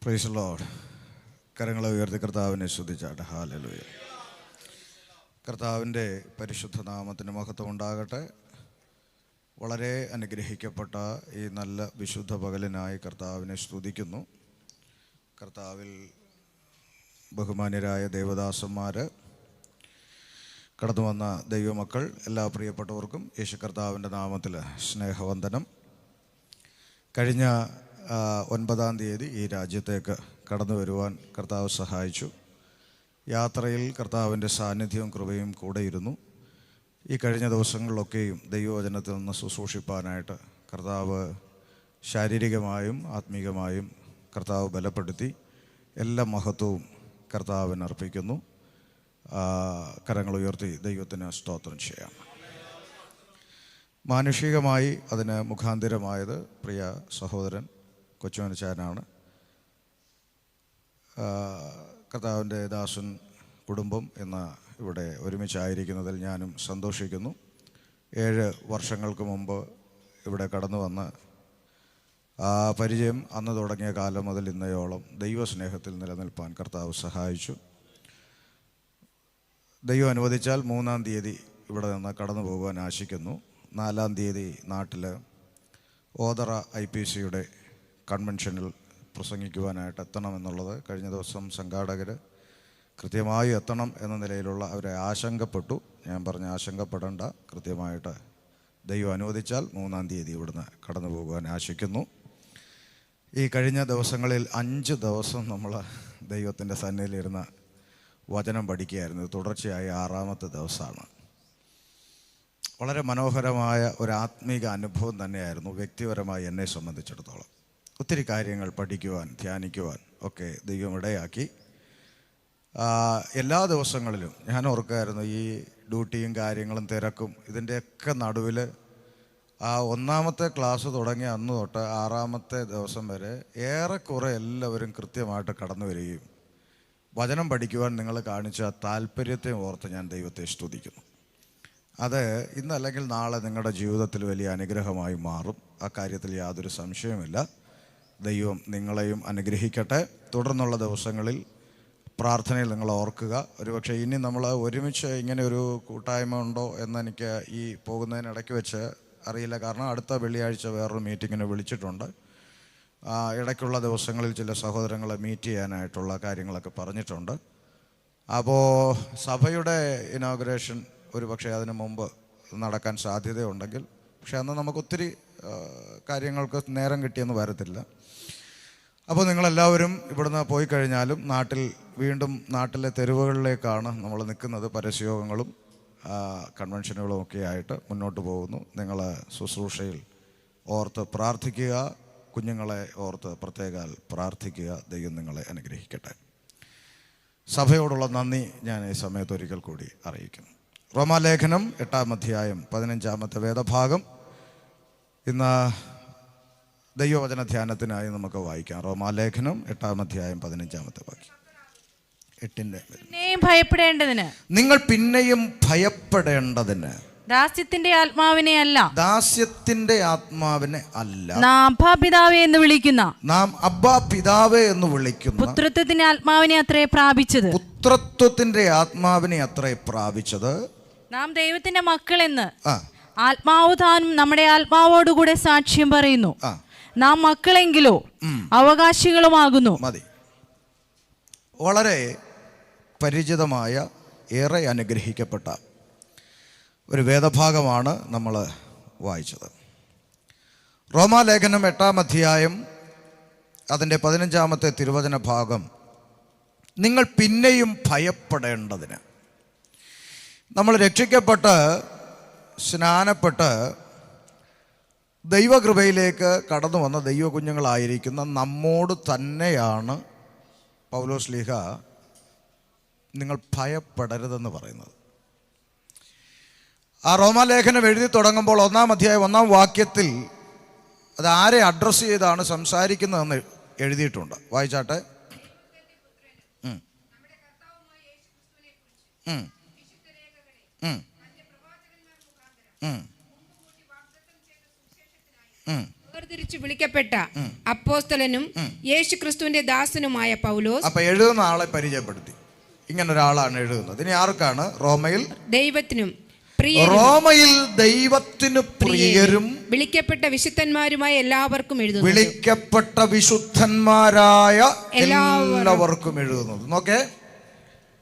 Praise the Lord. കരങ്ങളെ ഉയർത്തി കർത്താവിനെ സ്തുതിച്ചാട്ടെ. ഹല്ലേലൂയ. കർത്താവിൻ്റെ പരിശുദ്ധ നാമത്തിന് മഹത്വം ഉണ്ടാകട്ടെ. വളരെ അനുഗ്രഹിക്കപ്പെട്ട ഈ നല്ല വിശുദ്ധ പകലിനായി കർത്താവിനെ സ്തുതിക്കുന്നു. കർത്താവിൽ ബഹുമാന്യരായ ദേവദാസന്മാർ, കടന്നു വന്ന ദൈവമക്കൾ, എല്ലാ പ്രിയപ്പെട്ടവർക്കും യേശു കർത്താവിൻ്റെ നാമത്തിൽ സ്നേഹവന്ദനം. കഴിഞ്ഞ 9-ാം തീയതി ഈ രാജ്യത്തേക്ക് കടന്നു വരുവാൻ കർത്താവ് സഹായിച്ചു. യാത്രയിൽ കർത്താവിൻ്റെ സാന്നിധ്യവും കൃപയും കൂടെയിരുന്നു. ഈ കഴിഞ്ഞ ദിവസങ്ങളിലൊക്കെയും ദൈവവചനത്തിൽ നിന്ന് ശുശ്രൂഷിപ്പാനായിട്ട് കർത്താവ് ശാരീരികമായും ആത്മീകമായും കർത്താവ് ബലപ്പെടുത്തി. എല്ലാ മഹത്വവും കർത്താവിന് അർപ്പിക്കുന്നു. കരങ്ങൾ ഉയർത്തി ദൈവത്തിന് സ്തോത്രം ചെയ്യാം. മാനുഷികമായി അതിന് മുഖാന്തിരമായത് പ്രിയ സഹോദരൻ കൊച്ചുമനച്ചാനാണ്. കർത്താവിൻ്റെ ദാസൻ കുടുംബം ഇന്ന് ഇവിടെ ഒരുമിച്ചായിരിക്കുന്നതിൽ ഞാനും സന്തോഷിക്കുന്നു. 7 വർഷങ്ങൾക്ക് മുമ്പ് ഇവിടെ കടന്നു വന്ന് ആ പരിചയം അന്ന് തുടങ്ങിയ കാലം മുതൽ ഇന്നയോളം ദൈവസ്നേഹത്തിൽ നിലനിൽപ്പാൻ കർത്താവ് സഹായിച്ചു. ദൈവം അനുവദിച്ചാൽ 3-ാം തീയതി ഇവിടെ നിന്ന് കടന്നു പോകുവാൻ ആശിക്കുന്നു. 4-ാം തീയതി നാട്ടിൽ ഓതറ IPCയുടെ കൺവെൻഷനിൽ പ്രസംഗിക്കുവാനായിട്ട് എത്തണമെന്നുള്ളത് കഴിഞ്ഞ ദിവസം സംഘാടകർ കൃത്യമായി എത്തണം എന്ന നിലയിലുള്ള അവരെ ആശങ്കപ്പെട്ടു. ഞാൻ പറഞ്ഞ ആശങ്കപ്പെടേണ്ട, കൃത്യമായിട്ട് ദൈവം അനുവദിച്ചാൽ 3-ാം തീയതി ഇവിടുന്ന് കടന്നു പോകുവാൻ ആശിക്കുന്നു. ഈ കഴിഞ്ഞ ദിവസങ്ങളിൽ 5 ദിവസം നമ്മൾ ദൈവത്തിൻ്റെ സന്നിധിയിലിരുന്ന് വചനം പഠിക്കുകയായിരുന്നു. തുടർച്ചയായി 6-ാമത്തെ ദിവസമാണ്. വളരെ മനോഹരമായ ഒരു ആത്മീക അനുഭവം തന്നെയായിരുന്നു വ്യക്തിപരമായി എന്നെ സംബന്ധിച്ചിടത്തോളം. ഒത്തിരി കാര്യങ്ങൾ പഠിക്കുവാൻ, ധ്യാനിക്കുവാൻ ഒക്കെ ദൈവം ഇടയാക്കി. എല്ലാ ദിവസങ്ങളിലും ഞാൻ ഓർക്കായിരുന്നു, ഈ ഡ്യൂട്ടിയും കാര്യങ്ങളും തിരക്കും ഇതിൻ്റെയൊക്കെ നടുവിൽ 1-ാമത്തെ ക്ലാസ് തുടങ്ങിയ അന്ന് തൊട്ട് 6-ാമത്തെ ദിവസം വരെ ഏറെക്കുറെ എല്ലാവരും കൃത്യമായിട്ട് കടന്നു വരികയും വചനം പഠിക്കുവാൻ നിങ്ങൾ കാണിച്ച താല്പര്യത്തെ ഓർത്ത് ഞാൻ ദൈവത്തെ സ്തുതിക്കുന്നു. അത് ഇന്നല്ലെങ്കിൽ നാളെ നിങ്ങളുടെ ജീവിതത്തിൽ വലിയ അനുഗ്രഹമായി മാറും. ആ കാര്യത്തിൽ യാതൊരു സംശയവുമില്ല. ദൈവം നിങ്ങളെയും അനുഗ്രഹിക്കട്ടെ. തുടർന്നുള്ള ദിവസങ്ങളിൽ പ്രാർത്ഥനയിൽ നിങ്ങൾ ഓർക്കുക. ഒരുപക്ഷെ ഇനി നമ്മൾ ഒരുമിച്ച് ഇങ്ങനെ ഒരു കൂട്ടായ്മ ഉണ്ടോ എന്നെനിക്ക് ഈ പോകുന്നതിനിടയ്ക്ക് വെച്ച് അറിയില്ല. കാരണം അടുത്ത വെള്ളിയാഴ്ച വേറൊരു മീറ്റിങ്ങിന് വിളിച്ചിട്ടുണ്ട്. ഇടയ്ക്കുള്ള ദിവസങ്ങളിൽ ചില സഹോദരങ്ങളെ മീറ്റ് ചെയ്യാനായിട്ടുള്ള കാര്യങ്ങളൊക്കെ പറഞ്ഞിട്ടുണ്ട്. അപ്പോൾ സഭയുടെ ഇനോഗ്രേഷൻ ഒരു പക്ഷേ അതിന് മുമ്പ് നടക്കാൻ സാധ്യതയുണ്ടെങ്കിൽ, പക്ഷെ അന്ന് നമുക്കൊത്തിരി കാര്യങ്ങൾക്ക് നേരം കിട്ടിയെന്ന് വരത്തില്ല. അപ്പോൾ നിങ്ങളെല്ലാവരും ഇവിടുന്ന് പോയി കഴിഞ്ഞാലും വീണ്ടും നാട്ടിലെ തെരുവുകളിലേക്കാണ് നമ്മൾ നിൽക്കുന്നത്. പരസ്യയോഗങ്ങളും കൺവെൻഷനുകളും ഒക്കെ ആയിട്ട് മുന്നോട്ട് പോകുന്നു. നിങ്ങൾ ശുശ്രൂഷയിൽ ഓർത്ത് പ്രാർത്ഥിക്കുക. കുഞ്ഞുങ്ങളെ ഓർത്ത് പ്രത്യേകം പ്രാർത്ഥിക്കുക. ദൈവം നിങ്ങളെ അനുഗ്രഹിക്കട്ടെ. സഭയോടുള്ള നന്ദി ഞാൻ ഈ സമയത്ത് ഒരിക്കൽ കൂടി അറിയിക്കുന്നു. റോമാലേഖനം 8-ാം അധ്യായം 15-ാമത്തെ വേദഭാഗം ഇന്ന് ദൈവവചന ധ്യാനത്തിനായി നമുക്ക് വായിക്കാം. റോമാലേഖനം 8-ാം അധ്യായം 15-ാമത്തെ വാക്യം. 8-ന്റെ ഭയപ്പെടേണ്ടതിന് നിങ്ങൾ പിന്നെയും ഭയപ്പെടേണ്ടതിന് ദാസ്യത്തിന്റെ ആത്മാവിനെ അല്ല, ദാസ്യത്തിന്റെ ആത്മാവിനെ അല്ല, നാം അബ്ബാ പിതാവേ എന്ന് വിളിക്കുന്ന, നാം അബ്ബാ പിതാവേ എന്ന് വിളിക്കുന്ന പുത്രത്വത്തിന്റെ ആത്മാവിനെ അത്രേ പ്രാപിച്ചത്, പുത്രത്വത്തിന്റെ ആത്മാവിനെ അത്രേ പ്രാപിച്ചത്. നാം ദൈവത്തിന്റെ മക്കളെന്ന് ആത്മാവ് താനും നമ്മുടെ ആത്മാവോടുകൂടെ സാക്ഷ്യം പറയുന്നു. നാം മക്കളെങ്കിലോ അവകാശികളുമാകുന്നു. മതി. വളരെ പരിചിതമായ, ഏറെ അനുഗ്രഹിക്കപ്പെട്ട ഒരു വേദഭാഗമാണ് നമ്മൾ വായിച്ചത്. റോമാലേഖനം 8-ാം അധ്യായം അതിൻ്റെ 15-ാമത്തെ തിരുവചന ഭാഗം, നിങ്ങൾ പിന്നെയും ഭയപ്പെടേണ്ടതിന്. നമ്മൾ രക്ഷിക്കപ്പെട്ട് സ്നാനപ്പെട്ട് ദൈവകൃപയിലേക്ക് കടന്നു വന്ന ദൈവ കുഞ്ഞുങ്ങളായിരിക്കുന്ന നമ്മോട് തന്നെയാണ് പൗലോസ് ശ്ലീഹ നിങ്ങൾ ഭയപ്പെടരുതെന്ന് പറയുന്നത്. ആ റോമാലേഖനം എഴുതി തുടങ്ങുമ്പോൾ 1-ാം അധ്യായം 1-ാം വാക്യത്തിൽ അത് ആരെ അഡ്രസ്സ് ചെയ്താണ് സംസാരിക്കുന്നതെന്ന് എഴുതിയിട്ടുണ്ട്. വായിച്ചാട്ടെ. വേർതിരിച്ചു വിളിക്കപ്പെട്ട അപ്പോസ്തലനും യേശു ക്രിസ്തുവിന്റെ ദാസനുമായ പൗലോസ്. അപ്പൊ എഴുതുന്ന ആളെ പരിചയപ്പെടുത്തി. ഇങ്ങനെ ഒരാളാണ് എഴുതുന്നത്. ഇനി ആർക്കാണ്? റോമയിൽ ദൈവത്തിനു പ്രിയരും വിളിക്കപ്പെട്ട വിശുദ്ധന്മാരുമായ എല്ലാവർക്കും എഴുതുന്നു. വിളിക്കപ്പെട്ട വിശുദ്ധന്മാരായ എല്ലാവർക്കും എഴുതുന്നത്. നോക്കേ,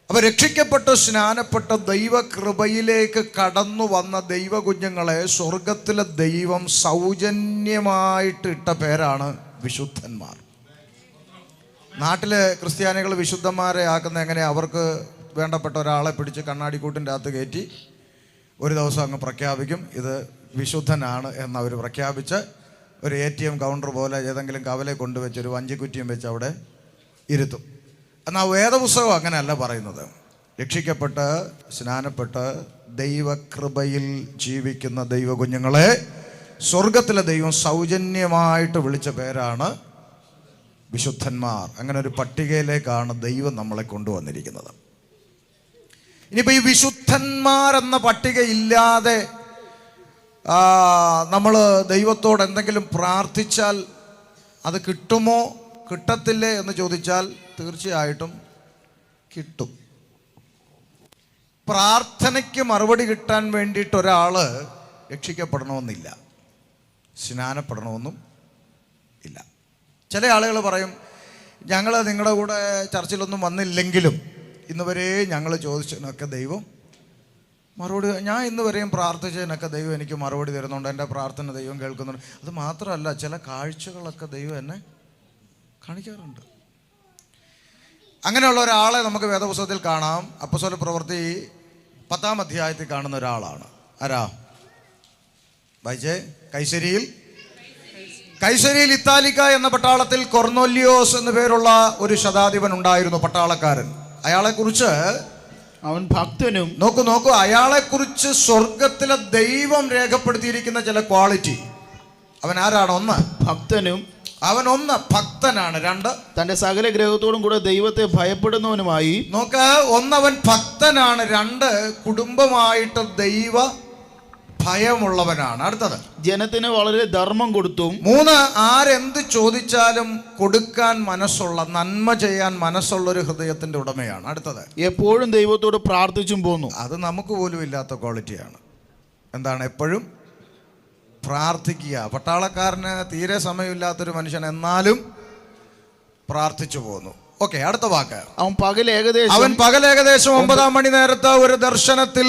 അപ്പൊ രക്ഷിക്കപ്പെട്ട് സ്നാനപ്പെട്ട ദൈവകൃപയിലേക്ക് കടന്നു വന്ന ദൈവ കുഞ്ഞുങ്ങളെ സ്വർഗത്തിലെ ദൈവം സൗജന്യമായിട്ട് ഇട്ട പേരാണ് വിശുദ്ധന്മാർ. നാട്ടിലെ ക്രിസ്ത്യാനികൾ വിശുദ്ധന്മാരെ ആക്കുന്ന എങ്ങനെ? അവർക്ക് വേണ്ടപ്പെട്ട ഒരാളെ പിടിച്ച് കണ്ണാടിക്കൂട്ടിൻ്റെ അകത്ത് കയറ്റി ഒരു ദിവസം അങ്ങ് പ്രഖ്യാപിക്കും, ഇത് വിശുദ്ധനാണ് എന്നവർ പ്രഖ്യാപിച്ച് ഒരു ATM കൗണ്ടർ പോലെ ഏതെങ്കിലും കവലെ കൊണ്ടുവച്ച് ഒരു വഞ്ചിക്കുറ്റിയും വെച്ച് അവിടെ ഇരുത്തും. എന്നാൽ വേദപുസ്തകം അങ്ങനെയല്ല പറയുന്നത്. രക്ഷിക്കപ്പെട്ട് സ്നാനപ്പെട്ട് ദൈവകൃപയിൽ ജീവിക്കുന്ന ദൈവ കുഞ്ഞുങ്ങളെ സ്വർഗത്തിലെ ദൈവം സൗജന്യമായിട്ട് വിളിച്ച പേരാണ് വിശുദ്ധന്മാർ. അങ്ങനെ ഒരു പട്ടികയിലേക്കാണ് ദൈവം നമ്മളെ കൊണ്ടുവന്നിരിക്കുന്നത്. ഇനിയിപ്പോൾ ഈ വിശുദ്ധന്മാരെന്ന പട്ടിക ഇല്ലാതെ നമ്മൾ ദൈവത്തോട് എന്തെങ്കിലും പ്രാർത്ഥിച്ചാൽ അത് കിട്ടുമോ കിട്ടത്തില്ലേ എന്ന് ചോദിച്ചാൽ തീർച്ചയായിട്ടും കിട്ടും. പ്രാർത്ഥനയ്ക്ക് മറുപടി കിട്ടാൻ വേണ്ടിയിട്ട് ഒരാൾ രക്ഷിക്കപ്പെടണമെന്നില്ല, സ്നാനപ്പെടണമെന്നും ഇല്ല. ചില ആളുകൾ പറയും, ഞങ്ങൾ നിങ്ങളുടെ കൂടെ ചർച്ചിലൊന്നും വന്നില്ലെങ്കിലും ഇന്ന് വരെ ഞങ്ങൾ ചോദിച്ചതിനൊക്കെ ദൈവം മറുപടി, ഞാൻ ഇന്ന് വരെയും പ്രാർത്ഥിച്ചതിനൊക്കെ ദൈവം എനിക്ക് മറുപടി തരുന്നുണ്ട്, എൻ്റെ പ്രാർത്ഥന ദൈവം കേൾക്കുന്നുണ്ട്. അത് മാത്രമല്ല, ചില കാഴ്ചകളൊക്കെ ദൈവം എന്നെ കാണിക്കാറുണ്ട്. അങ്ങനെയുള്ള ഒരാളെ നമുക്ക് വേദപുസ്തകത്തിൽ കാണാം. അപ്പോസ്തല പ്രവൃത്തി 10-ാം അധ്യായത്തിൽ കാണുന്ന ഒരാളാണ്. ആരാ? വായിച്ചേ. കൈസരിയിൽ ഇത്താലിക്ക എന്ന പട്ടാളത്തിൽ കൊർന്നേലിയോസ് എന്ന പേരുള്ള ഒരു ശതാധിപൻ ഉണ്ടായിരുന്നു, പട്ടാളക്കാരൻ. അയാളെക്കുറിച്ച്, അവൻ ഭക്തനും, നോക്കൂ, അയാളെക്കുറിച്ച് സ്വർഗത്തിലെ ദൈവം രേഖപ്പെടുത്തിയിരിക്കുന്ന ചില ക്വാളിറ്റി. അവൻ ആരാണ്? ഒന്ന് ഭക്തനാണ്. 2 തന്റെ സകല ഗ്രഹത്തോടും കൂടെ ദൈവത്തെ ഭയപ്പെടുന്നവനുമായി. നോക്ക്, അവൻ ഭക്തനാണ്. 2 കുടുംബമായിട്ട് ദൈവ ഭയമുള്ളവനാണ്. അടുത്തത്, ജനത്തിന് വളരെ ധർമ്മം കൊടുത്തും. 3 ആരെന്ത് ചോദിച്ചാലും കൊടുക്കാൻ മനസ്സുള്ള, നന്മ ചെയ്യാൻ മനസ്സുള്ള ഒരു ഹൃദയത്തിന്റെ ഉടമയാണ്. അടുത്തത്, എപ്പോഴും ദൈവത്തോട് പ്രാർത്ഥിച്ചും പോന്നു. അത് നമുക്ക് പോലും ഇല്ലാത്ത ക്വാളിറ്റിയാണ്. എന്താണ്? എപ്പോഴും പ്രാർത്ഥിക്കുക. പട്ടാളക്കാരന് തീരെ സമയമില്ലാത്തൊരു മനുഷ്യൻ, എന്നാലും പ്രാർത്ഥിച്ചു പോന്നു. ഓക്കെ, അടുത്ത വാക്ക്. അവൻ പകൽ ഏകദേശം 9 മണി നേരത്ത് ഒരു ദർശനത്തിൽ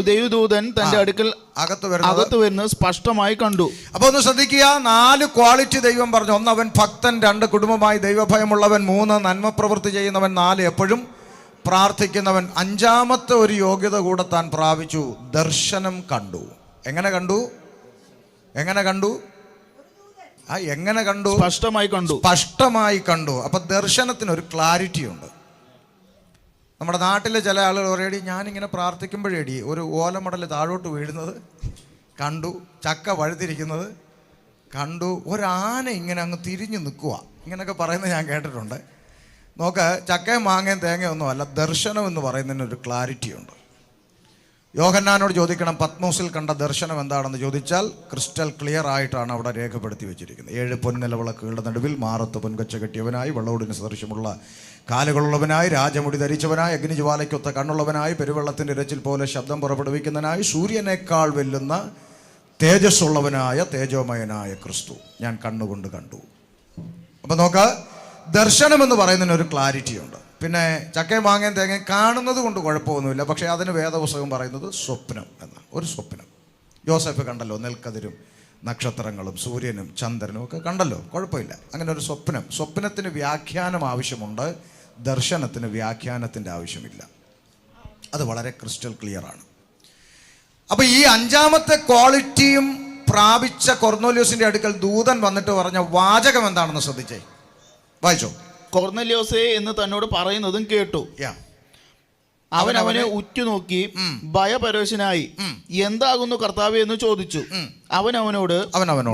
ദൈവദൂതൻ തന്റെ അടുക്കൽ അകത്ത് വരുന്നത് സ്പഷ്ടമായി കണ്ടു. അപ്പൊ ഒന്ന് ശ്രദ്ധിക്കുക, 4 ക്വാളിറ്റി ദൈവം പറഞ്ഞു. 1 അവൻ ഭക്തൻ, 2 കുടുംബമായി ദൈവഭയമുള്ളവൻ, 3 നന്മ പ്രവൃത്തി ചെയ്യുന്നവൻ, 4 എപ്പോഴും പ്രാർത്ഥിക്കുന്നവൻ. 5-ാമത്തെ ഒരു യോഗ്യത കൂടെ താൻ പ്രാപിച്ചു, ദർശനം കണ്ടു. എങ്ങനെ കണ്ടു? സ്പഷ്ടമായി കണ്ടു. അപ്പൊ ദർശനത്തിന് ഒരു ക്ലാരിറ്റി ഉണ്ട്. നമ്മുടെ നാട്ടിലെ ചില ആളുകൾ പറയടി, ഞാനിങ്ങനെ പ്രാർത്ഥിക്കുമ്പോഴേടി ഒരു ഓലമടൽ താഴോട്ട് വീഴുന്നത് കണ്ടു, ചക്ക വഴുതിരിക്കുന്നത് കണ്ടു, ഒരാന ഇങ്ങനെ അങ്ങ് തിരിഞ്ഞു നിൽക്കുക, ഇങ്ങനെയൊക്കെ പറയുന്നത് ഞാൻ കേട്ടിട്ടുണ്ട്. നോക്ക്, ചക്കയും മാങ്ങയും തേങ്ങയൊന്നും അല്ല, ദർശനം എന്ന് പറയുന്നതിന് ഒരു ക്ലാരിറ്റി ഉണ്ട്. യോഹന്നാനോട് ചോദിക്കണം, പത്മോസിൽ കണ്ട ദർശനം എന്താണെന്ന് ചോദിച്ചാൽ ക്രിസ്റ്റൽ ക്ലിയർ ആയിട്ടാണ് അവിടെ രേഖപ്പെടുത്തി വെച്ചിരിക്കുന്നത്. 7 പൊൻനിലവിളക്കുകളുടെ നടുവിൽ മാറത്ത് പൊൻകച്ച കെട്ടിയവനായി, വെള്ളോടിന് സദൃശ്യമുള്ള കാലുകളുള്ളവനായി, രാജമുടി ധരിച്ചവനായി, അഗ്നിജ്വാലയ്ക്കൊത്ത കണ്ണുള്ളവനായി, പെരുവെള്ളത്തിൻ്റെ ഇരച്ചിൽ പോലെ ശബ്ദം പുറപ്പെടുവിക്കുന്നതിനായി, സൂര്യനേക്കാൾ വെല്ലുന്ന തേജസ്സുള്ളവനായ തേജോമയനായ ക്രിസ്തു ഞാൻ കണ്ണുകൊണ്ട് കണ്ടു. അപ്പം നോക്ക്, ദർശനം എന്ന് പറയുന്നതിന് ഒരു ക്ലാരിറ്റി ഉണ്ട്. പിന്നെ ചക്കയും മാങ്ങയും തേങ്ങയും കാണുന്നത് കൊണ്ട് കുഴപ്പമൊന്നുമില്ല, പക്ഷേ അതിന് വേദപുസ്തകം പറയുന്നത് സ്വപ്നം എന്നാണ്. ഒരു സ്വപ്നം. യോസഫ് കണ്ടല്ലോ, നെൽക്കതിരും നക്ഷത്രങ്ങളും സൂര്യനും ചന്ദ്രനും ഒക്കെ കണ്ടല്ലോ, കുഴപ്പമില്ല. അങ്ങനെ ഒരു സ്വപ്നത്തിന് വ്യാഖ്യാനം ആവശ്യമുണ്ട്, ദർശനത്തിന് വ്യാഖ്യാനത്തിൻ്റെ ആവശ്യമില്ല. അത് വളരെ ക്രിസ്റ്റൽ ക്ലിയർ ആണ്. അപ്പോൾ ഈ 5-ാമത്തെ ക്വാളിറ്റിയും പ്രാപിച്ച കൊർന്നേലിയോസിന്റെ അടുക്കൽ ദൂതൻ വന്നിട്ട് പറഞ്ഞ വാചകം എന്താണെന്ന് ശ്രദ്ധിച്ചേ, വായിച്ചോ. കൊർന്നേലിയോസേ എന്ന് തന്നോട് പറയുന്നതും കേട്ടു. അവനെ ഉറ്റുനോക്കി ഭയപരവശനായി, എന്താകുന്നു കർത്താവേ എന്ന് ചോദിച്ചു. അവനോട്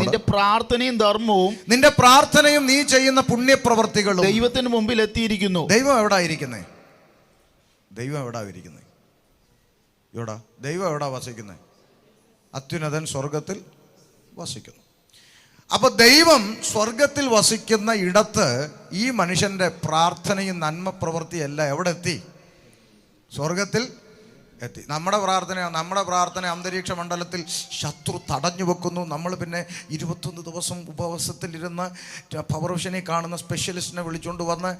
നിന്റെ പ്രാർത്ഥനയും ധർമ്മവും, നിന്റെ പ്രാർത്ഥനയും നീ ചെയ്യുന്ന പുണ്യപ്രവർത്തികളും ദൈവത്തിന് മുമ്പിൽ എത്തിയിരിക്കുന്നു. ദൈവം എവിടാ ഇരിക്കുന്നത്? ദൈവം എവിടാ വസിക്കുന്നത്? അത്യുന്നതൻ സ്വർഗത്തിൽ വസിക്കുന്നു. അപ്പൊ ദൈവം സ്വർഗത്തിൽ വസിക്കുന്ന ഇടത്ത് ഈ മനുഷ്യന്റെ പ്രാർത്ഥനയും നന്മ പ്രവൃത്തിയും എല്ലാം എവിടെ എത്തി? സ്വർഗത്തിൽ എത്തി. നമ്മുടെ പ്രാർത്ഥന അന്തരീക്ഷ മണ്ഡലത്തിൽ ശത്രു തടഞ്ഞു വെക്കുന്നു. നമ്മൾ പിന്നെ 21 ദിവസം ഉപവാസത്തിലിരുന്ന് പവർവിഷനെ കാണുന്ന സ്പെഷ്യലിസ്റ്റിനെ വിളിച്ചുകൊണ്ട് വന്ന്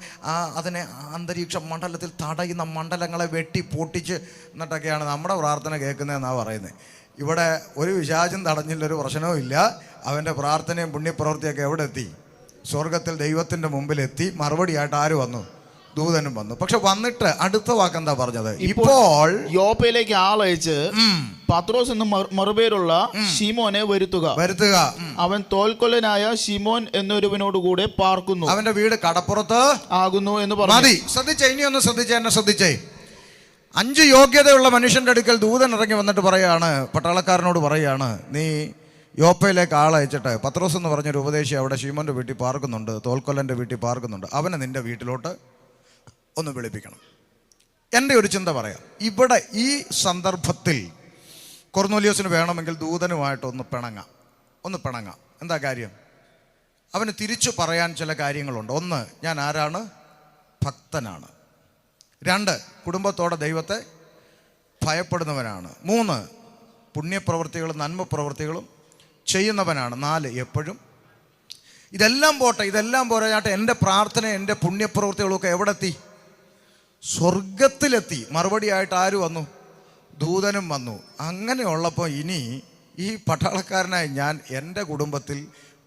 അതിനെ അന്തരീക്ഷ മണ്ഡലത്തിൽ തടയുന്ന മണ്ഡലങ്ങളെ വെട്ടി പൊട്ടിച്ച് എന്നിട്ടൊക്കെയാണ് നമ്മുടെ പ്രാർത്ഥന കേൾക്കുന്നതെന്നാണ് പറയുന്നത്. ഇവിടെ ഒരു വിശാചം തടഞ്ഞില്ല, ഒരു പ്രശ്നവും ഇല്ല. അവൻ്റെ പ്രാർത്ഥനയും പുണ്യപ്രവൃത്തിയൊക്കെ എവിടെ എത്തി? സ്വർഗത്തിൽ ദൈവത്തിൻ്റെ മുമ്പിലെത്തി. മറുപടിയായിട്ട് ആര് വന്നു? ദൂതനും വന്നു. പക്ഷെ വന്നിട്ട് അടുത്ത വാക്കെന്താ പറഞ്ഞത്? ഇപ്പോൾ യോപ്പയിലേക്ക് ആളയച്ച് പത്രോസ് എന്ന് മറുപേരുള്ള ശിമോനെ വരുത്തുക. അവൻ തോൽക്കൊല്ലനായ ശിമോൻ എന്നൊരുവനോടുകൂടെ പാർക്കുന്നു. അവന്റെ വീട് കടപ്പുറത്ത് ആകുന്നു എന്ന് പറഞ്ഞു. ശ്രദ്ധിച്ചേ, ഇനി ഒന്ന് ശ്രദ്ധിച്ചേ. 5 യോഗ്യതയുള്ള മനുഷ്യന്റെ അടുക്കൽ ദൂതൻ ഇറങ്ങി വന്നിട്ട് പറയാണ്, പട്ടാളക്കാരനോട് പറയാണ്, നീ യോപ്പയിലേക്ക് ആളയച്ചിട്ട് പത്രോസ് എന്ന് പറഞ്ഞൊരു ഉപദേശി അവിടെ ശിമോന്റെ വീട്ടിൽ പാർക്കുന്നുണ്ട്, തോൽക്കൊല്ലന്റെ വീട്ടിൽ പാർക്കുന്നുണ്ട്, അവനെ നിന്റെ വീട്ടിലോട്ട് ഒന്ന് വിളിപ്പിക്കണം. എൻ്റെ ഒരു ചിന്ത പറയാം. ഇവിടെ ഈ സന്ദർഭത്തിൽ കൊർന്നേലിയോസിന് വേണമെങ്കിൽ ദൂതനുമായിട്ടൊന്ന് പിണങ്ങാം. എന്താ കാര്യം? അവന് തിരിച്ചു പറയാൻ ചില കാര്യങ്ങളുണ്ട്. 1, ഞാൻ ആരാണ്? ഭക്തനാണ്. 2, കുടുംബത്തോടെ ദൈവത്തെ ഭയപ്പെടുന്നവനാണ്. 3, പുണ്യപ്രവൃത്തികളും നന്മ പ്രവൃത്തികളും ചെയ്യുന്നവനാണ്. 4, എപ്പോഴും ഇതെല്ലാം പോരാഞ്ഞാട്ട് എൻ്റെ പ്രാർത്ഥന, എൻ്റെ പുണ്യപ്രവൃത്തികളൊക്കെ എവിടെ എത്തി? സ്വർഗത്തിലെത്തി. മറുപടിയായിട്ട് ആര് വന്നു? ദൂതനും വന്നു. അങ്ങനെയുള്ളപ്പോൾ ഇനി ഈ പട്ടാളക്കാരനായി ഞാൻ എൻ്റെ കുടുംബത്തിൽ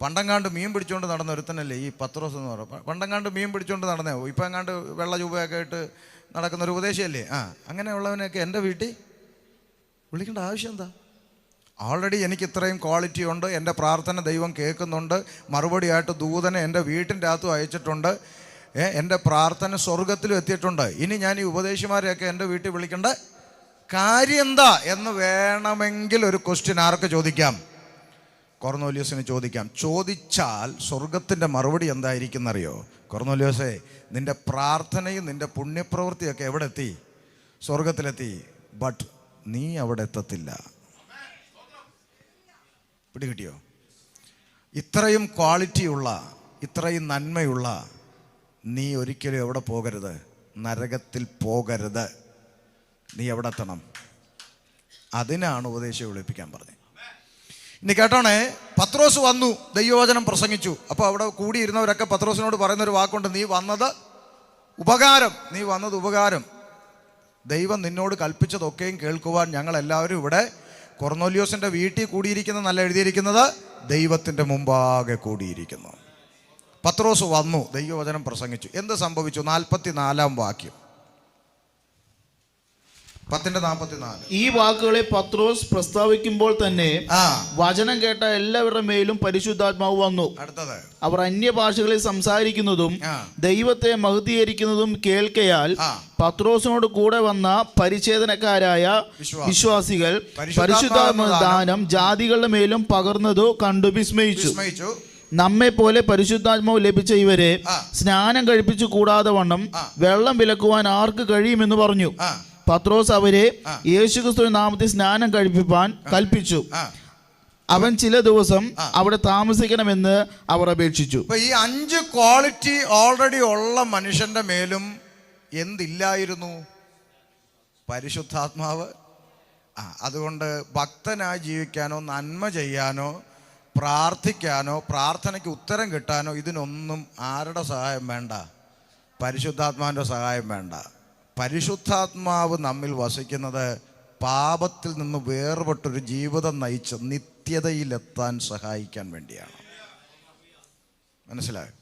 പണ്ടങ്ങാണ്ട് മീൻ പിടിച്ചുകൊണ്ട് നടന്ന ഒരുത്തനല്ലേ ഈ പത്രോസ് എന്ന് പറയുന്നത്. പണ്ടങ്ങാണ്ട് മീൻ പിടിച്ചുകൊണ്ട് നടന്നേ, ഇപ്പം എങ്ങാണ്ട് വെള്ള ചൂപയൊക്കെ ആയിട്ട് നടക്കുന്ന ഒരു ഉപദേശിയല്ലേ. അങ്ങനെയുള്ളവനെയൊക്കെ എൻ്റെ വീട്ടിൽ വിളിക്കേണ്ട ആവശ്യം എന്താ? ഓൾറെഡി എനിക്ക് ഇത്രയും ക്വാളിറ്റി ഉണ്ട്. എൻ്റെ പ്രാർത്ഥന ദൈവം കേൾക്കുന്നുണ്ട്. മറുപടിയായിട്ട് ദൂതനെ എൻ്റെ വീട്ടിൻ്റെ അകത്തും അയച്ചിട്ടുണ്ട്. എൻ്റെ പ്രാർത്ഥന സ്വർഗത്തിലും എത്തിയിട്ടുണ്ട്. ഇനി ഞാൻ ഈ ഉപദേശിമാരെയൊക്കെ എൻ്റെ വീട്ടിൽ വിളിക്കേണ്ട കാര്യം എന്താ എന്ന് വേണമെങ്കിൽ ഒരു ക്വസ്റ്റ്യൻ ആർക്ക് ചോദിക്കാം? കൊർന്നേലിയോസിന് ചോദിക്കാം. ചോദിച്ചാൽ സ്വർഗത്തിൻ്റെ മറുപടി എന്തായിരിക്കും എന്നറിയോ? കൊർന്നേലിയോസേ, നിൻ്റെ പ്രാർത്ഥനയും നിൻ്റെ പുണ്യപ്രവൃത്തിയൊക്കെ എവിടെ എത്തി? സ്വർഗത്തിലെത്തി. ബട്ട് നീ അവിടെ എത്തത്തില്ല. പിടികിട്ടിയോ? ഇത്രയും ക്വാളിറ്റിയുള്ള, ഇത്രയും നന്മയുള്ള നീ ഒരിക്കലും എവിടെ പോകരുത്? നരകത്തിൽ പോകരുത്. നീ എവിടെ എത്തണം? അതിനാണ് ഉപദേശം വിളിപ്പിക്കാൻ പറഞ്ഞത്. ഇനി കേട്ടോണേ, പത്രോസ് വന്നു, ദൈവവചനം പ്രസംഗിച്ചു. അപ്പോൾ അവിടെ കൂടിയിരുന്നവരൊക്കെ പത്രോസിനോട് പറയുന്നൊരു വാക്കുണ്ട്, നീ വന്നത് ഉപകാരം. ദൈവം നിന്നോട് കൽപ്പിച്ചതൊക്കെയും കേൾക്കുവാൻ ഞങ്ങളെല്ലാവരും ഇവിടെ കൊർന്നേലിയോസിൻ്റെ വീട്ടിൽ കൂടിയിരിക്കുന്ന, നല്ല എഴുതിയിരിക്കുന്നത്, ദൈവത്തിൻ്റെ മുമ്പാകെ കൂടിയിരിക്കുന്നു. പത്രോസ് വന്നു, ദൈവവചനം പ്രസംഗിച്ചു. എന്ത് സംഭവിച്ചു? 44-ാം വാക്യം, 10:44. ഈ വാക്കുകളെ പത്രോസ് പ്രസ്താവിക്കുമ്പോൾ തന്നെ വചനം കേട്ട എല്ലാവരുടെ മേലും പരിശുദ്ധാത്മാവ് വന്നു. അടുത്തത്, അവർ അന്യഭാഷകളിൽ സംസാരിക്കുന്നതും ദൈവത്തെ മഹത്വീകരിക്കുന്നതും കേൾക്കയാൽ പത്രോസിനോട് കൂടെ വന്ന പരിച്ഛേദനക്കാരായ വിശ്വാസികൾ പരിശുദ്ധാത്മദാനം ജാതികളുടെ മേലും പകർന്നതു കണ്ടു വിസ്മയിച്ചു. നമ്മെ പോലെ പരിശുദ്ധാത്മാവ് ലഭിച്ച ഇവരെ സ്നാനം കഴിപ്പിച്ചു കൂടാതെ വണ്ണം വെള്ളം വിലക്കുവാൻ ആർക്ക് കഴിയുമെന്ന് പറഞ്ഞു. പത്രോസ് അവരെ യേശുക്രിസ്തുവിന്റെ നാമത്തിൽ സ്നാനം കഴിപ്പിപ്പാൻ കൽപ്പിച്ചു. അവൻ ചില ദിവസം അവിടെ താമസിക്കണമെന്ന് അവർ അപേക്ഷിച്ചു. ഈ 5 ക്വാളിറ്റി ഓൾറെഡി ഉള്ള മനുഷ്യന്റെ മേലും എന്തില്ലായിരുന്നു? പരിശുദ്ധാത്മാവ്. അതുകൊണ്ട് ഭക്തനായി ജീവിക്കാനോ, നന്മ ചെയ്യാനോ, പ്രാർത്ഥിക്കാനോ, പ്രാർത്ഥനയ്ക്ക് ഉത്തരം കിട്ടാനോ ഇതിനൊന്നും ആരുടെ സഹായം വേണ്ട? പരിശുദ്ധാത്മാവിൻ്റെ സഹായം വേണ്ട. പരിശുദ്ധാത്മാവ് നമ്മിൽ വസിക്കുന്നത് പാപത്തിൽ നിന്ന് വേർപെട്ടൊരു ജീവിതം നയിച്ച് നിത്യതയിലെത്താൻ സഹായിക്കാൻ വേണ്ടിയാണ്. മനസ്സിലായോ?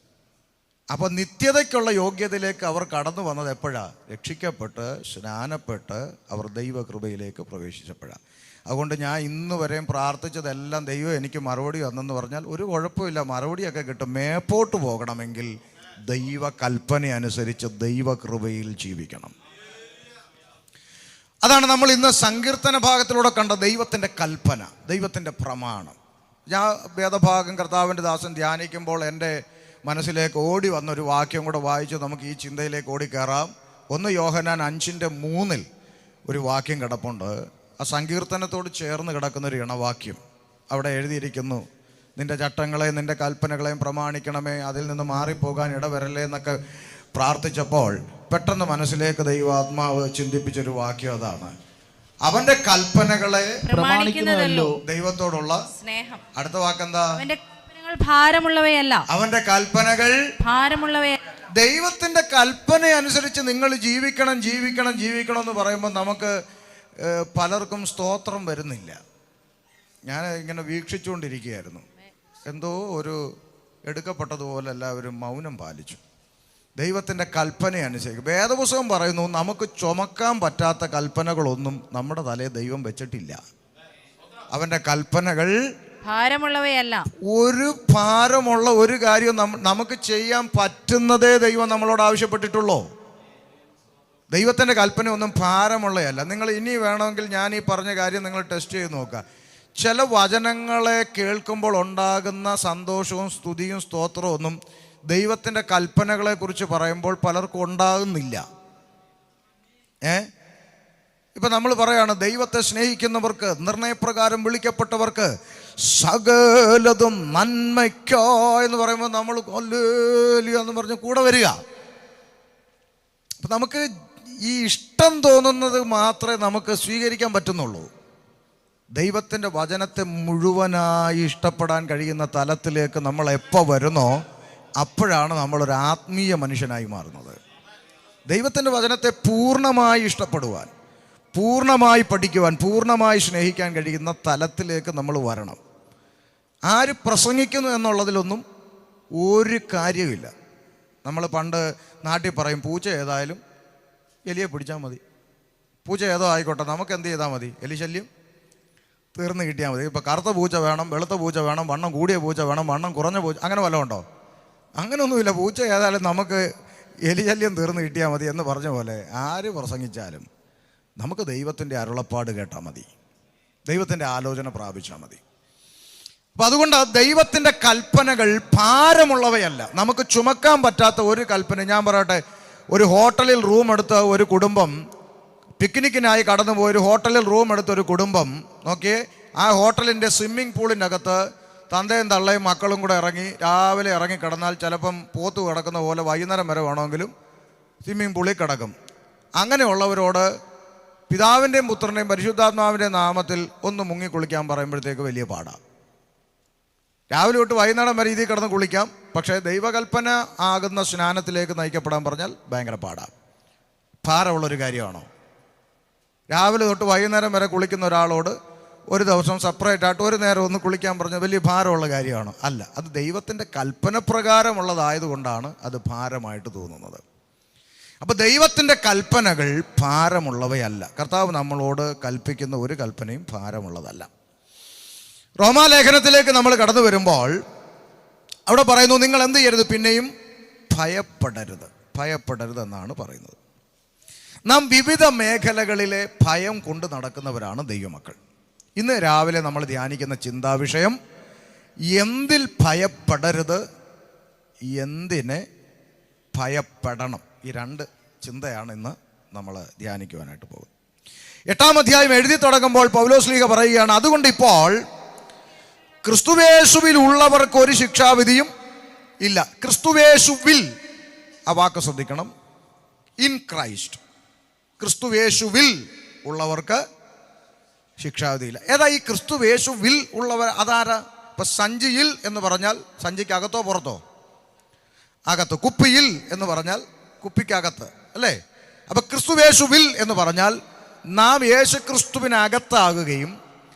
അപ്പോൾ നിത്യതയ്ക്കുള്ള യോഗ്യതയിലേക്ക് അവർ കടന്നു വന്നത് എപ്പോഴാണ്? രക്ഷിക്കപ്പെട്ട് സ്നാനപ്പെട്ട് അവർ ദൈവകൃപയിലേക്ക് പ്രവേശിച്ചപ്പോഴാണ്. അതുകൊണ്ട് ഞാൻ ഇന്ന് വരെയും പ്രാർത്ഥിച്ചതെല്ലാം ദൈവം എനിക്ക് മറുപടി വന്നെന്ന് പറഞ്ഞാൽ ഒരു കുഴപ്പമില്ല, മറുപടിയൊക്കെ കിട്ടും. മേപ്പോട്ട് പോകണമെങ്കിൽ ദൈവ കൽപ്പന അനുസരിച്ച് ദൈവകൃപയിൽ ജീവിക്കണം. അതാണ് നമ്മൾ ഇന്ന് സങ്കീർത്തന ഭാഗത്തിലൂടെ കണ്ട ദൈവത്തിൻ്റെ കൽപ്പന, ദൈവത്തിൻ്റെ പ്രമാണം. ഞാൻ വേദഭാഗം കർത്താവിൻ്റെ ദാസൻ ധ്യാനിക്കുമ്പോൾ എൻ്റെ മനസ്സിലേക്ക് ഓടി വന്നൊരു വാക്യം കൂടെ വായിച്ച് നമുക്ക് ഈ ചിന്തയിലേക്ക് ഓടിക്കയറാം. 1 യോഹന്നാൻ 5:3 ഒരു വാക്യം കിടപ്പുണ്ട്. ആ സങ്കീർത്തനത്തോട് ചേർന്ന് കിടക്കുന്നൊരു ഇണവാക്യം. അവിടെ എഴുതിയിരിക്കുന്നു, നിൻ്റെ ചട്ടങ്ങളെയും നിൻ്റെ കൽപ്പനകളെയും പ്രമാണിക്കണമേ, അതിൽ നിന്ന് മാറിപ്പോകാൻ ഇടവരല്ലേ എന്നൊക്കെ പ്രാർത്ഥിച്ചപ്പോൾ പെട്ടെന്ന് മനസ്സിലേക്ക് ദൈവാത്മാവ് ചിന്തിപ്പിച്ചൊരു വാക്യം അതാണ്, അവൻ്റെ കൽപ്പനകളെ പ്രമാണിക്കുന്നതല്ലോ ദൈവത്തോടുള്ള സ്നേഹം. അടുത്ത വാക്കെന്താ? അവന്റെ കൽപ്പനകൾ ഭാരമുള്ളവയല്ല. അവൻ്റെ കൽപ്പനകൾ ഭാരമുള്ളവയല്ല. ദൈവത്തിൻ്റെ കൽപ്പന അനുസരിച്ച് നിങ്ങൾ ജീവിക്കണം ജീവിക്കണം ജീവിക്കണം എന്ന് പറയുമ്പോൾ നമുക്ക് പലർക്കും സ്തോത്രം വരുന്നില്ല. ഞാൻ ഇങ്ങനെ വീക്ഷിച്ചുകൊണ്ടിരിക്കുകയായിരുന്നു, എന്തോ ഒരു എടുക്കപ്പെട്ടതുപോലെ എല്ലാവരും മൗനം പാലിച്ചു. ദൈവത്തിൻ്റെ കൽപ്പന അനുസരിച്ച് വേദപുസ്തകം പറയുന്നു, നമുക്ക് ചുമക്കാൻ പറ്റാത്ത കൽപ്പനകളൊന്നും നമ്മുടെ തലയിൽ ദൈവം വെച്ചിട്ടില്ല. അവൻ്റെ കൽപ്പനകൾ ഭാരമുള്ളവയല്ല. ഒരു ഭാരമുള്ള ഒരു കാര്യം നമുക്ക് ചെയ്യാൻ പറ്റുന്നതേ ദൈവം നമ്മളോട് ആവശ്യപ്പെട്ടിട്ടുള്ളൂ. ദൈവത്തിൻ്റെ കൽപ്പന ഒന്നും ഭാരമുള്ളതല്ല. നിങ്ങൾ ഇനി വേണമെങ്കിൽ ഞാൻ ഈ പറഞ്ഞ കാര്യം നിങ്ങൾ ടെസ്റ്റ് ചെയ്ത് നോക്കുക. ചില വചനങ്ങളെ കേൾക്കുമ്പോൾ ഉണ്ടാകുന്ന സന്തോഷവും സ്തുതിയും സ്തോത്രവും ഒന്നും ദൈവത്തിൻ്റെ കൽപ്പനകളെ കുറിച്ച് പറയുമ്പോൾ പലർക്കും ഉണ്ടാകുന്നില്ല. ഇപ്പം നമ്മൾ പറയാണ്, ദൈവത്തെ സ്നേഹിക്കുന്നവർക്ക്, നിർണയപ്രകാരം വിളിക്കപ്പെട്ടവർക്ക് സകലതും നന്മയ്ക്കോ എന്ന് പറയുമ്പോൾ നമ്മൾ ഹല്ലേലൂയ എന്ന് പറഞ്ഞ് കൂടെ വരിക. അപ്പം നമുക്ക് ഈ ഇഷ്ടം തോന്നുന്നത് മാത്രമേ നമുക്ക് സ്വീകരിക്കാൻ പറ്റുന്നുള്ളൂ. ദൈവത്തിൻ്റെ വചനത്തെ മുഴുവനായി ഇഷ്ടപ്പെടാൻ കഴിയുന്ന തലത്തിലേക്ക് നമ്മൾ എപ്പോൾ വരുന്നോ അപ്പോഴാണ് നമ്മളൊരു ആത്മീയ മനുഷ്യനായി മാറുന്നത്. ദൈവത്തിൻ്റെ വചനത്തെ പൂർണ്ണമായി ഇഷ്ടപ്പെടുവാൻ, പൂർണ്ണമായി പഠിക്കുവാൻ, പൂർണ്ണമായി സ്നേഹിക്കാൻ കഴിയുന്ന തലത്തിലേക്ക് നമ്മൾ വരണം. ആര് പ്രസംഗിക്കുന്നു എന്നുള്ളതിലൊന്നും ഒരു കാര്യമില്ല. നമ്മൾ പണ്ട് നാട്ടിൽ പറയും, പൂച്ച ഏതായാലും എലിയെ പിടിച്ചാൽ മതി. പൂച്ച ഏതോ ആയിക്കോട്ടെ, നമുക്ക് എന്ത് ചെയ്താൽ മതി? എലി ശല്യം തീർന്ന് കിട്ടിയാൽ മതി. ഇപ്പോൾ കറുത്ത പൂച്ച വേണം, വെളുത്ത പൂച്ച വേണം, വണ്ണം കൂടിയ പൂച്ച വേണം, വണ്ണം കുറഞ്ഞ പൂച്ച, അങ്ങനെ വല്ലതും ഉണ്ടോ? അങ്ങനെയൊന്നുമില്ല. പൂച്ച ഏതായാലും നമുക്ക് എലി ശല്യം തീർന്ന് കിട്ടിയാൽ മതി എന്ന് പറഞ്ഞ പോലെ ആര് പ്രസംഗിച്ചാലും നമുക്ക് ദൈവത്തിൻ്റെ അരുളപ്പാട് കേട്ടാൽ മതി, ദൈവത്തിൻ്റെ ആലോചന പ്രാപിച്ചാൽ മതി. അപ്പം അതുകൊണ്ട് ദൈവത്തിൻ്റെ കൽപ്പനകൾ ഭാരമുള്ളവയല്ല. നമുക്ക് ചുമക്കാൻ പറ്റാത്ത ഒരു കൽപ്പന. ഞാൻ പറയട്ടെ, ഒരു ഹോട്ടലിൽ റൂം എടുത്ത ഒരു കുടുംബം, പിക്നിക്കിനായി കടന്നു പോയി ഒരു ഹോട്ടലിൽ റൂം എടുത്ത ഒരു കുടുംബം നോക്കിയേ, ആ ഹോട്ടലിൻ്റെ സ്വിമ്മിംഗ് പൂളിൻ്റെ അകത്ത് തന്തയും തള്ളയും മക്കളും കൂടെ ഇറങ്ങി രാവിലെ ഇറങ്ങി കിടന്നാൽ ചിലപ്പം പോത്ത് കിടക്കുന്ന പോലെ വൈകുന്നേരം വരെ വേണമെങ്കിലും സ്വിമ്മിംഗ് പൂളിൽ കിടക്കും. അങ്ങനെയുള്ളവരോട് പിതാവിൻ്റെയും പുത്രൻ്റെയും പരിശുദ്ധാത്മാവിൻ്റെയും നാമത്തിൽ ഒന്ന് മുങ്ങി കുളിക്കാൻ പറയുമ്പോഴത്തേക്ക് വലിയ പാടാണ്. രാവിലെ തൊട്ട് വൈകുന്നേരം വരെ ഇതിൽ കിടന്ന് കുളിക്കാം, പക്ഷേ ദൈവകൽപ്പന ആകുന്ന സ്നാനത്തിലേക്ക് നയിക്കപ്പെടാൻ പറഞ്ഞാൽ ഭയങ്കര പാടാണ്. ഭാരമുള്ളൊരു കാര്യമാണോ? രാവിലെ തൊട്ട് വൈകുന്നേരം വരെ കുളിക്കുന്ന ഒരാളോട് ഒരു ദിവസം സെപ്പറേറ്റ് ആയിട്ട് ഒരു നേരം ഒന്ന് കുളിക്കാൻ പറഞ്ഞാൽ വലിയ ഭാരമുള്ള കാര്യമാണോ? അല്ല. അത് ദൈവത്തിൻ്റെ കൽപ്പന പ്രകാരമുള്ളതായതുകൊണ്ടാണ് അത് ഭാരമായിട്ട് തോന്നുന്നത്. അപ്പോൾ ദൈവത്തിൻ്റെ കൽപ്പനകൾ ഭാരമുള്ളവയല്ല. കർത്താവ് നമ്മളോട് കൽപ്പിക്കുന്ന ഒരു കൽപ്പനയും ഭാരമുള്ളതല്ല. റോമാലേഖനത്തിലേക്ക് നമ്മൾ കടന്നു വരുമ്പോൾ അവിടെ പറയുന്നു, നിങ്ങൾ എന്ത് ചെയ്യരുത്? പിന്നെയും ഭയപ്പെടരുത്. ഭയപ്പെടരുത് എന്നാണ് പറയുന്നത്. നാം വിവിധ മേഖലകളിലെ ഭയം കൊണ്ട് നടക്കുന്നവരാണ് ദൈവമക്കൾ. ഇന്ന് രാവിലെ നമ്മൾ ധ്യാനിക്കുന്ന ചിന്താവിഷയം, എന്തിൽ ഭയപ്പെടരുത്, എന്തിനെ ഭയപ്പെടണം. ഈ രണ്ട് ചിന്തയാണ് ഇന്ന് നമ്മൾ ധ്യാനിക്കുവാനായിട്ട് പോകുന്നത്. 8-ാം അധ്യായം എഴുതി തുടങ്ങുമ്പോൾ പൗലോസ്ലീഹ പറയുകയാണ്, അതുകൊണ്ട് ഇപ്പോൾ ക്രിസ്തുവേശുവിൽ ഉള്ളവർക്ക് ഒരു ശിക്ഷാവിധിയും ഇല്ല. ക്രിസ്തുവേശുവിൽ, ആ വാക്ക് ശ്രദ്ധിക്കണം, ഇൻ ക്രൈസ്റ്റ്. ക്രിസ്തുവേശുവിൽ ഉള്ളവർക്ക് ശിക്ഷാവിധിയില്ല. ഏതാ ഈ ക്രിസ്തുവേശുവിൽ ഉള്ളവർ? അതാരാ? ഇപ്പൊ സഞ്ചിയിൽ എന്ന് പറഞ്ഞാൽ സഞ്ചിക്ക് അകത്തോ പുറത്തോ? അകത്ത്. കുപ്പിയിൽ എന്ന് പറഞ്ഞാൽ കുപ്പിക്കകത്ത്, അല്ലേ? അപ്പൊ ക്രിസ്തുവേശുവിൽ എന്ന് പറഞ്ഞാൽ നാം യേശുക്രിസ്തുവിനകത്താകുകയും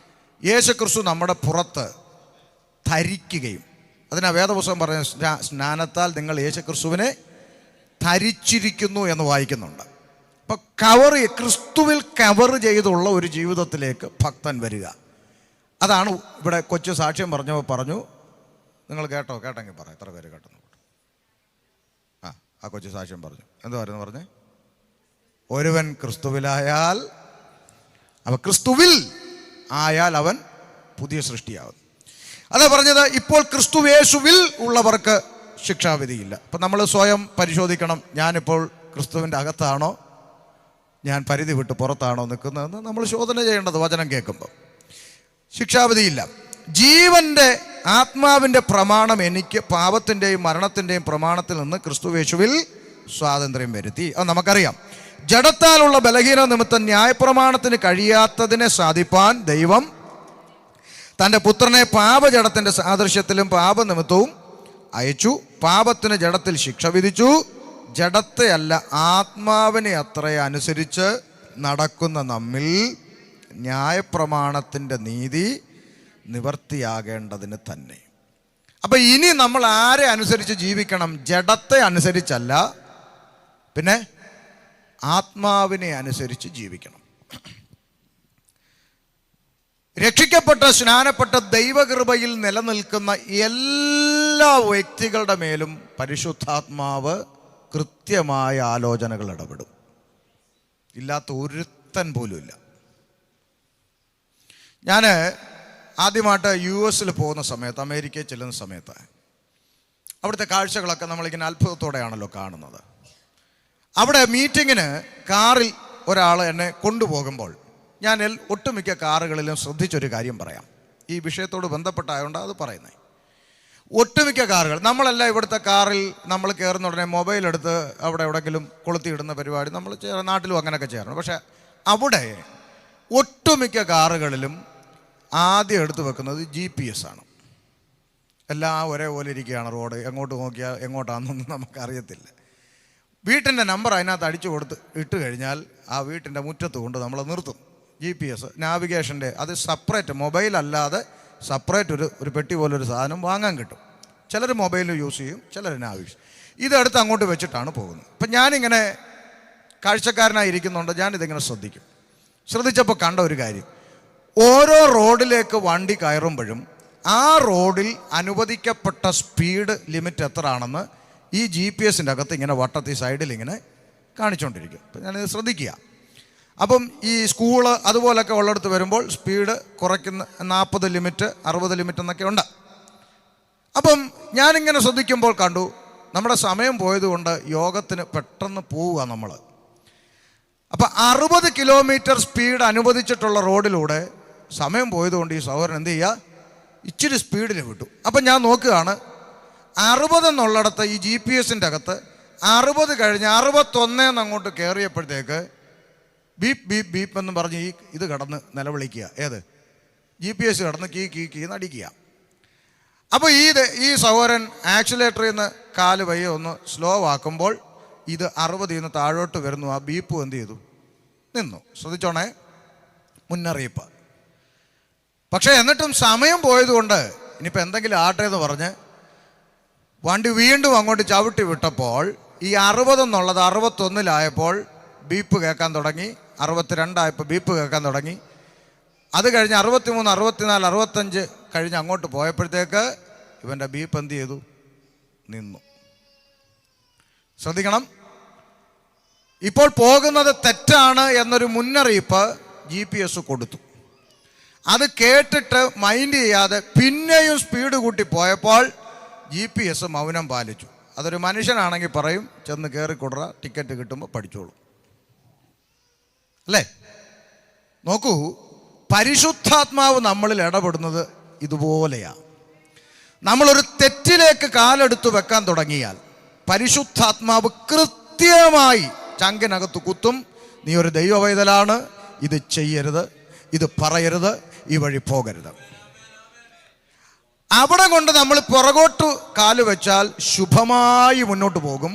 യേശുക്രിസ്തു നമ്മുടെ പുറത്ത് ധരിക്കുകയും. അതിനാ വേദപുസ്തകം പറഞ്ഞ സ്നാനത്താൽ നിങ്ങൾ യേശുക്രിസ്തുവിനെ ധരിച്ചിരിക്കുന്നു എന്ന് വായിക്കുന്നുണ്ട്. അപ്പോൾ ക്രിസ്തുവിൽ കവർ ചെയ്തുള്ള ഒരു ജീവിതത്തിലേക്ക് ഭക്തൻ വരിക. അതാണ് ഇവിടെ കൊച്ചു സാക്ഷ്യം പറഞ്ഞപ്പോൾ പറഞ്ഞു. നിങ്ങൾ കേട്ടെങ്കിൽ പറ, എത്ര പേര് കേട്ടെന്ന്. ആ കൊച്ചു സാക്ഷ്യം പറഞ്ഞു. എന്തായിരുന്നു പറഞ്ഞേ? ഒരുവൻ ക്രിസ്തുവിലായാൽ, അവൻ ക്രിസ്തുവിൽ ആയാൽ അവൻ പുതിയ സൃഷ്ടിയാകും. അതാ പറഞ്ഞത്. ഇപ്പോൾ ക്രിസ്തുവേശുവിൽ ഉള്ളവർക്ക് ശിക്ഷാവിധിയില്ല. അപ്പം നമ്മൾ സ്വയം പരിശോധിക്കണം, ഞാനിപ്പോൾ ക്രിസ്തുവിൻ്റെ അകത്താണോ, ഞാൻ പരിധി വിട്ട് പുറത്താണോ നിൽക്കുന്നതെന്ന് നമ്മൾ ശോധന ചെയ്യേണ്ടത്. വചനം കേൾക്കുമ്പോൾ ശിക്ഷാവിധിയില്ല. ജീവന്റെ ആത്മാവിൻ്റെ പ്രമാണം എനിക്ക് പാപത്തിൻ്റെയും മരണത്തിൻ്റെയും പ്രമാണത്തിൽ നിന്ന് ക്രിസ്തുയേശുവിൽ സ്വാതന്ത്ര്യം വരുത്തി. അത് നമുക്കറിയാം. ജഡത്താലുള്ള ബലഹീന നിമിത്തം ന്യായപ്രമാണത്തിന് കഴിയാത്തതിനെ സാധിപ്പാൻ ദൈവം തൻ്റെ പുത്രനെ പാപജഡത്തിൻ്റെ സാദൃശ്യത്തിലും പാപനിമിത്തവും അയച്ചു. പാപത്തിന് ജഡത്തിൽ ശിക്ഷ വിധിച്ചു. ജഡത്തെ അല്ല, ആത്മാവിനെ അത്രേ അനുസരിച്ച് നടക്കുന്ന നമ്മിൽ ന്യായപ്രമാണത്തിൻ്റെ നീതി നിവർത്തിയാകേണ്ടതിന് തന്നെ. അപ്പം ഇനി നമ്മൾ ആരെ അനുസരിച്ച് ജീവിക്കണം? ജഡത്തെ അനുസരിച്ചല്ല, പിന്നെ ആത്മാവിനെ അനുസരിച്ച് ജീവിക്കണം. രക്ഷിക്കപ്പെട്ട സ്നാനപ്പെട്ട ദൈവകൃപയിൽ നിലനിൽക്കുന്ന എല്ലാ വ്യക്തികളുടെ മേലും പരിശുദ്ധാത്മാവ് കൃത്യമായ ആലോചനകൾ ഇടപെടും. ഇല്ലാത്ത ഒരുത്തൻ പോലും ഇല്ല. ഞാൻ ആദ്യമായിട്ട് US പോകുന്ന സമയത്ത്, അമേരിക്കയിൽ ചെല്ലുന്ന സമയത്ത് അവിടുത്തെ കാഴ്ചകളൊക്കെ നമ്മളിങ്ങനെ അത്ഭുതത്തോടെയാണല്ലോ കാണുന്നത്. അവിടെ മീറ്റിങ്ങിന് കാറിൽ ഒരാൾ എന്നെ കൊണ്ടുപോകുമ്പോൾ ഞാൻ ഒട്ടുമിക്ക കാറുകളിലും ശ്രദ്ധിച്ചൊരു കാര്യം പറയാം. ഈ വിഷയത്തോട് ബന്ധപ്പെട്ടായതുകൊണ്ട് അത് പറയുന്നത്. ഒട്ടുമിക്ക കാറുകൾ, നമ്മളെല്ലാം ഇവിടുത്തെ കാറിൽ നമ്മൾ കയറുന്ന ഉടനെ മൊബൈൽ എടുത്ത് അവിടെ എവിടെയെങ്കിലും കൊളുത്തിയിടുന്ന പരിപാടി നമ്മൾ നാട്ടിലും അങ്ങനെയൊക്കെ ചെയ്യാറുണ്ട്. പക്ഷേ അവിടെ ഒട്ടുമിക്ക കാറുകളിലും ആദ്യം എടുത്തു വെക്കുന്നത് GPS ആണ്. എല്ലാം ഒരേപോലെ ഇരിക്കുകയാണ്. റോഡ് എങ്ങോട്ട് നോക്കിയാൽ എങ്ങോട്ടാണെന്നൊന്നും നമുക്കറിയത്തില്ല. വീട്ടിൻ്റെ നമ്പർ അതിനകത്ത് അടിച്ചു കൊടുത്ത് ഇട്ട് കഴിഞ്ഞാൽ ആ വീട്ടിൻ്റെ മുറ്റത്ത് കൊണ്ട് നമ്മൾ നിർത്തും. GPS നാവിഗേഷൻ്റെ അത് സെപ്പറേറ്റ്, മൊബൈൽ അല്ലാതെ സെപ്പറേറ്റ് ഒരു പെട്ടി പോലൊരു സാധനം വാങ്ങാൻ കിട്ടും. ചിലർ മൊബൈൽ യൂസ് ചെയ്യും, ചിലർ നാവിഗേഷൻ. ഇതെടുത്ത് അങ്ങോട്ട് വെച്ചിട്ടാണ് പോകുന്നത്. അപ്പം ഞാനിങ്ങനെ കാഴ്ചക്കാരനായിരിക്കുന്നുണ്ട്, ഞാനിതിങ്ങനെ ശ്രദ്ധിച്ചപ്പോൾ കണ്ട ഒരു കാര്യം, ഓരോ റോഡിലേക്ക് വണ്ടി കയറുമ്പോഴും ആ റോഡിൽ അനുവദിക്കപ്പെട്ട സ്പീഡ് ലിമിറ്റ് എത്ര ആണെന്ന് ഈ GPS-ൻ്റെ അകത്ത് ഇങ്ങനെ വട്ടത്തിൽ സൈഡിൽ ഇങ്ങനെ കാണിച്ചുകൊണ്ടിരിക്കും. അപ്പം ഞാനിത് ശ്രദ്ധിക്കുക. അപ്പം ഈ സ്കൂള് അതുപോലൊക്കെ ഉള്ളിടത്ത് വരുമ്പോൾ സ്പീഡ് കുറയ്ക്കുന്ന 40 ലിമിറ്റ് 60 ലിമിറ്റ് എന്നൊക്കെ ഉണ്ട്. അപ്പം ഞാനിങ്ങനെ ശ്രദ്ധിക്കുമ്പോൾ കണ്ടു, നമ്മുടെ സമയം പോയതുകൊണ്ട് യോഗത്തിന് പെട്ടെന്ന് പോവുക നമ്മൾ. അപ്പം 60 കിലോമീറ്റർ സ്പീഡ് അനുവദിച്ചിട്ടുള്ള റോഡിലൂടെ സമയം പോയതുകൊണ്ട് ഈ സഹോദരൻ എന്ത് ചെയ്യുക, ഇച്ചിരി സ്പീഡിൽ വിട്ടു. അപ്പം ഞാൻ നോക്കുകയാണ്, 60 എന്നുള്ളിടത്ത് ഈ GPS-ൻ്റെ അകത്ത് 60 കഴിഞ്ഞ് 61 എന്നങ്ങോട്ട് കയറിയപ്പോഴത്തേക്ക് ബീപ്പ് ബീപ്പ് ബീപ്പ് എന്ന് പറഞ്ഞ് ഇത് കിടന്ന് നിലവിളിക്കുക. ഏത് GPS കിടന്ന് കീ നടിക്കുക. അപ്പോൾ ഈ സഹോദരൻ ആക്സിലേറ്ററിൽ നിന്ന് കാല് വയ്യ ഒന്ന് സ്ലോ ആക്കുമ്പോൾ ഇത് 60 നിന്ന് താഴോട്ട് വരുന്നു. ആ ബീപ്പ് എന്ത് ചെയ്തു, നിന്നു. ശ്രദ്ധിച്ചോണേ, മുന്നറിയിപ്പ്. പക്ഷേ എന്നിട്ടും സമയം പോയതുകൊണ്ട് ഇനിയിപ്പോൾ എന്തെങ്കിലും ആട്ടെ എന്ന് പറഞ്ഞ് വണ്ടി വീണ്ടും അങ്ങോട്ട് ചവിട്ടി വിട്ടപ്പോൾ ഈ 60 എന്നുള്ളത് 61-ലായപ്പോൾ ബീപ്പ് കേൾക്കാൻ തുടങ്ങി. 62 ബീപ്പ് കേൾക്കാൻ തുടങ്ങി. അത് കഴിഞ്ഞ് 63, 64, 65 കഴിഞ്ഞ് അങ്ങോട്ട് പോയപ്പോഴത്തേക്ക് ഇവൻ്റെ ബീപ്പ് എന്ത് ചെയ്തു, നിന്നു. ശ്രദ്ധിക്കണം, ഇപ്പോൾ പോകുന്നത് തെറ്റാണ് എന്നൊരു മുന്നറിയിപ്പ് GPS കൊടുത്തു. അത് കേട്ടിട്ട് മൈൻഡ് ചെയ്യാതെ പിന്നെയും സ്പീഡ് കൂട്ടി പോയപ്പോൾ GPS മൗനം പാലിച്ചു. അതൊരു മനുഷ്യനാണെങ്കിൽ പറയും, ചെന്ന് കയറിക്കൊടുക, ടിക്കറ്റ് കിട്ടുമ്പോൾ പഠിച്ചോളൂ. അല്ലേ? നോക്കൂ, പരിശുദ്ധാത്മാവ് നമ്മളിൽ ഇടപെടുന്നത് ഇതുപോലെയാണ്. നമ്മളൊരു തെറ്റിലേക്ക് കാലെടുത്ത് വെക്കാൻ തുടങ്ങിയാൽ പരിശുദ്ധാത്മാവ് കൃത്യമായി ചങ്കിനകത്ത് കുത്തും. നീ ഒരു ദൈവവൈതലാണ്, ഇത് ചെയ്യരുത്, ഇത് പറയരുത്, ഈ വഴി പോകരുത്. അവിടെ കൊണ്ട് നമ്മൾ പുറകോട്ട് കാല് വെച്ചാൽ ശുഭമായി മുന്നോട്ട് പോകും.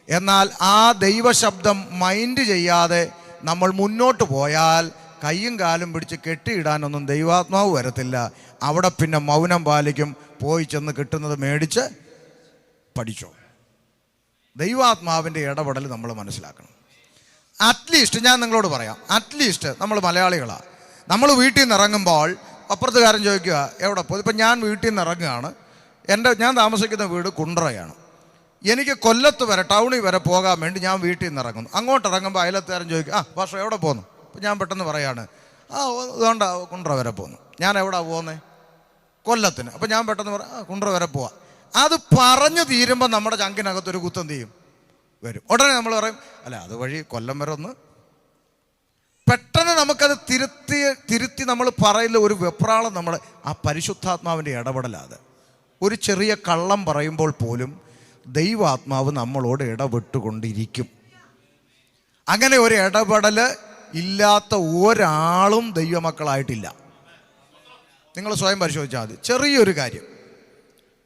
എന്നാൽ ആ ദൈവശബ്ദം മൈൻഡ് ചെയ്യാതെ നമ്മൾ മുന്നോട്ട് പോയാൽ കയ്യും കാലും പിടിച്ച് കെട്ടിയിടാനൊന്നും ദൈവാത്മാവ് വരത്തില്ല. അവിടെ പിന്നെ മൗനം പാലിക്കും. പോയി ചെന്ന് കിട്ടുന്നത് മേടിച്ച് പഠിച്ചോ. ദൈവാത്മാവിൻ്റെ ഇടപെടൽ നമ്മൾ മനസ്സിലാക്കണം. അറ്റ്ലീസ്റ്റ് ഞാൻ നിങ്ങളോട് പറയാം, അറ്റ്ലീസ്റ്റ് നമ്മൾ മലയാളികളാണ്. നമ്മൾ വീട്ടിൽ നിന്ന് ഇറങ്ങുമ്പോൾ അപ്പുറത്തുകാരൻ ചോദിക്കുക എവിടെ പോകും. ഇപ്പം ഞാൻ വീട്ടിൽ നിന്ന് ഇറങ്ങുകയാണ്. ഞാൻ താമസിക്കുന്ന വീട് കുണ്ട്രയാണ്. എനിക്ക് കൊല്ലത്ത് വരെ ടൗണിൽ വരെ പോകാൻ വേണ്ടി ഞാൻ വീട്ടിൽ നിന്ന് ഇറങ്ങുന്നു. അങ്ങോട്ട് ഇറങ്ങുമ്പോൾ അയലത്തുകാരൻ ചോദിക്കും പക്ഷേ എവിടെ പോകുന്നു. അപ്പം ഞാൻ പെട്ടെന്ന് പറയാണ് അതുകൊണ്ട് കുണ്ട്ര വരെ പോകുന്നു. ഞാൻ എവിടെ പോകുന്നത്? കൊല്ലത്തിന്. അപ്പം ഞാൻ പെട്ടെന്ന് കുണ്ട്ര വരെ പോവാം. അത് പറഞ്ഞു തീരുമ്പോൾ നമ്മുടെ ചങ്കിനകത്തൊരു കുത്തെന്ത് ചെയ്യും, വരും. ഉടനെ നമ്മൾ പറയും അതുവഴി കൊല്ലം വരെ ഒന്ന്. പെട്ടെന്ന് നമുക്കത് തിരുത്തി നമ്മൾ പറയുന്ന ഒരു വെപ്രാളം നമ്മൾ ആ പരിശുദ്ധാത്മാവിൻ്റെ ഇടപെടലാത്. ഒരു ചെറിയ കള്ളം പറയുമ്പോൾ പോലും ദൈവാത്മാവ് നമ്മളോട് ഇടപെട്ടുകൊണ്ടിരിക്കും. അങ്ങനെ ഒരു ഇടപെടൽ ഇല്ലാത്ത ഒരാളും ദൈവമക്കളായിട്ടില്ല. നിങ്ങൾ സ്വയം പരിശോധിച്ചാൽ മതി. ചെറിയൊരു കാര്യം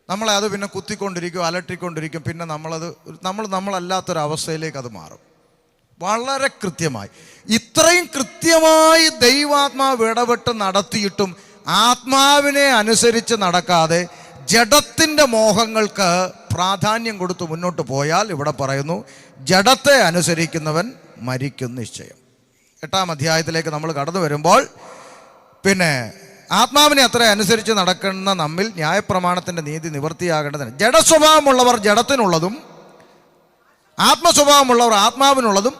നമ്മളെ അത് പിന്നെ കുത്തിക്കൊണ്ടിരിക്കും, അലട്ടിക്കൊണ്ടിരിക്കും. പിന്നെ നമ്മളല്ലാത്തൊരവസ്ഥയിലേക്ക് അത് മാറും. വളരെ കൃത്യമായി, ഇത്രയും കൃത്യമായി ദൈവാത്മാവ് ഇടപെട്ട് നടത്തിയിട്ടും ആത്മാവിനെ അനുസരിച്ച് നടക്കാതെ ജഡത്തിൻ്റെ മോഹങ്ങൾക്ക് പ്രാധാന്യം കൊടുത്ത് മുന്നോട്ട് പോയാൽ, ഇവിടെ പറയുന്നു, ജഡത്തെ അനുസരിക്കുന്നവൻ മരിക്കും നിശ്ചയം. 8-ാം അധ്യായത്തിലേക്ക് നമ്മൾ കടന്നു വരുമ്പോൾ, പിന്നെ ആത്മാവിനെ അത്ര അനുസരിച്ച് നടക്കുന്ന നമ്മിൽ ന്യായപ്രമാണത്തിൻ്റെ നീതി നിവൃത്തിയാകേണ്ടതിന് ജഡസ്വഭാവമുള്ളവർ ജഡത്തിനുള്ളതും ആത്മസ്വഭാവമുള്ളവർ ആത്മാവിനുള്ളതും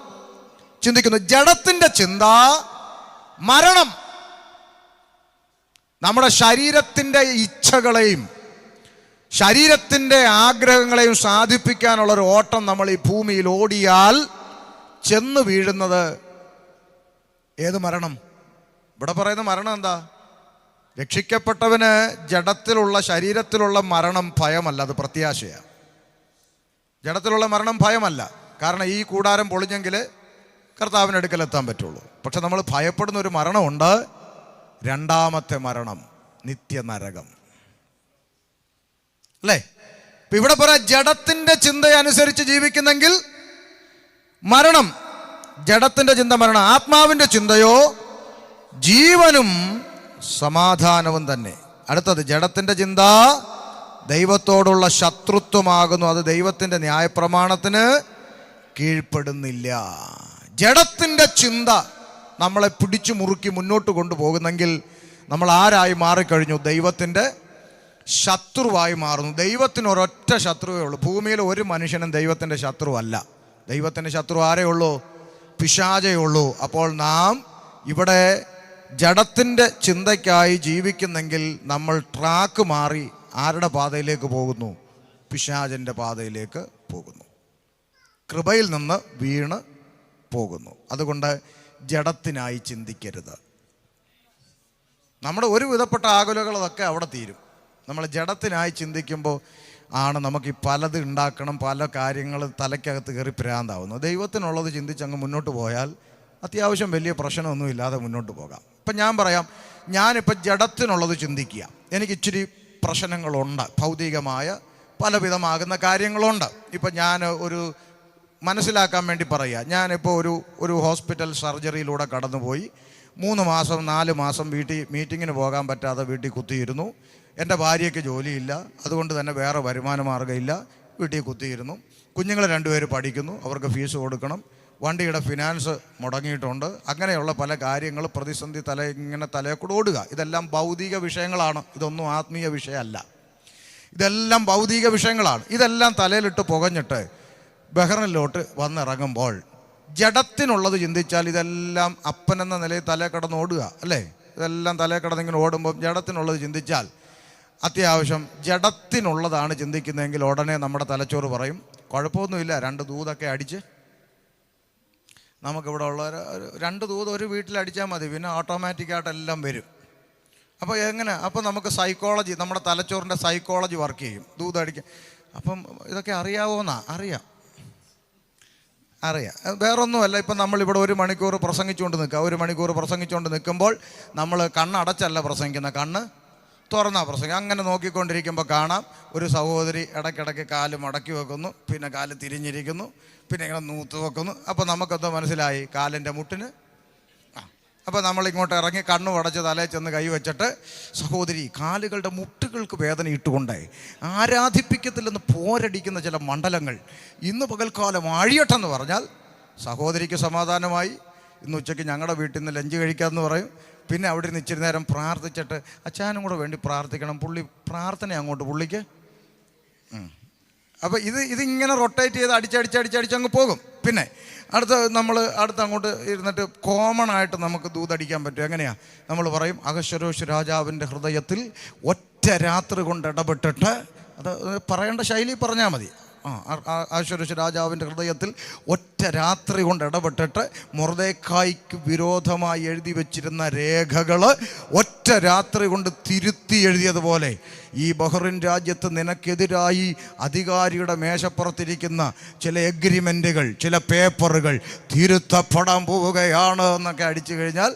ചിന്തിക്കുന്നു. ജഡത്തിൻ്റെ ചിന്ത മരണം. നമ്മുടെ ശരീരത്തിൻ്റെ ഇച്ഛകളെയും ശരീരത്തിൻ്റെ ആഗ്രഹങ്ങളെയും സാധിപ്പിക്കാനുള്ളൊരു ഓട്ടം നമ്മൾ ഈ ഭൂമിയിൽ ഓടിയാൽ ചെന്ന് വീഴുന്നത് ഏത് മരണം? ഇവിടെ പറയുന്ന മരണം എന്താ? രക്ഷിക്കപ്പെട്ടവന് ജഡത്തിലുള്ള ശരീരത്തിലുള്ള മരണം ഭയമല്ല, അത് പ്രത്യാശയാണ്. ജഡത്തിലുള്ള മരണം ഭയമല്ല. കാരണം ഈ കൂടാരം പൊളിഞ്ഞെങ്കിൽ കർത്താവിൻ്റെ അടുക്കലെത്താൻ പറ്റുള്ളൂ. പക്ഷെ നമ്മൾ ഭയപ്പെടുന്ന ഒരു മരണമുണ്ട്, രണ്ടാമത്തെ മരണം, നിത്യനരകം. അല്ലേ? ഇപ്പം ഇവിടെ പറയാം, ജഡത്തിൻ്റെ ചിന്തയനുസരിച്ച് ജീവിക്കുന്നെങ്കിൽ മരണം, ജഡത്തിൻ്റെ ചിന്ത മരണം. ആത്മാവിൻ്റെ ചിന്തയോ ജീവനും സമാധാനവും തന്നെ. അടുത്തത്, ജഡത്തിൻ്റെ ചിന്ത ദൈവത്തോടുള്ള ശത്രുത്വമാകുന്നു, അത് ദൈവത്തിൻ്റെ ന്യായപ്രമാണത്തിന് കീഴ്പ്പെടുന്നില്ല. ജഡത്തിൻ്റെ ചിന്ത നമ്മളെ പിടിച്ചു മുറുക്കി മുന്നോട്ട് കൊണ്ടുപോകുന്നെങ്കിൽ നമ്മൾ ആരായി മാറിക്കഴിഞ്ഞു? ദൈവത്തിൻ്റെ ശത്രുവായി മാറുന്നു. ദൈവത്തിന് ഒരൊറ്റ ശത്രുവേ ഉള്ളൂ. ഭൂമിയിൽ ഒരു മനുഷ്യനും ദൈവത്തിൻ്റെ ശത്രുവല്ല. ദൈവത്തിൻ്റെ ശത്രു ആരേ ഉള്ളൂ? പിശാചേ ഉള്ളൂ. അപ്പോൾ നാം ഇവിടെ ജഡത്തിൻ്റെ ചിന്തയ്ക്കായി ജീവിക്കുന്നെങ്കിൽ നമ്മൾ ട്രാക്ക് മാറി ആരുടെ പാതയിലേക്ക് പോകുന്നു? പിശാചിൻ്റെ പാതയിലേക്ക് പോകുന്നു. കൃപയിൽ നിന്ന് വീണ് പോകുന്നു. അതുകൊണ്ട് ജഡത്തിനായി ചിന്തിക്കരുത്. നമ്മുടെ ഒരു വിധപ്പെട്ട ആകുലകളതൊക്കെ അവിടെ തീരും. നമ്മൾ ജഡത്തിനായി ചിന്തിക്കുമ്പോൾ ആണ് നമുക്ക് ഈ പലത് ഉണ്ടാക്കണം, പല കാര്യങ്ങൾ തലയ്ക്കകത്ത് കയറി ഭ്രാന്താവുന്നു. ദൈവത്തിനുള്ളത് ചിന്തിച്ചങ്ങ് മുന്നോട്ട് പോയാൽ അത്യാവശ്യം വലിയ പ്രശ്നമൊന്നും ഇല്ലാതെ മുന്നോട്ട് പോകാം. ഇപ്പം ഞാൻ പറയാം, ഞാനിപ്പോൾ ജഡത്തിനുള്ളത് ചിന്തിക്കുക, എനിക്ക് ഇച്ചിരി പ്രശ്നങ്ങളുണ്ട്, ഭൗതികമായ പലവിധമാകുന്ന കാര്യങ്ങളുണ്ട്. ഇപ്പം ഞാൻ ഒരു മനസ്സിലാക്കാൻ വേണ്ടി പറയുക, ഞാനിപ്പോൾ ഒരു ഹോസ്പിറ്റൽ സർജറിയിലൂടെ കടന്നുപോയി 3 മാസം 4 മാസം വീട്ടിൽ മീറ്റിങ്ങിന് പോകാൻ പറ്റാതെ വീട്ടിൽ കുത്തിയിരുന്നു. എൻ്റെ ഭാര്യയ്ക്ക് ജോലിയില്ല, അതുകൊണ്ട് തന്നെ വേറെ വരുമാന മാർഗ്ഗമില്ല, വീട്ടിൽ കുത്തിയിരുന്നു. കുഞ്ഞുങ്ങൾ 2 പേര് പഠിക്കുന്നു, അവർക്ക് ഫീസ് കൊടുക്കണം, വണ്ടിയുടെ ഫിനാൻസ് മുടങ്ങിയിട്ടുണ്ട്. അങ്ങനെയുള്ള പല കാര്യങ്ങൾ പ്രതിസന്ധി ഇങ്ങനെ തലയെക്കൂടെ ഓടുക. ഇതെല്ലാം ഭൗതിക വിഷയങ്ങളാണ്, ഇതൊന്നും ആത്മീയ വിഷയമല്ല. ഇതെല്ലാം ഭൗതിക വിഷയങ്ങളാണ്. ഇതെല്ലാം തലയിലിട്ട് പുകഞ്ഞിട്ട് ബഹ്റിനിലോട്ട് വന്നിറങ്ങുമ്പോൾ ജഡത്തിനുള്ളത് ചിന്തിച്ചാൽ ഇതെല്ലാം അപ്പനെന്ന നിലയിൽ തലേ കിടന്ന് ഓടുക, അല്ലേ? ഇതെല്ലാം തലേ കിടന്നിങ്ങനെ ഓടുമ്പോൾ ജഡത്തിനുള്ളത് ചിന്തിച്ചാൽ, അത്യാവശ്യം ജഡത്തിനുള്ളതാണ് ചിന്തിക്കുന്നതെങ്കിൽ ഉടനെ നമ്മുടെ തലച്ചോറ് പറയും, കുഴപ്പമൊന്നുമില്ല, 2 ദൂതൊക്കെ അടിച്ച് നമുക്കിവിടെ ഉള്ള 2 ദൂത് ഒരു വീട്ടിലടിച്ചാൽ മതി, പിന്നെ ഓട്ടോമാറ്റിക്കായിട്ട് എല്ലാം വരും. അപ്പോൾ എങ്ങനെ? അപ്പോൾ നമുക്ക് സൈക്കോളജി, നമ്മുടെ തലച്ചോറിൻ്റെ സൈക്കോളജി വർക്ക് ചെയ്യും. ദൂതടിക്കാൻ അപ്പം ഇതൊക്കെ അറിയാവോന്നാ? അറിയാം. വേറൊന്നുമല്ല, ഇപ്പം നമ്മളിവിടെ 1 മണിക്കൂർ പ്രസംഗിച്ചുകൊണ്ട് നിൽക്കുക. 1 മണിക്കൂർ പ്രസംഗിച്ചുകൊണ്ട് നിൽക്കുമ്പോൾ നമ്മൾ കണ്ണടച്ചല്ല പ്രസംഗിക്കുന്നത്, കണ്ണ് തുറന്നാ പ്രസംഗം. അങ്ങനെ നോക്കിക്കൊണ്ടിരിക്കുമ്പോൾ കാണാം ഒരു സഹോദരി ഇടയ്ക്കിടയ്ക്ക് കാല് മടക്കി വെക്കുന്നു, പിന്നെ കാല് തിരിഞ്ഞിരിക്കുന്നു, പിന്നെ ഇങ്ങനെ നൂത്ത് വെക്കുന്നു. അപ്പോൾ നമുക്കെന്തോ മനസ്സിലായി, കാലിൻ്റെ മുട്ടിന്. അപ്പോൾ നമ്മളിങ്ങോട്ട് ഇറങ്ങി കണ്ണു അടച്ച് തലയിൽ ചെന്ന് കൈവച്ചിട്ട്, സഹോദരി കാലുകളുടെ മുട്ടുകൾക്ക് വേദന ഇട്ടുകൊണ്ടേ ആരാധിപ്പിക്കത്തില്ലെന്ന് പോരടിക്കുന്ന ചില മണ്ഡലങ്ങൾ ഇന്ന് പകൽക്കാലം അഴിയട്ടെന്ന് പറഞ്ഞാൽ സഹോദരിക്ക് സമാധാനമായി. ഇന്ന് ഉച്ചയ്ക്ക് ഞങ്ങളുടെ വീട്ടിൽ നിന്ന് ലഞ്ച് കഴിക്കാമെന്ന് പറയും. പിന്നെ അവിടെ നിന്ന് ഇച്ചിരി നേരം പ്രാർത്ഥിച്ചിട്ട് അച്ഛനും കൂടെ വേണ്ടി പ്രാർത്ഥിക്കണം, പുള്ളി പ്രാർത്ഥന അങ്ങോട്ട് പുള്ളിക്ക്. അപ്പോൾ ഇതിങ്ങനെ റൊട്ടേറ്റ് ചെയ്ത് അടിച്ചങ്ങ് പോകും. പിന്നെ അടുത്ത് അങ്ങോട്ട് ഇരുന്നിട്ട് കോമൺ ആയിട്ട് നമുക്ക് ദൂതടിക്കാൻ പറ്റും. എങ്ങനെയാണ്? നമ്മൾ പറയും, അഹശ്വേരോഷ് രാജാവിൻ്റെ ഹൃദയത്തിൽ ഒറ്റ രാത്രി കൊണ്ട് ഇടപെട്ടിട്ട്, അത് പറയേണ്ട ശൈലി പറഞ്ഞാൽ മതി. അഹശ്വേരോശ് രാജാവിൻ്റെ ഹൃദയത്തിൽ ഒറ്റ രാത്രി കൊണ്ട് ഇടപെട്ടിട്ട് മൊർദെഖായിക്ക് വിരോധമായി എഴുതി വെച്ചിരുന്ന രേഖകൾ ഒറ്റ രാത്രി കൊണ്ട് തിരുത്തി എഴുതിയതുപോലെ ഈ ബഹ്റിൻ രാജ്യത്ത് നിനക്കെതിരായി അധികാരിയുടെ മേശപ്പുറത്തിരിക്കുന്ന ചില എഗ്രിമെൻറ്റുകൾ, ചില പേപ്പറുകൾ തിരുത്തപ്പെടാൻ പോവുകയാണ് എന്നൊക്കെ അടിച്ചു കഴിഞ്ഞാൽ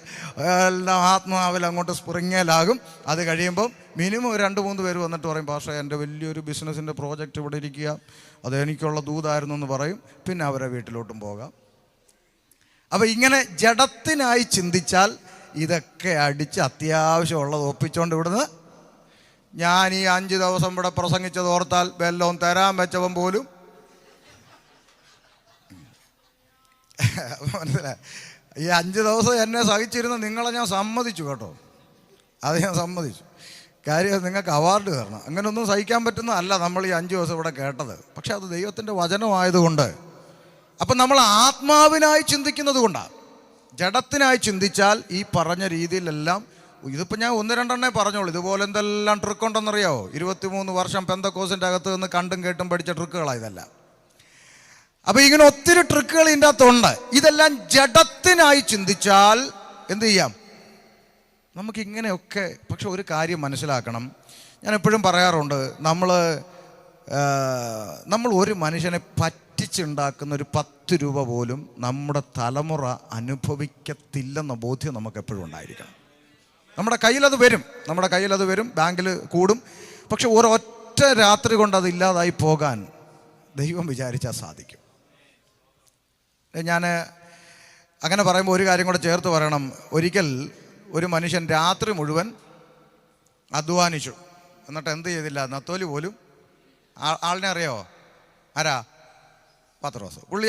എല്ലാം ആത്മാവിൽ അങ്ങോട്ട് സ്പ്രിങ്ങലാകും. അത് കഴിയുമ്പം മിനിമം 2-3 പേര് വന്നിട്ട് പറയും, പക്ഷേ എൻ്റെ വലിയൊരു ബിസിനസ്സിൻ്റെ പ്രോജക്റ്റ് ഇവിടെ ഇരിക്കുക, അത് എനിക്കുള്ള ദൂതായിരുന്നു എന്ന് പറയും. പിന്നെ അവരെ വീട്ടിലോട്ടും പോകാം. അപ്പോൾ ഇങ്ങനെ ജഡത്തിനായി ചിന്തിച്ചാൽ ഇതൊക്കെ അടിച്ച് അത്യാവശ്യമുള്ളത് ഒപ്പിച്ചുകൊണ്ട് ഇവിടുന്ന് ഞാൻ ഈ 5 ദിവസം ഇവിടെ പ്രസംഗിച്ചത് ഓർത്താൽ വെല്ലവും തരാൻ വെച്ചവൻ പോലും മനസ്സിലായി. ഈ 5 ദിവസം എന്നെ സഹിച്ചിരുന്ന നിങ്ങളെ ഞാൻ സമ്മതിച്ചു കേട്ടോ, അത് ഞാൻ സമ്മതിച്ചു. കാര്യം നിങ്ങൾക്ക് അവാർഡ് തരണം. അങ്ങനെയൊന്നും സഹിക്കാൻ പറ്റുന്നതല്ല നമ്മൾ ഈ 5 ദിവസം ഇവിടെ കേട്ടത്. പക്ഷെ അത് ദൈവത്തിൻ്റെ വചനമായതുകൊണ്ട്, അപ്പം നമ്മൾ ആത്മാവിനായി ചിന്തിക്കുന്നത് കൊണ്ടാണ്. ജഡത്തിനായി ചിന്തിച്ചാൽ ഈ പറഞ്ഞ രീതിയിലെല്ലാം, ഇതിപ്പോൾ ഞാൻ 1-2 പറഞ്ഞോളൂ, ഇതുപോലെ എന്തെല്ലാം ട്രിക്കുണ്ടെന്നറിയാവോ? 23 വർഷം പെന്തക്കോസിൻ്റെ അകത്ത് നിന്ന് കണ്ടും കേട്ടും പഠിച്ച ട്രിക്കുകളാണ് ഇതെല്ലാം. അപ്പോൾ ഇങ്ങനെ ഒത്തിരി ട്രിക്കുകൾ ഇതിൻ്റെ അകത്തുണ്ട്. ഇതെല്ലാം ജഡത്തിനായി ചിന്തിച്ചാൽ എന്ത് ചെയ്യാം? നമുക്കിങ്ങനെയൊക്കെ. പക്ഷെ ഒരു കാര്യം മനസ്സിലാക്കണം, ഞാൻ എപ്പോഴും പറയാറുണ്ട്, നമ്മൾ ഒരു മനുഷ്യനെ പറ്റിച്ചുണ്ടാക്കുന്ന ഒരു 10 രൂപ പോലും നമ്മുടെ തലമുറ അനുഭവിക്കത്തില്ലെന്ന ബോധ്യം നമുക്ക് എപ്പോഴും ഉണ്ടായിരിക്കണം. നമ്മുടെ കയ്യിലത് വരും, ബാങ്കിൽ കൂടും. പക്ഷെ ഒരൊറ്റ രാത്രി കൊണ്ട് അത് ഇല്ലാതായി പോകാൻ ദൈവം വിചാരിച്ചാൽ സാധിക്കും. ഞാൻ അങ്ങനെ പറയുമ്പോൾ ഒരു കാര്യം കൂടെ ചേർത്ത് പറയണം. ഒരിക്കൽ ഒരു മനുഷ്യൻ രാത്രി മുഴുവൻ അധ്വാനിച്ചു, എന്നിട്ട് എന്ത് ചെയ്തില്ല? നത്തോലി പോലും. ആളിനെ അറിയാമോ? ആരാ? പത്രോസ്. പുള്ളി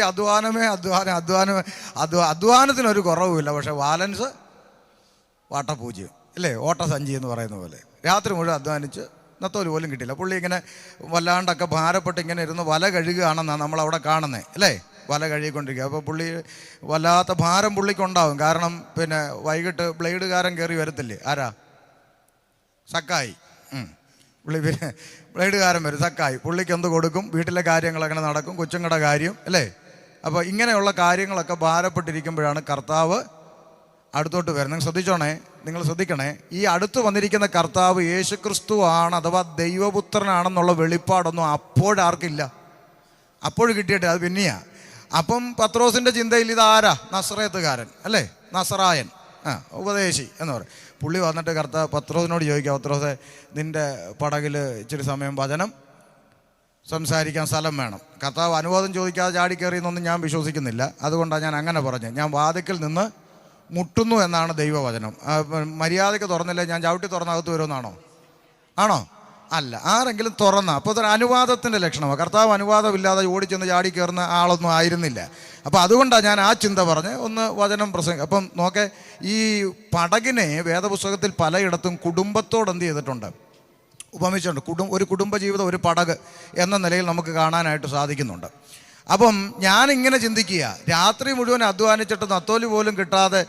അധ്വാനത്തിനൊരു കുറവുമില്ല, പക്ഷെ ബാലൻസ് വാട്ടപൂജ്യം അല്ലേ, ഓട്ടസഞ്ചി എന്ന് പറയുന്ന പോലെ. രാത്രി മുഴുവൻ അധ്വാനിച്ച് നത്തോലി പോലും കിട്ടിയില്ല. പുള്ളി ഇങ്ങനെ വല്ലാണ്ടൊക്കെ ഭാരപ്പെട്ട് ഇങ്ങനെ ഇരുന്ന് വല കഴുകുകയാണെന്നാണ് നമ്മളവിടെ കാണുന്നത് അല്ലേ, വല കഴുകിക്കൊണ്ടിരിക്കുക. അപ്പോൾ പുള്ളി വല്ലാത്ത ഭാരം പുള്ളിക്കുണ്ടാവും. കാരണം പിന്നെ വൈകിട്ട് ബ്ലേഡുകാരൻ കയറി വരത്തില്ലേ? ആരാ? സക്കായി. പുള്ളി പിന്നെ ബ്ലേഡുകാരൻ വരും, സക്കായി. പുള്ളിക്ക് എന്ത് കൊടുക്കും? വീട്ടിലെ കാര്യങ്ങളങ്ങനെ നടക്കും, കൊച്ചുങ്ങളുടെ കാര്യം അല്ലേ. അപ്പോൾ ഇങ്ങനെയുള്ള കാര്യങ്ങളൊക്കെ ഭാരപ്പെട്ടിരിക്കുമ്പോഴാണ് കർത്താവ് അടുത്തോട്ട് വരുന്നത്. നിങ്ങൾ ശ്രദ്ധിക്കണേ, ഈ അടുത്ത് വന്നിരിക്കുന്ന കർത്താവ് യേശുക്രിസ്തു ആണ്, അഥവാ ദൈവപുത്രനാണെന്നുള്ള വെളിപ്പാടൊന്നും അപ്പോഴാർക്കില്ല. അപ്പോൾ കിട്ടിയിട്ട് അത് പിന്നെയാ. അപ്പം പത്രോസിൻ്റെ ചിന്തയിൽ ഇതാരാ? നസറേത്തുകാരൻ അല്ലേ, നസറായൻ, ഉപദേശി എന്ന് പറയും. പുള്ളി വന്നിട്ട് പത്രോസിനോട് ചോദിക്കുക, പത്രോസെ, നിൻ്റെ പടകിൽ ഇച്ചിരി സമയം വചനം സംസാരിക്കാൻ സ്ഥലം വേണം. കർത്താവ് അനുവാദം ചോദിക്കാതെ ചാടിക്കയറിയെന്നൊന്നും ഞാൻ വിശ്വസിക്കുന്നില്ല. അതുകൊണ്ടാണ് ഞാൻ അങ്ങനെ പറഞ്ഞത്. ഞാൻ വാതിക്കൽ നിന്ന് മുട്ടുന്നു എന്നാണ് ദൈവവചനം. മര്യാദയ്ക്ക് തുറന്നില്ല, ഞാൻ ചവിട്ടി തുറന്നകത്ത് വരുമെന്നാണോ? ആണോ? അല്ല. ആരെങ്കിലും തുറന്ന അപ്പോൾ അതൊരു അനുവാദത്തിൻ്റെ ലക്ഷണമാണ്. കർത്താവ് അനുവാദമില്ലാതെ ഓടിച്ചെന്ന് ചാടി കയറുന്ന ആളൊന്നും ആയിരുന്നില്ല. അപ്പോൾ അതുകൊണ്ടാണ് ഞാൻ ആ ചിന്ത പറഞ്ഞ് ഒന്ന് വചനം പ്രസംഗം. അപ്പം നോക്കെ, ഈ പടകിനെ വേദപുസ്തകത്തിൽ പലയിടത്തും കുടുംബത്തോട് എന്ത് ചെയ്തിട്ടുണ്ട്? ഉപമിച്ചിട്ടുണ്ട്. ഒരു കുടുംബജീവിതം, ഒരു പടക് എന്ന നിലയിൽ നമുക്ക് കാണാനായിട്ട് സാധിക്കുന്നുണ്ട്. അപ്പം ഞാനിങ്ങനെ ചിന്തിക്കുക, രാത്രി മുഴുവൻ അധ്വാനിച്ചിട്ട് നത്തോലി പോലും കിട്ടാതെ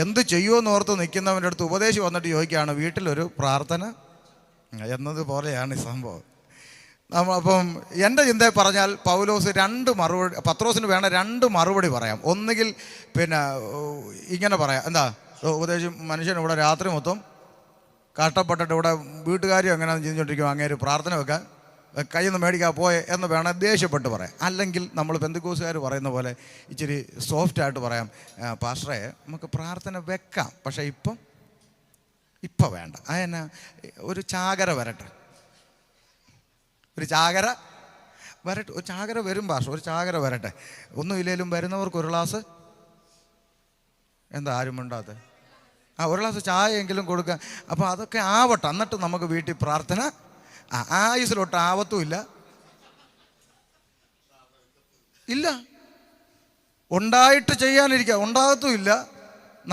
എന്ത് ചെയ്യുമെന്ന് ഓർത്ത് നിൽക്കുന്നവൻ്റെ അടുത്ത് ഉപദേശി വന്നിട്ട് ചോദിക്കുകയാണ്, വീട്ടിലൊരു പ്രാർത്ഥന എന്നതുപോലെയാണ് ഈ സംഭവം. അപ്പം എൻ്റെ ചിന്തയെ പറഞ്ഞാൽ പൗലോസ് 2 മറുപടി, പത്രോസിന് വേണ്ട 2 മറുപടി പറയാം. ഒന്നുകിൽ പിന്നെ ഇങ്ങനെ പറയാം, എന്താ ഉപദേശി, മനുഷ്യൻ ഇവിടെ രാത്രി മൊത്തം കഷ്ടപ്പെട്ടിട്ട് ഇവിടെ വീട്ടുകാരും എങ്ങനെയാണെന്ന് ചിന്തിച്ചോണ്ടിരിക്കും, അങ്ങേര് പ്രാർത്ഥന വെക്കാൻ കയ്യിൽ നിന്ന് മേടിക്കാൻ പോയെ എന്ന് വേണം ദേഷ്യപ്പെട്ട് പറയാം. അല്ലെങ്കിൽ നമ്മൾ പെന്തക്കോസുകാർ പറയുന്ന പോലെ ഇച്ചിരി സോഫ്റ്റായിട്ട് പറയാം, പാസ്റ്ററെ നമുക്ക് പ്രാർത്ഥന വെക്കാം, പക്ഷേ ഇപ്പം വേണ്ട. അതെന്നാ, ഒരു ചാകര വരട്ടെ, ഒരു ചാകര വരും പാസ്റ്റർ, ഒരു ചാകര വരട്ടെ. ഒന്നുമില്ലേലും വരുന്നവർക്ക് ഒരു ഗ്ലാസ്, എന്താ ആരും മിണ്ടാത്ത, ഒരു ഗ്ലാസ് ചായ എങ്കിലും കൊടുക്കുക. അപ്പോൾ അതൊക്കെ ആവട്ടെ, എന്നിട്ട് നമുക്ക് വീട്ടിൽ പ്രാർത്ഥന. ആയുസിലോട്ട് ആവത്തുമില്ല, ഇല്ല, ഉണ്ടായിട്ട് ചെയ്യാനിരിക്കുക, ഉണ്ടാകത്തുമില്ല,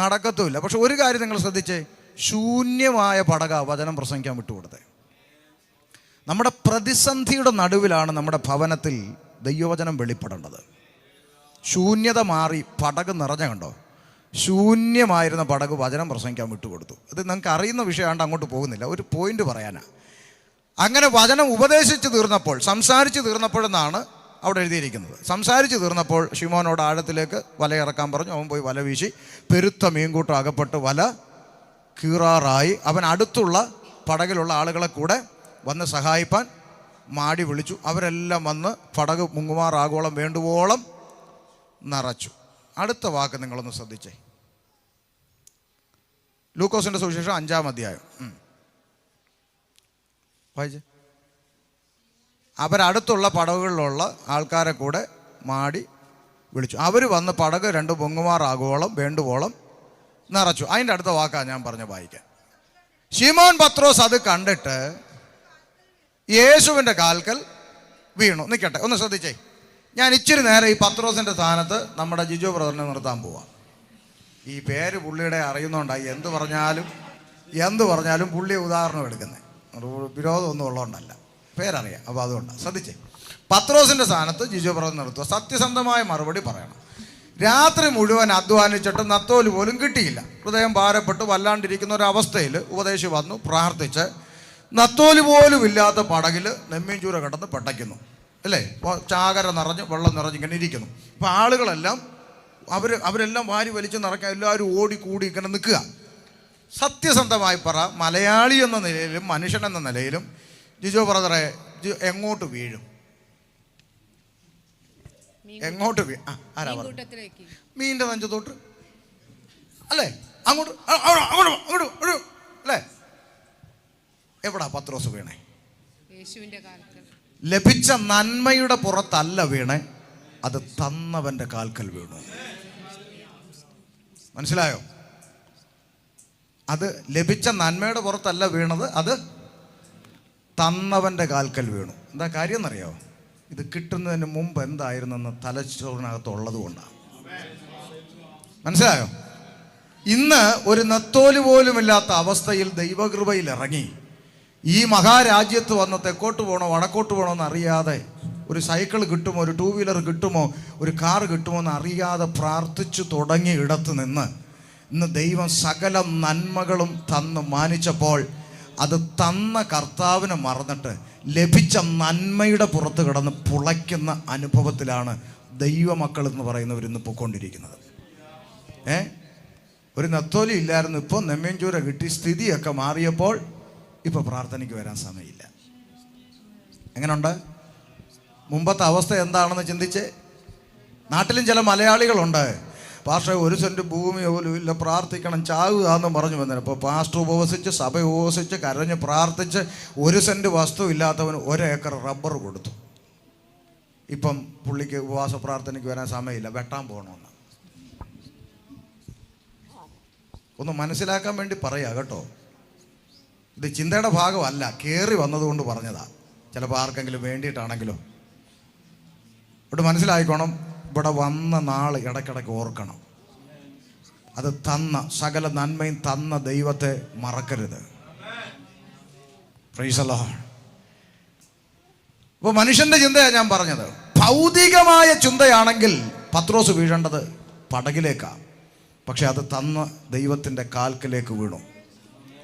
നടക്കത്തുമില്ല. പക്ഷെ ഒരു കാര്യം നിങ്ങൾ ശ്രദ്ധിച്ചേ, ശൂന്യമായ പടക വചനം പ്രസംഗിക്കാൻ വിട്ടുകൊടുത്തേ. നമ്മുടെ പ്രതിസന്ധിയുടെ നടുവിലാണ് നമ്മുടെ ഭവനത്തിൽ ദൈവവചനം വെളിപ്പെടേണ്ടത്. ശൂന്യത മാറി പടക് നിറഞ്ഞ കണ്ടോ? ശൂന്യമായിരുന്ന പടക് വചനം പ്രസംഗിക്കാൻ വിട്ടുകൊടുത്തു. അത് നിങ്ങൾക്ക് അറിയുന്ന വിഷയമാണ്ട് അങ്ങോട്ട് പോകുന്നില്ല, ഒരു പോയിന്റ് പറയാനാ. അങ്ങനെ വചനം ഉപദേശിച്ച് തീർന്നപ്പോൾ, സംസാരിച്ച് തീർന്നപ്പോഴെന്നാണ് അവിടെ എഴുതിയിരിക്കുന്നത്. സംസാരിച്ച് തീർന്നപ്പോൾ ശിമോനോട് ആഴത്തിലേക്ക് വലയിറക്കാൻ പറഞ്ഞു. അവൻ പോയി വല വീശി പെരുത്ത മീൻകൂട്ടം അകപ്പെട്ട് വല കീറാറായി. അവൻ അടുത്തുള്ള പടകിലുള്ള ആളുകളെ കൂടെ വന്ന് സഹായിപ്പാൻ മാടി വിളിച്ചു. അവരെല്ലാം വന്ന് പടക് മുങ്ങുമാറാകോളം വേണ്ടുവോളം നിറച്ചു. അടുത്ത വാക്ക് നിങ്ങളൊന്ന് ശ്രദ്ധിച്ചേ. ലൂക്കോസിൻ്റെ സുവിശേഷം 5-ാം അധ്യായം വായിച്ചേ. അവരടുത്തുള്ള പടകുകളിലുള്ള ആൾക്കാരെ കൂടെ മാടി വിളിച്ചു. അവർ വന്ന് പടക് 2 പൊങ്ങുമാറാകുവോളം വേണ്ടുവോളം നിറച്ചു. അതിൻ്റെ അടുത്ത വാക്കാണ് ഞാൻ പറഞ്ഞ വായിക്കാൻ. ശിമോൻ പത്രോസ് അത് കണ്ടിട്ട് യേശുവിൻ്റെ കാൽക്കൽ വീണു. നിൽക്കട്ടെ, ഒന്ന് ശ്രദ്ധിച്ചേ. ഞാൻ ഇച്ചിരി നേരം ഈ പത്രോസിൻ്റെ സ്ഥാനത്ത് നമ്മുടെ ജിജോ ബ്രദറിനെ നിർത്താൻ പോവാം. ഈ പേര് പുള്ളിയുടെ അറിയുന്നതുകൊണ്ടായി എന്ത് പറഞ്ഞാലും പുള്ളിയെ ഉദാഹരണം എടുക്കുന്നത്. വിരോധമൊന്നും ഉള്ളതുകൊണ്ടല്ല, പേരറിയാം. അപ്പോൾ അതുകൊണ്ടാണ്. ശ്രദ്ധിച്ചേ. പത്രോസിൻ്റെ സ്ഥാനത്ത് ജിജോ ബ്രദർ നിർത്തുക. സത്യസന്ധമായ മറുപടി പറയണം. രാത്രി മുഴുവൻ അധ്വാനിച്ചിട്ട് നത്തോല് പോലും കിട്ടിയില്ല. ഹൃദയം ഭാരപ്പെട്ട് വല്ലാണ്ടിരിക്കുന്ന ഒരവസ്ഥയിൽ ഉപദേശി വന്നു പ്രാർത്ഥിച്ച് നത്തോല് പോലും ഇല്ലാത്ത പടകിൽ നെമ്മീൻചൂര കിടന്ന് പെട്ടയ്ക്കുന്നു, അല്ലേ? ചാകര നിറഞ്ഞ് വെള്ളം നിറഞ്ഞിങ്ങനെ ഇരിക്കുന്നു. അപ്പോൾ ആളുകളെല്ലാം അവരെല്ലാം വാരി വലിച്ച് നിറയ്ക്കാൻ എല്ലാവരും ഓടിക്കൂടി ഇങ്ങനെ നിൽക്കുക. സത്യസന്ധമായി പറ, മലയാളി എന്ന നിലയിലും മനുഷ്യൻ എന്ന നിലയിലും ജിജോ ബ്രദറെ എങ്ങോട്ട് വീഴും? എങ്ങോട്ട് ആരാ പറഞ്ഞു? മീൻ്റെ നെഞ്ചത്തോട്ട് അല്ലേ? അങ്ങോട്ട് അല്ലേ? എവിടാ പത്രോസ് വീണേ? ലഭിച്ച നന്മയുടെ പുറത്തല്ല വീണേ, അത് തന്നവന്റെ കാൽക്കൽ വീണു. മനസ്സിലായോ? അത് ലഭിച്ച നന്മയുടെ പുറത്തല്ല വീണത്, അത് തന്നവന്റെ കാൽക്കൽ വീണു. എന്താ കാര്യം എന്നറിയോ? ഇത് കിട്ടുന്നതിന് മുമ്പ് എന്തായിരുന്നെന്ന് തലച്ചോറിനകത്തുള്ളത് കൊണ്ടാണ്. മനസ്സിലായോ? ഇന്ന് ഒരു നത്തോല് പോലുമില്ലാത്ത അവസ്ഥയിൽ ദൈവകൃപയിൽ ഇറങ്ങി ഈ മഹാരാജ്യത്ത് വന്ന് തെക്കോട്ട് പോകണോ വടക്കോട്ട് പോകണോ എന്ന് അറിയാതെ, ഒരു സൈക്കിൾ കിട്ടുമോ, ഒരു 2 വീലർ കിട്ടുമോ, ഒരു കാർ കിട്ടുമോ എന്ന് അറിയാതെ പ്രാർത്ഥിച്ചു തുടങ്ങിയ ഇടത്ത് നിന്ന് ഇന്ന് ദൈവം സകല നന്മകളും തന്ന് മാനിച്ചപ്പോൾ അത് തന്ന കർത്താവിനെ മറന്നിട്ട് ലഭിച്ച നന്മയുടെ പുറത്ത് കിടന്ന് പുളയ്ക്കുന്ന അനുഭവത്തിലാണ് ദൈവമക്കൾ എന്ന് പറയുന്നവർ ഇന്ന് പൊയ്ക്കൊണ്ടിരിക്കുന്നത്. ഒരു നത്തോലി ഇല്ലായിരുന്നു, ഇപ്പോൾ നെമ്മേഞ്ചൂര കിട്ടി. സ്ഥിതിയൊക്കെ മാറിയപ്പോൾ ഇപ്പോൾ പ്രാർത്ഥനയ്ക്ക് വരാൻ സമയമില്ല. എങ്ങനെയുണ്ട്? മുമ്പത്തെ അവസ്ഥ എന്താണെന്ന് ചിന്തിച്ച്. നാട്ടിലും ചില മലയാളികളുണ്ട്, പാസ്റ്റർ 1 സെൻറ്റ് ഭൂമി പോലും ഇല്ല, പ്രാർത്ഥിക്കണം ചാവുക എന്നും പറഞ്ഞു വന്നത്. അപ്പോൾ പാസ്റ്റർ ഉപവസിച്ച് സഭ ഉപവസിച്ച് കരഞ്ഞ് പ്രാർത്ഥിച്ച് 1 സെൻറ്റ് വസ്തു ഇല്ലാത്തവന് 1 ഏക്കർ റബ്ബർ കൊടുത്തു. ഇപ്പം പുള്ളിക്ക് ഉപവാസ പ്രാർത്ഥനയ്ക്ക് വരാൻ സമയമില്ല, വെട്ടാൻ പോകണമെന്ന്. ഒന്ന് മനസ്സിലാക്കാൻ വേണ്ടി പറയാ കേട്ടോ. ഇത് ചിന്തയുടെ ഭാഗമല്ല, കയറി വന്നതുകൊണ്ട് പറഞ്ഞതാ. ചിലപ്പോൾ ആർക്കെങ്കിലും വേണ്ടിയിട്ടാണെങ്കിലോ. ഇവിടെ മനസ്സിലായിക്കോണം, ഇവിടെ വന്ന നാൾ ഇടയ്ക്കിടയ്ക്ക് ഓർക്കണം. അത് തന്ന സകല നന്മയും തന്ന ദൈവത്തെ മറക്കരുത്. Praise the Lord. അപ്പോൾ മനുഷ്യൻ്റെ ചിന്തയാണ് ഞാൻ പറഞ്ഞത്. ഭൗതികമായ ചിന്തയാണെങ്കിൽ പത്രോസ് വീഴേണ്ടത് പടകിലേക്കാണ്. പക്ഷെ അത് തന്ന ദൈവത്തിൻ്റെ കാൽക്കിലേക്ക് വീണു.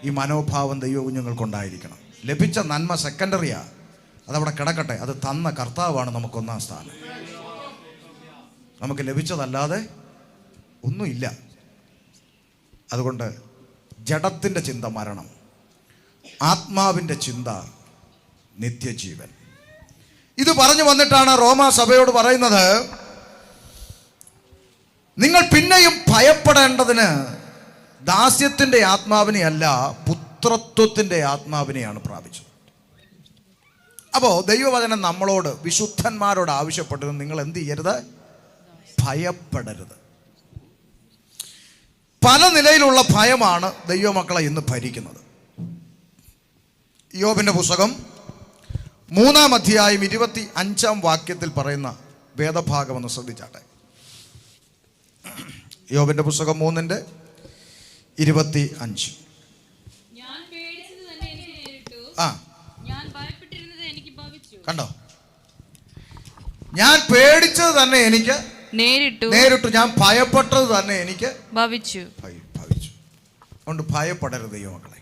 ഈ മനോഭാവം ദൈവ കുഞ്ഞുങ്ങൾക്കുണ്ടായിരിക്കണം. ലഭിച്ച നന്മ സെക്കൻഡറിയാ, അതവിടെ കിടക്കട്ടെ. അത് തന്ന കർത്താവാണ് നമുക്ക് 1-ാം സ്ഥാനം. നമുക്ക് ലഭിച്ചതല്ലാതെ ഒന്നുമില്ല. അതുകൊണ്ട് ജഡത്തിൻ്റെ ചിന്ത മരണം, ആത്മാവിൻ്റെ ചിന്ത നിത്യജീവൻ. ഇത് പറഞ്ഞു വന്നിട്ടാണ് റോമാ സഭയോട് പറയുന്നത്, നിങ്ങൾ പിന്നെയും ഭയപ്പെടേണ്ടതിന് ദാസ്യത്തിൻ്റെ ആത്മാവിനെയല്ല പുത്രത്വത്തിൻ്റെ ആത്മാവിനെയാണ് പ്രാപിച്ചത്. അപ്പോൾ ദൈവവചനം നമ്മളോട്, വിശുദ്ധന്മാരോട് ആവശ്യപ്പെട്ടത്, നിങ്ങൾ എന്ത് ചെയ്യരുത്? ഭയപ്പെടരുത്. പല നിലയിലുള്ള ഭയമാണ് ദൈവമക്കളെ ഇന്ന് ഭരിക്കുന്നത്. യോബിൻ്റെ പുസ്തകം 3-ാം അധ്യായം 25-ാം വാക്യത്തിൽ പറയുന്ന വേദഭാഗം ഒന്ന് ശ്രദ്ധിച്ചാട്ടെ. യോബിൻ്റെ പുസ്തകം 3:25. കണ്ടോ? ഞാൻ പേടിച്ചത് തന്നെ എനിക്ക് നേരിട്ടു, ഞാൻ ഭയപ്പെട്ടത് തന്നെ എനിക്ക് ഭവിച്ചു. അതുകൊണ്ട് ഭയപ്പെടരുത് ദൈവമക്കളെ.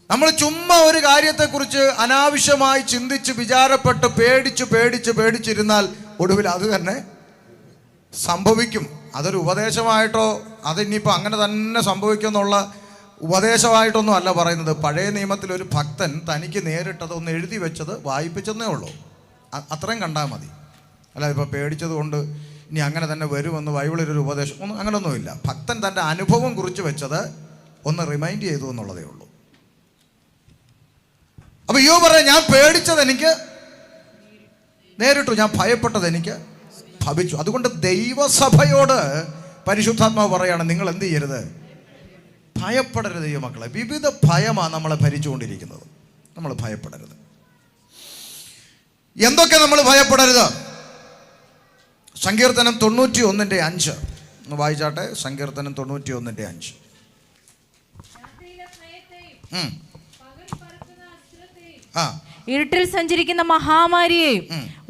നമ്മൾ ചുമ്മാ ഒരു കാര്യത്തെക്കുറിച്ച് അനാവശ്യമായി ചിന്തിച്ച് വിചാരപ്പെട്ട് പേടിച്ചിരുന്നാൽ ഒടുവിൽ അത് തന്നെ സംഭവിക്കും. അതൊരു ഉപദേശമായിട്ടോ അതിനിപ്പോൾ അങ്ങനെ തന്നെ സംഭവിക്കുമെന്നുള്ള ഉപദേശമായിട്ടൊന്നും അല്ല പറയുന്നത്. പഴയ നിയമത്തിൽ ഒരു ഭക്തൻ തനിക്ക് നേരിട്ടത് ഒന്ന് എഴുതി വെച്ചത് വായിപ്പിച്ചെന്നേ ഉള്ളൂ. അത്രയും കണ്ടാൽ മതി. അല്ല ഇപ്പോൾ പേടിച്ചത് കൊണ്ട് ഇനി അങ്ങനെ തന്നെ വരുമെന്ന് ബൈബിളിലൊരു ഉപദേശം ഒന്നും അങ്ങനെയൊന്നുമില്ല. ഭക്തൻ തൻ്റെ അനുഭവം കുറിച്ച് വെച്ചത് ഒന്ന് റിമൈൻഡ് ചെയ്തു എന്നുള്ളതേ ഉള്ളൂ. അപ്പൊ യോ പറയാം, ഞാൻ പേടിച്ചത് എനിക്ക് നേരിട്ടു, ഞാൻ ഭയപ്പെട്ടത് എനിക്ക് ഭവിച്ചു. അതുകൊണ്ട് ദൈവസഭയോട് പരിശുദ്ധാത്മാവ് പറയാണ്, നിങ്ങൾ എന്ത് ചെയ്യരുത്, ഭയപ്പെടരുത്. ദൈവമക്കളെ, വിവിധ ഭയമാണ് നമ്മളെ ഭരിച്ചുകൊണ്ടിരിക്കുന്നത്. നമ്മൾ ഭയപ്പെടരുത്. എന്തൊക്കെ നമ്മൾ ഭയപ്പെടരുത്? സങ്കീർത്തനം 91:5 ഒന്ന് വായിച്ചാട്ടെ. സങ്കീർത്തനം 91:5. ഇരുട്ടിൽ സഞ്ചരിക്കുന്ന മഹാമാരിയെയും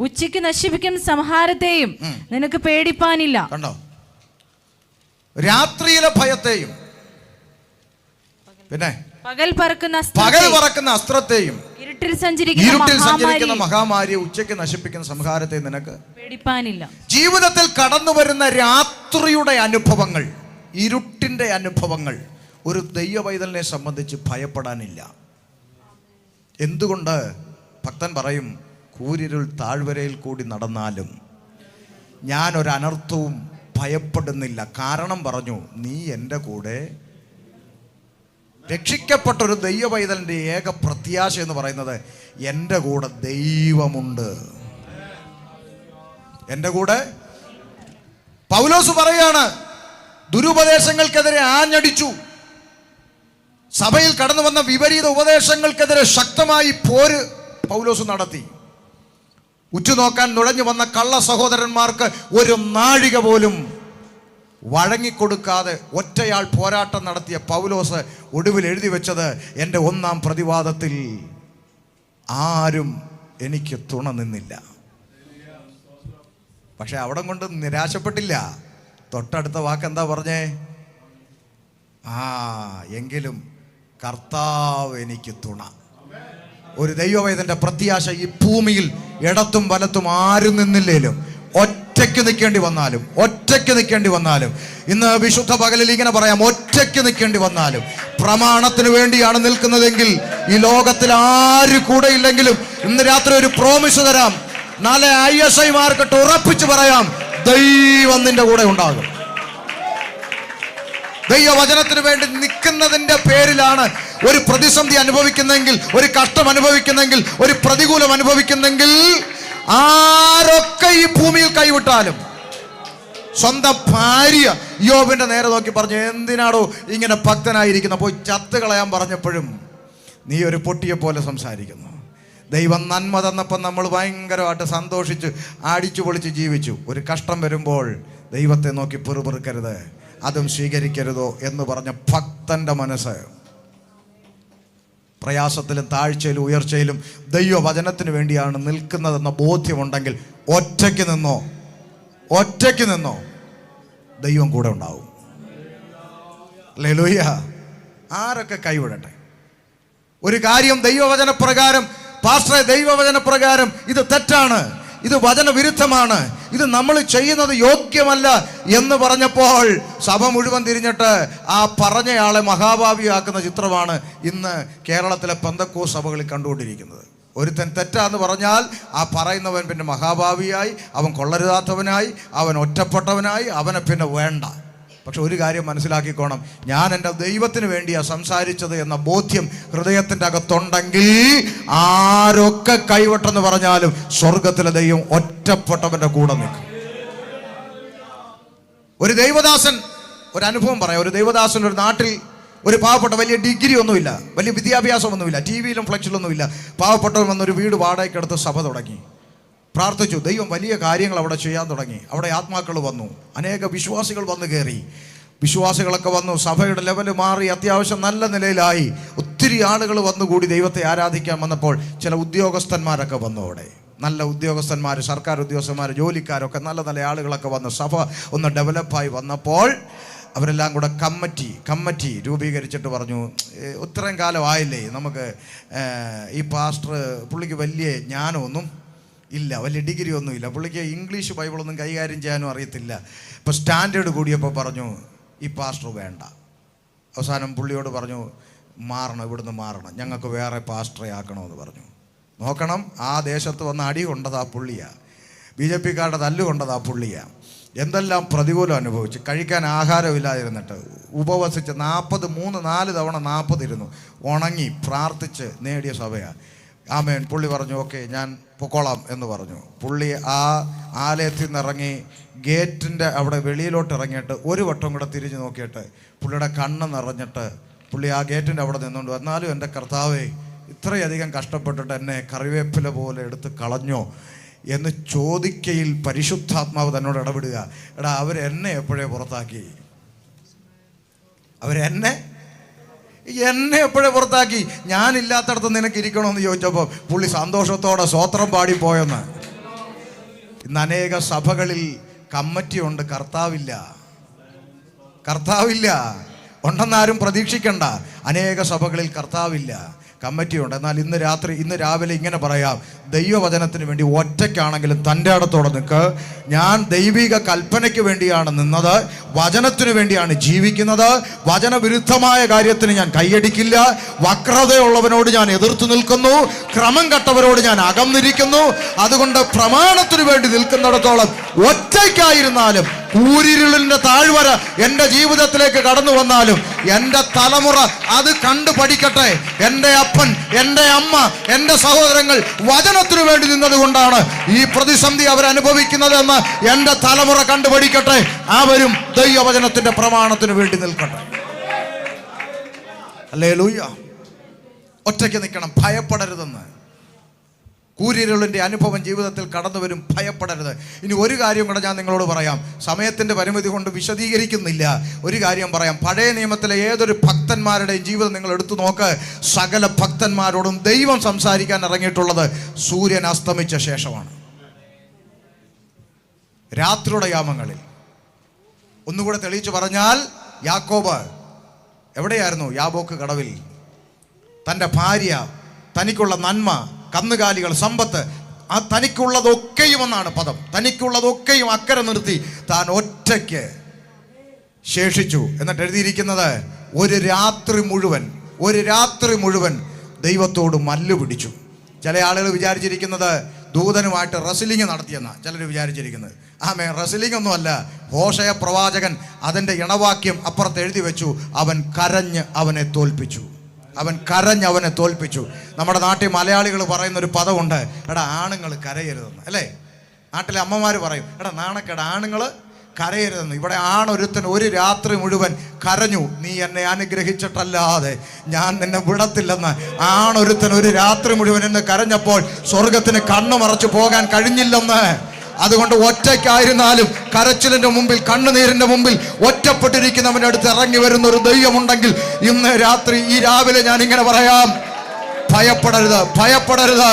ഉച്ചയ്ക്ക് നശിപ്പിക്കുന്ന സംഹാരത്തെയും നിനക്ക് പേടിപ്പാനില്ല. കണ്ടോ? രാത്രിയിലെ ഭയത്തെയും പിന്നെ പകൽ പറക്കുന്ന അസ്ത്രത്തെയും ഇരുട്ടിൽ സഞ്ചരിക്കുന്ന മഹാമാരിയെ ഉച്ചയ്ക്ക് നശിപ്പിക്കുന്ന സംഹാരത്തെ നിനക്ക് പേടിപ്പാനില്ല. ജീവിതത്തിൽ കടന്നു വരുന്ന രാത്രിയുടെ അനുഭവങ്ങൾ, ഇരുട്ടിന്റെ അനുഭവങ്ങൾ ഒരു ദൈവവൈതലിനെ സംബന്ധിച്ച് ഭയപ്പെടാനില്ല. എന്തുകൊണ്ട്? ഭക്തൻ പറയും, കൂരിരുൾ താഴ്വരയിൽ കൂടി നടന്നാലും ഞാനൊരു അനർത്ഥവും ഭയപ്പെടുന്നില്ല. കാരണം പറഞ്ഞു, നീ എൻ്റെ കൂടെ. രക്ഷിക്കപ്പെട്ടൊരു ദൈവവൈതലിൻ്റെ ഏക പ്രത്യാശ എന്ന് പറയുന്നത്, എൻ്റെ കൂടെ ദൈവമുണ്ട്. എൻ്റെ കൂടെ. പൗലോസ് പറയാണ്, ദുരുപദേശങ്ങൾക്കെതിരെ ആഞ്ഞടിച്ചു. സഭയിൽ കടന്നു വന്ന വിപരീത ഉപദേശങ്ങൾക്കെതിരെ ശക്തമായി പോര് പൗലോസ് നടത്തി. ഉറ്റുനോക്കാൻ നുഴഞ്ഞു വന്ന കള്ള സഹോദരന്മാർക്ക് ഒരു നാഴിക പോലും വഴങ്ങിക്കൊടുക്കാതെ ഒറ്റയാൾ പോരാട്ടം നടത്തിയ പൗലോസ് ഒടുവിൽ എഴുതി വെച്ചത്, എൻ്റെ ഒന്നാം പ്രതിവാദത്തിൽ ആരും എനിക്ക് തുണ നിന്നില്ല. പക്ഷെ അവിടെ കൊണ്ട് നിരാശപ്പെട്ടില്ല. തൊട്ടടുത്ത വാക്കെന്താ പറഞ്ഞേ? എങ്കിലും കർത്താവ് എനിക്ക് തുണ. ഒരു ദൈവവേദന്റെ പ്രത്യാശ ഈ ഭൂമിയിൽ ഇടത്തും വലത്തും ആരും നിന്നില്ലേലും ഒറ്റയ്ക്ക് നിൽക്കേണ്ടി വന്നാലും ഇന്ന് വിശുദ്ധ പകലിൽ ഇങ്ങനെ പറയാം, ഒറ്റയ്ക്ക് നിൽക്കേണ്ടി വന്നാലും പ്രമാണത്തിന് വേണ്ടിയാണ് നിൽക്കുന്നതെങ്കിൽ ഈ ലോകത്തിൽ ആര് കൂടെ ഇല്ലെങ്കിലും ഇന്ന് രാത്രി ഒരു പ്രോമിസ് തരാം. നാളെ ISI മാർക്കിട്ട് ഉറപ്പിച്ചു പറയാം, ദൈവം നിന്റെ കൂടെ ഉണ്ടാകും. ദൈവവചനത്തിന് വേണ്ടി നിൽക്കുന്നതിന്റെ പേരിലാണ് ഒരു പ്രതിസന്ധി അനുഭവിക്കുന്നെങ്കിൽ, ഒരു കഷ്ടം അനുഭവിക്കുന്നെങ്കിൽ, ഒരു പ്രതികൂലം അനുഭവിക്കുന്നെങ്കിൽ, ആരൊക്കെ ഈ ഭൂമിയിൽ കൈവിട്ടാലും, സ്വന്തം ഭാര്യ യോബിന്റെ നേരെ നോക്കി പറഞ്ഞു, എന്തിനാടോ ഇങ്ങനെ ഭക്തനായിരിക്കുന്ന, പോയി ചത്ത് കളയാൻ പറഞ്ഞപ്പോഴും നീ ഒരു പൊട്ടിയെ പോലെ സംസാരിക്കുന്നു. ദൈവം നന്മ തന്നപ്പോൾ നമ്മൾ ഭയങ്കരമായിട്ട് സന്തോഷിച്ച് അടിച്ചു പൊളിച്ച് ജീവിച്ചു. ഒരു കഷ്ടം വരുമ്പോൾ ദൈവത്തെ നോക്കി പെറുപെറുക്കരുത്, അതും സ്വീകരിക്കരുതോ എന്ന് പറഞ്ഞ ഭക്തന്റെ മനസ്സ് പ്രയാസത്തിലും താഴ്ചയിലും ഉയർച്ചയിലും ദൈവവചനത്തിന് വേണ്ടിയാണ് നിൽക്കുന്നതെന്ന ബോധ്യമുണ്ടെങ്കിൽ ഒറ്റയ്ക്ക് നിന്നോ ദൈവം കൂടെ ഉണ്ടാവും. ഹല്ലേലൂയ. ആരൊക്കെ കൈവിടട്ടെ. ഒരു കാര്യം ദൈവവചനപ്രകാരം, പാസ്റ്ററെ ദൈവവചനപ്രകാരം ഇത് തെറ്റാണ്, ഇത് വചനവിരുദ്ധമാണ്, ഇത് നമ്മൾ ചെയ്യുന്നത് യോഗ്യമല്ല എന്ന് പറഞ്ഞപ്പോൾ സഭ മുഴുവൻ തിരിഞ്ഞിട്ട് ആ പറഞ്ഞയാളെ മഹാഭാവിയാക്കുന്ന ചിത്രമാണ് ഇന്ന് കേരളത്തിലെ പെന്തക്കോസ്ത് സഭകളിൽ കണ്ടുകൊണ്ടിരിക്കുന്നത്. ഒരുത്തൻ തെറ്റാന്ന് പറഞ്ഞാൽ ആ പറയുന്നവൻ പിന്നെ മഹാഭാവിയായി, അവൻ കൊള്ളരുതാത്തവനായി, അവൻ ഒറ്റപ്പെട്ടവനായി, അവനെ പിന്നെ വേണ്ട. പക്ഷെ ഒരു കാര്യം മനസ്സിലാക്കിക്കോണം, ഞാൻ എൻ്റെ ദൈവത്തിന് വേണ്ടിയാണ് സംസാരിച്ചത് എന്ന ബോധ്യം ഹൃദയത്തിൻ്റെ അകത്തുണ്ടെങ്കിൽ ആരൊക്കെ കൈവിട്ടെന്ന് പറഞ്ഞാലും സ്വർഗത്തിലെ ദൈവം ഒറ്റപ്പെട്ടവൻ്റെ കൂടെ നിൽക്കും. ഒരു ദൈവദാസൻ, ഒരു അനുഭവം പറയാം. ഒരു ദൈവദാസൻ ഒരു നാട്ടിൽ, ഒരു പാവപ്പെട്ട, വലിയ ഡിഗ്രി ഒന്നുമില്ല, വലിയ വിദ്യാഭ്യാസമൊന്നുമില്ല, TV-യിലും ഫ്ലെക്സിലൊന്നുമില്ല, പാവപ്പെട്ടവൻ വന്നൊരു വീട് വാടകയ്ക്കെടുത്ത് സഭ തുടങ്ങി. പ്രാർത്ഥിച്ചു. ദൈവം വലിയ കാര്യങ്ങൾ അവിടെ ചെയ്യാൻ തുടങ്ങി. അവിടെ ആത്മാക്കൾ വന്നു, അനേക വിശ്വാസികൾ വന്നു കയറി. വിശ്വാസികളൊക്കെ വന്നു, സഭയുടെ ലെവല് മാറി, അത്യാവശ്യം നല്ല നിലയിലായി. ഒത്തിരി ആളുകൾ വന്നുകൂടി ദൈവത്തെ ആരാധിക്കാൻ വന്നപ്പോൾ ചില ഉദ്യോഗസ്ഥന്മാരൊക്കെ വന്നു. അവിടെ നല്ല ഉദ്യോഗസ്ഥന്മാർ, സർക്കാർ ഉദ്യോഗസ്ഥന്മാർ, ജോലിക്കാരൊക്കെ നല്ല നല്ല ആളുകളൊക്കെ വന്നു. സഭ ഒന്ന് ഡെവലപ്പായി വന്നപ്പോൾ അവരെല്ലാം കൂടെ കമ്മിറ്റി രൂപീകരിച്ചിട്ട് പറഞ്ഞു, ഇത്രയും കാലമായില്ലേ നമുക്ക് ഈ പാസ്റ്റർ, പുള്ളിക്ക് വലിയ ജ്ഞാനമൊന്നും ഇല്ല, വലിയ ഡിഗ്രി ഒന്നുമില്ല, പുള്ളിക്ക് ഇംഗ്ലീഷ് ബൈബിളൊന്നും കൈകാര്യം ചെയ്യാനും അറിയത്തില്ല. ഇപ്പോൾ സ്റ്റാൻഡേർഡ് കൂടിയപ്പോൾ പറഞ്ഞു ഈ പാസ്റ്റർ വേണ്ട. അവസാനം പുള്ളിയോട് പറഞ്ഞു, ഇവിടുന്ന് മാറണം, ഞങ്ങൾക്ക് വേറെ പാസ്റ്ററെ ആക്കണമെന്ന് പറഞ്ഞു. നോക്കണം, ആ ദേശത്ത് വന്ന് അടി കൊണ്ടത് ആ പുള്ളിയാണ്, BJP-കാരുടെ തല്ലുകൊണ്ടത് ആ പുള്ളിയാണ്. എന്തെല്ലാം പ്രതികൂലം അനുഭവിച്ച്, കഴിക്കാൻ ആഹാരമില്ലാതിരുന്നിട്ട് ഉപവസിച്ച് 4 തവണ 40 ഇരുന്നു, ഉണങ്ങി പ്രാർത്ഥിച്ച് നേടിയ സഭയാണ്. ആമേൻ. പുള്ളി പറഞ്ഞു ഓക്കെ ഞാൻ പൊക്കോളാം എന്ന് പറഞ്ഞു. പുള്ളി ആ ആലയത്തിൽ നിന്നിറങ്ങി ഗേറ്റിൻ്റെ അവിടെ വെളിയിലോട്ട് ഇറങ്ങിയിട്ട് ഒരു വട്ടം കൂടെ തിരിഞ്ഞ് നോക്കിയിട്ട് പുള്ളിയുടെ കണ്ണ് നിറഞ്ഞിട്ട് പുള്ളി ആ ഗേറ്റിൻ്റെ അവിടെ നിന്നുകൊണ്ട്, എന്നാലും എൻ്റെ കർത്താവേ, ഇത്രയധികം കഷ്ടപ്പെട്ടിട്ട് എന്നെ കറിവേപ്പില പോലെ എടുത്ത് കളഞ്ഞോ എന്ന് ചോദിക്കയിൽ പരിശുദ്ധാത്മാവ് തന്നോട് ഇടപെടുക. എടാ, അവരെന്നെ എപ്പോഴേ പുറത്താക്കി, അവരെന്നെ എപ്പോഴേ പുറത്താക്കി, ഞാനില്ലാത്തടത്ത് നിനക്ക് ഇരിക്കണമെന്ന് ചോദിച്ചപ്പോൾ പുള്ളി സന്തോഷത്തോടെ സ്വോത്രം പാടിപ്പോയെന്ന്. ഇന്ന് അനേക സഭകളിൽ കമ്മിറ്റിയുണ്ട്, കർത്താവില്ല. ഉണ്ടെന്നാരും പ്രതീക്ഷിക്കണ്ട. അനേക സഭകളിൽ കർത്താവില്ല, കമ്മിറ്റിയുണ്ട്. എന്നാൽ ഇന്ന് രാവിലെ ഇങ്ങനെ പറയാം, ദൈവവചനത്തിന് വേണ്ടി ഒറ്റയ്ക്കാണെങ്കിലും തൻ്റെ അടുത്തോടെ നിൽക്ക്. ഞാൻ ദൈവിക കൽപ്പനയ്ക്ക് വേണ്ടിയാണ് നിന്നത്, വചനത്തിന് വേണ്ടിയാണ് ജീവിക്കുന്നത്. വചനവിരുദ്ധമായ കാര്യത്തിന് ഞാൻ കൈയടിക്കില്ല. വക്രതയുള്ളവനോട് ഞാൻ എതിർത്ത് നിൽക്കുന്നു, ക്രമം കെട്ടവരോട് ഞാൻ അകന്നിരിക്കുന്നു. അതുകൊണ്ട് പ്രമാണത്തിന് വേണ്ടി നിൽക്കുന്നിടത്തോളം ഒറ്റയ്ക്കായിരുന്നാലും, കൂരിരുളിൻ്റെ താഴ്വര എൻ്റെ ജീവിതത്തിലേക്ക് കടന്നു വന്നാലും എൻ്റെ തലമുറ അത് കണ്ടു പഠിക്കട്ടെ. എൻ്റെ അപ്പൻ, എൻ്റെ അമ്മ, എൻ്റെ സഹോദരങ്ങൾ വചനത്തിനു വേണ്ടി നിന്നതുകൊണ്ടാണ് ഈ പ്രതിസന്ധി അവരനുഭവിക്കുന്നതെന്ന് എൻ്റെ തലമുറ കണ്ടുപഠിക്കട്ടെ. അവരും ദൈവവചനത്തിന്റെ പ്രമാണത്തിന് വേണ്ടി നിൽക്കട്ടെ. ഹല്ലേലൂയ. ഒറ്റയ്ക്ക് നിൽക്കണം, ഭയപ്പെടരുതെന്ന്. കൂരിരുളിൻ്റെ അനുഭവം ജീവിതത്തിൽ കടന്നു വരും, ഭയപ്പെടരുത്. ഇനി ഒരു കാര്യം കൂടെ ഞാൻ നിങ്ങളോട് പറയാം, സമയത്തിൻ്റെ പരിമിതി കൊണ്ട് വിശദീകരിക്കുന്നില്ല. ഒരു കാര്യം പറയാം, പഴയ നിയമത്തിലെ ഏതൊരു ഭക്തന്മാരുടെയും ജീവിതം നിങ്ങൾ എടുത്തു നോക്ക്. സകല ഭക്തന്മാരോടും ദൈവം സംസാരിക്കാൻ ഇറങ്ങിയിട്ടുള്ളത് സൂര്യൻ അസ്തമിച്ച ശേഷമാണ്, രാത്രിയുടെ യാമങ്ങളിൽ. ഒന്നുകൂടെ തെളിയിച്ചു പറഞ്ഞാൽ, യാക്കോബ് എവിടെയായിരുന്നു? യാബോക്ക് കടവിൽ. തൻ്റെ ഭാര്യ, തനിക്കുള്ള നന്മ, കന്നുകാലികൾ, സമ്പത്ത്, ആ തനിക്കുള്ളതൊക്കെയും എന്നാണ് പദം, തനിക്കുള്ളതൊക്കെയും അക്കരെ നിർത്തി താൻ ഒറ്റയ്ക്ക് ശേഷിച്ചു. എന്നിട്ട് എഴുതിയിരിക്കുന്നത് ഒരു രാത്രി മുഴുവൻ ദൈവത്തോട് മല്ലു പിടിച്ചു. ചില ആളുകൾ വിചാരിച്ചിരിക്കുന്നത് ദൂതനുമായിട്ട് റെസ്ലിംഗ് നടത്തിയെന്നാണ് ചിലർ വിചാരിച്ചിരിക്കുന്നത്. റെസ്ലിംഗ് ഒന്നുമല്ല. ഹോശയ പ്രവാചകൻ അതിൻ്റെ ഇണവാക്യം അപ്പുറത്ത് എഴുതി വെച്ചു, അവൻ കരഞ്ഞ് അവനെ തോൽപ്പിച്ചു. നമ്മുടെ നാട്ടിൽ മലയാളികൾ പറയുന്നൊരു പദമുണ്ട്, എടാ ആണുങ്ങൾ കരയരുതെന്ന്, അല്ലേ? നാട്ടിലെ അമ്മമാർ പറയും, എടാ നാണക്കേട, ആണുങ്ങൾ കരയരുതെന്ന്. ഇവിടെ ആണൊരുത്തൻ ഒരു രാത്രി മുഴുവൻ കരഞ്ഞു, നീ എന്നെ അനുഗ്രഹിച്ചിട്ടല്ലാതെ ഞാൻ നിന്നെ വിടത്തില്ലെന്ന്. ആണൊരുത്തൻ ഒരു രാത്രി മുഴുവൻ എന്നെ കരഞ്ഞപ്പോൾ സ്വർഗത്തിന് കണ്ണു മറച്ചു പോകാൻ കഴിഞ്ഞില്ലെന്ന്. അതുകൊണ്ട് ഒറ്റയ്ക്കായിരുന്നാലും കരച്ചിലിന്റെ മുമ്പിൽ, കണ്ണുനീരിന്റെ മുമ്പിൽ ഒറ്റപ്പെട്ടിരിക്കുന്നവന്റെ അടുത്ത് ഇറങ്ങി വരുന്ന ഒരു ദൈവമുണ്ടെങ്കിൽ ഇന്ന് രാത്രി, ഈ രാവിലെ ഞാൻ ഇങ്ങനെ പറയാം, ഭയപ്പെടരുത്.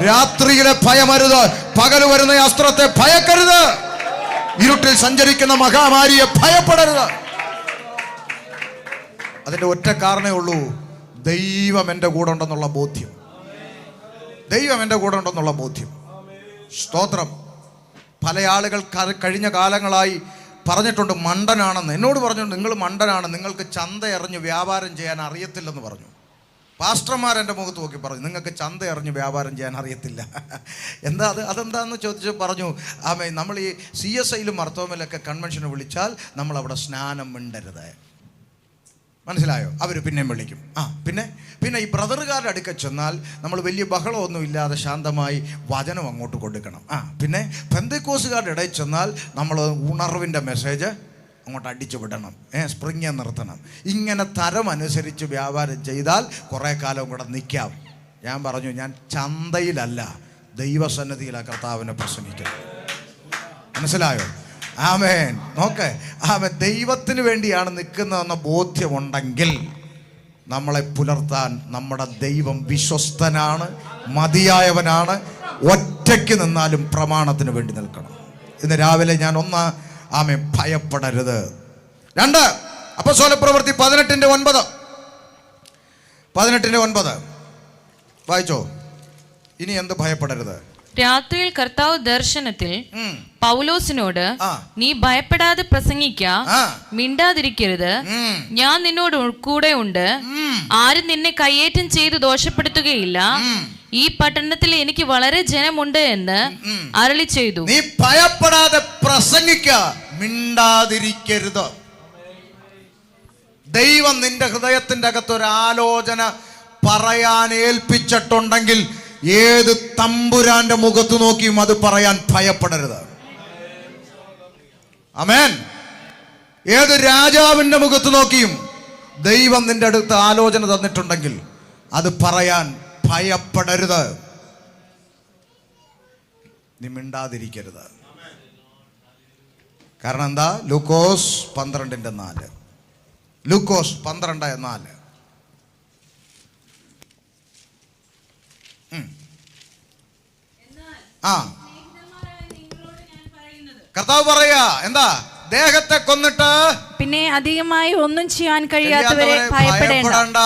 രാത്രിയിലെ ഭയമരുത്, പകൽ വരുന്ന അസ്ത്രത്തെ ഭയക്കരുത്, ഇരുട്ടിൽ സഞ്ചരിക്കുന്ന മഹാമാരിയെ ഭയപ്പെടരുത്. അതിന്റെ ഒറ്റ കാരണമേ ഉള്ളൂ, ദൈവം എൻ്റെ കൂടെ ഉണ്ടെന്നുള്ള ബോധ്യം. സ്തോത്രം. പല ആളുകൾ കഴിഞ്ഞ കാലങ്ങളായി പറഞ്ഞിട്ടുണ്ട് മണ്ടനാണെന്ന്. എന്നോട് പറഞ്ഞു, നിങ്ങൾ മണ്ടനാണ്, നിങ്ങൾക്ക് ചന്ത എറിഞ്ഞ് വ്യാപാരം ചെയ്യാൻ അറിയത്തില്ലെന്ന് പറഞ്ഞു. പാസ്റ്റർമാർ എൻ്റെ മുഖത്ത് നോക്കി പറഞ്ഞു, നിങ്ങൾക്ക് ചന്ത എറിഞ്ഞ് വ്യാപാരം ചെയ്യാൻ അറിയത്തില്ല. അതെന്താന്ന് ചോദിച്ചു പറഞ്ഞു, നമ്മൾ ഈ CSIയിലും മർത്തോമയിലൊക്കെ കൺവെൻഷന് വിളിച്ചാൽ നമ്മളവിടെ സ്നാനം മിണ്ടരുത്. മനസ്സിലായോ? അവർ പിന്നെയും വിളിക്കും. പിന്നെ ഈ ബ്രദറുകാരുടെ അടുക്ക ചെന്നാൽ നമ്മൾ വലിയ ബഹളമൊന്നും ഇല്ലാതെ ശാന്തമായി വചനം അങ്ങോട്ട് കൊടുക്കണം. പിന്നെ പെന്തക്കോസുകാരുടെ ഇടയിൽ ചെന്നാൽ നമ്മൾ ഉണർവിൻ്റെ മെസ്സേജ് അങ്ങോട്ട് അടിച്ചു വിടണം, സ്പ്രിങ് നിർത്തണം. ഇങ്ങനെ തരം അനുസരിച്ച് വ്യാപാരം ചെയ്താൽ കുറേ കാലം കൂടെ നിൽക്കാം. ഞാൻ പറഞ്ഞു, ഞാൻ ചന്തയിലല്ല, ദൈവസന്നിധിയിലാണ് കർത്താവിനെ പ്രസംഗിക്കുന്നത്. മനസ്സിലായോ? ആമേൻ. നോക്ക്, ദൈവത്തിന് വേണ്ടിയാണ് നിൽക്കുന്നതെന്ന ബോധ്യമുണ്ടെങ്കിൽ നമ്മളെ പുലർത്താൻ നമ്മുടെ ദൈവം വിശ്വസ്തനാണ്, മതിയായവനാണ്. ഒറ്റയ്ക്ക് നിന്നാലും പ്രമാണത്തിന് വേണ്ടി നിൽക്കണം. ഇന്ന് രാവിലെ ഞാൻ ഭയപ്പെടരുത്. 2 അപ്പോസ്തലപ്രവൃത്തി 18:9. 18:9 വായിച്ചോ. ഇനി എന്ത് ഭയപ്പെടരുത്. രാത്രിയിൽ കർത്താവ് ദർശനത്തിൽ പൗലോസിനോട്, നീ ഭയപ്പെടാതെ പ്രസംഗിക്ക, മിണ്ടാതിരിക്കരുത്, ഞാൻ നിന്നോട് കൂടെ ഉണ്ട്, ആരും നിന്നെ കയ്യേറ്റം ചെയ്ത് ദോഷപ്പെടുത്തുകയില്ല, ഈ പട്ടണത്തിൽ എനിക്ക് വളരെ ജനമുണ്ട് എന്ന് അരുളി ചെയ്തു. നീ ഭയപ്പെടാതെ പ്രസംഗിക്ക, മിണ്ടാതിരിക്കരുത്. ദൈവം നിന്റെ ഹൃദയത്തിന്റെ അകത്തൊരു ആലോചന പറയാൻ ഏൽപ്പിച്ചിട്ടുണ്ടെങ്കിൽ ഏത് തമ്പുരാന്റെ മുഖത്ത് നോക്കിയും അത് പറയാൻ ഭയപ്പെടരുത്. ആമേൻ. ഏത് രാജാവിന്റെ മുഖത്ത് നോക്കിയും ദൈവം നിന്റെ അടുത്ത് ആലോചന തന്നിട്ടുണ്ടെങ്കിൽ അത് പറയാൻ ഭയപ്പെടരുത്. നീ മിണ്ടാതിരിക്കരുത്. കാരണം എന്താ? ലൂക്കോസ് 12:4. ലൂക്കോസ് 12:4. കർത്താവ് പറയാ എന്താ? ദേഹത്തെ കൊന്നിട്ട് പിന്നെ അധികമായി ഒന്നും ചെയ്യാൻ കഴിയാത്തവരെ ഭയപ്പെടേണ്ട.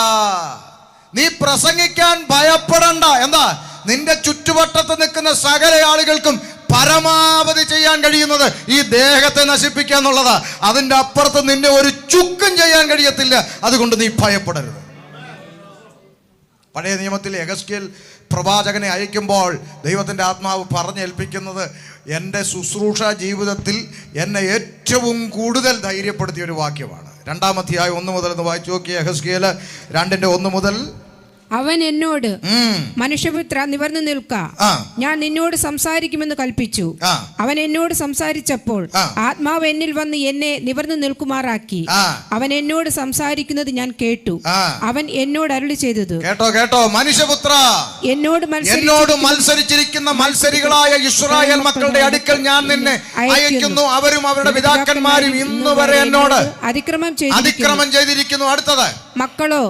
നീ പ്രസംഗിക്കാൻ ഭയപ്പെടണ്ട. എന്താ? നിന്റെ ചുറ്റുവട്ടത്ത് നിൽക്കുന്ന സകല ആളുകൾക്കും പരമാവധി ചെയ്യാൻ കഴിയുന്നത് ഈ ദേഹത്തെ നശിപ്പിക്കുക എന്നുള്ളതാ. അതിന്റെ അപ്പുറത്ത് നിന്നെ ഒരു ചുക്കും ചെയ്യാൻ കഴിയത്തില്ല. അതുകൊണ്ട് നീ ഭയപ്പെടരുത്. പഴയ നിയമത്തിൽ യെഹെസ്കേൽ പ്രവാചകനെ അയക്കുമ്പോൾ ദൈവത്തിൻ്റെ ആത്മാവ് പറഞ്ഞേൽപ്പിക്കുന്നത്, എൻ്റെ ശുശ്രൂഷ ജീവിതത്തിൽ എന്നെ ഏറ്റവും കൂടുതൽ ധൈര്യപ്പെടുത്തിയ ഒരു വാക്യമാണ്. 2-ാം അധ്യായം 1 മുതൽ എന്ന് വായിച്ചു നോക്കിയ യെഹെസ്കേൽ 2:1 മുതൽ. അവൻ എന്നോട്, മനുഷ്യപുത്ര നിവർന്നു നിൽക്ക, ഞാൻ നിന്നോട് സംസാരിക്കുമെന്ന് കൽപ്പിച്ചു. അവൻ എന്നോട് സംസാരിച്ചപ്പോൾ ആത്മാവ് എന്നിൽ വന്ന് എന്നെ നിവർന്നു നിൽക്കുമാറാക്കി. അവൻ എന്നോട് സംസാരിക്കുന്നത് ഞാൻ കേട്ടു. അവൻ എന്നോട് അരുളി ചെയ്തത്, കേട്ടോ മനുഷ്യപുത്ര, എന്നോട് മത്സരിച്ചിരിക്കുന്ന മത്സരികളായ ഇസ്രായേൽ മക്കളുടെ അടുക്കൽ ഞാൻ നിന്നെ അയക്കുന്നു. അവരും അവരുടെ പിതാക്കന്മാരും ഇന്ന് വരെ എന്നോട് അതിക്രമം ചെയ്തിരിക്കുന്നു. അടുത്തത്, മക്കളോ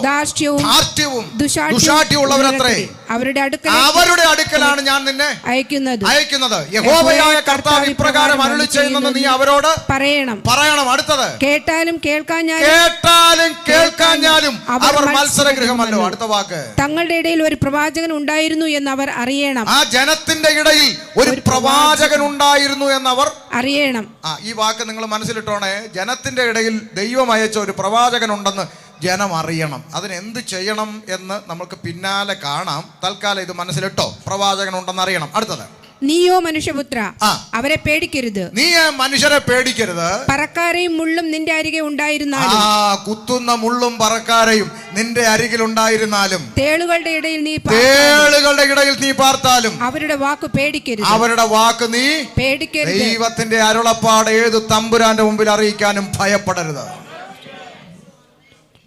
ധാർഷ്ട്യവും ദുശാഠ്യമുള്ളവരത്രേ, അവരുടെ അടുക്കലാണ് ഞാൻ നിന്നെ അയക്കുന്നത്. യഹോവയായ കർത്താവ് ഇപ്രകാരം അരുളി ചെയ്യുന്നെന്ന് നീ അവരോട് പറയണം. അടുത്തത്, കേട്ടാലും കേൾക്കാഞ്ഞാലും അവർ മത്സരഗൃഹമല്ലോ. അടുത്ത വാക്ക്, തങ്ങളുടെ ഇടയിൽ ഒരു പ്രവാചകൻ ഉണ്ടായിരുന്നു എന്ന് അവർ അറിയണം. ആ ജനത്തിന്റെ ഇടയിൽ ഒരു പ്രവാചകൻ ഉണ്ടായിരുന്നു എന്ന് അവർ അറിയണം. ഈ വാക്ക് നിങ്ങൾ മനസ്സിലിട്ടോണേ. ജനത്തിന്റെ ഇടയിൽ ദൈവം അയച്ച ഒരു പ്രവാചകൻ ഉണ്ടെന്ന് ജനം അറിയണം. അതിനെന്ത് ചെയ്യണം എന്ന് നമുക്ക് പിന്നാലെ കാണാം. തൽക്കാലം ഇത് മനസ്സിലിട്ടോ, പ്രവാചകൻ ഉണ്ടെന്ന് അറിയണം. അടുത്തത്, നീയോ മനുഷ്യപുത്ര അവരെ പേടിക്കരുത്. നീ മനുഷ്യരെ പേടിക്കരുത്. പറക്കാരെയും മുള്ളും നിന്റെ അരികെ ഉണ്ടായിരുന്നാലും, കുത്തുന്ന മുള്ളും പറക്കാരെയും നിന്റെ അരികിൽ ഉണ്ടായിരുന്നാലും, തേളുകളുടെ ഇടയിൽ നീ പാർത്താലും അവരുടെ വാക്ക് പേടിക്കരുത്. അവരുടെ വാക്ക് നീ പേടിക്കരുത്. ദൈവത്തിന്റെ അരുളപ്പാട് ഏത് തമ്പുരാന്റെ മുമ്പിൽ അറിയിക്കാനും ഭയപ്പെടരുത്.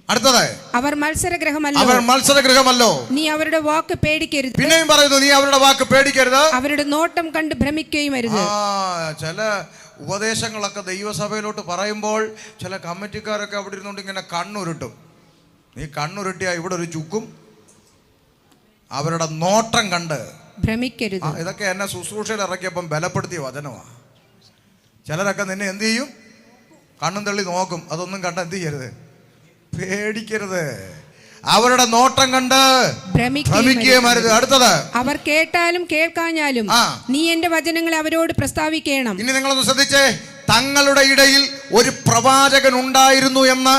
അടുത്തത്, അവർ മത്സരഗൃഹമല്ലോ, നീ അവരുടെ വാക്ക് പേടിക്കരുത്. പിന്നെയും പറയുന്നു, നീ അവരുടെ വാക്ക് പേടിക്കരുത്. അവരുടെ നോട്ടം കണ്ട് ഭ്രമിക്കുകയും അരുത്. ചില ഉപദേശങ്ങളൊക്കെ ദൈവസഭയിലോട്ട് പറയുമ്പോൾ ചില കമ്മിറ്റിക്കാരൊക്കെ അവിടെ ഇരുന്നുകൊണ്ട് ഇങ്ങനെ കണ്ണുരുട്ടും. നീ കണ്ണുരുട്ടിയാ ഇവിടെ ഒരു ചുക്കും. അവരുടെ നോട്ടം കണ്ട് ഭ്രമിക്കരുത്. ഇതൊക്കെ എന്നെ ശുശ്രൂഷയിൽ ഇറക്കിയപ്പം ബലപ്പെടുത്തിയ വചനമാണ്. ചിലരൊക്കെ നിന്നെ എന്ത് ചെയ്യും? കണ്ണും തള്ളി നോക്കും. അതൊന്നും കണ്ട എന്ത് ചെയ്യരുത്? പേടിക്കരുത്. അവരുടെ നോട്ടം കണ്ട് ഭ്രമിക്കുകയും അരുത്. അടുത്തത്, അവർ കേട്ടാലും കേൾക്കാഞ്ഞാലും നീ എന്റെ വചനങ്ങളെ അവരോട് പ്രസ്താവിക്കണം. ഇനി നിങ്ങളൊന്ന് ശ്രദ്ധിച്ചേ. തങ്ങളുടെ ഇടയിൽ ഒരു പ്രവാചകൻ ഉണ്ടായിരുന്നു എന്ന്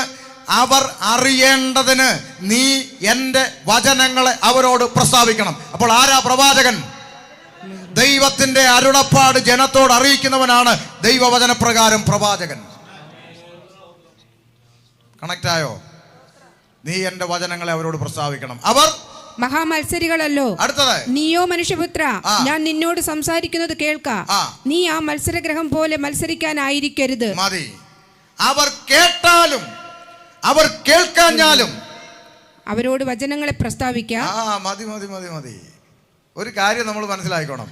അവർ അറിയേണ്ടതിന് നീ എന്റെ വചനങ്ങളെ അവരോട് പ്രസ്താവിക്കണം. അപ്പോൾ ആരാ പ്രവാചകൻ? ദൈവത്തിന്റെ അരുളപ്പാട് ജനത്തോട് അറിയിക്കുന്നവനാണ് ദൈവവചന പ്രകാരം പ്രവാചകൻ. കണക്റ്റായോ? നീ എന്റെ വചനങ്ങളെ അവരോട് പ്രസ്താവിക്കണം. അവർ മഹാമത്സരികളല്ലോ. അടുത്തത്, നീയോ മനുഷ്യപുത്ര ഞാൻ നിന്നോട് സംസാരിക്കുന്നത് കേൾക്ക. നീ ആ മത്സരഗ്രഹം പോലെ മത്സരിക്കാനായിരിക്കരുത്. മതി. അവർ കേട്ടാലും അവർ കേൾക്കാഞ്ഞാലും അവരോട് വചനങ്ങളെ പ്രസ്താവിക്കാം. മതി. ഒരു കാര്യം നമ്മൾ മനസ്സിലാക്കണം.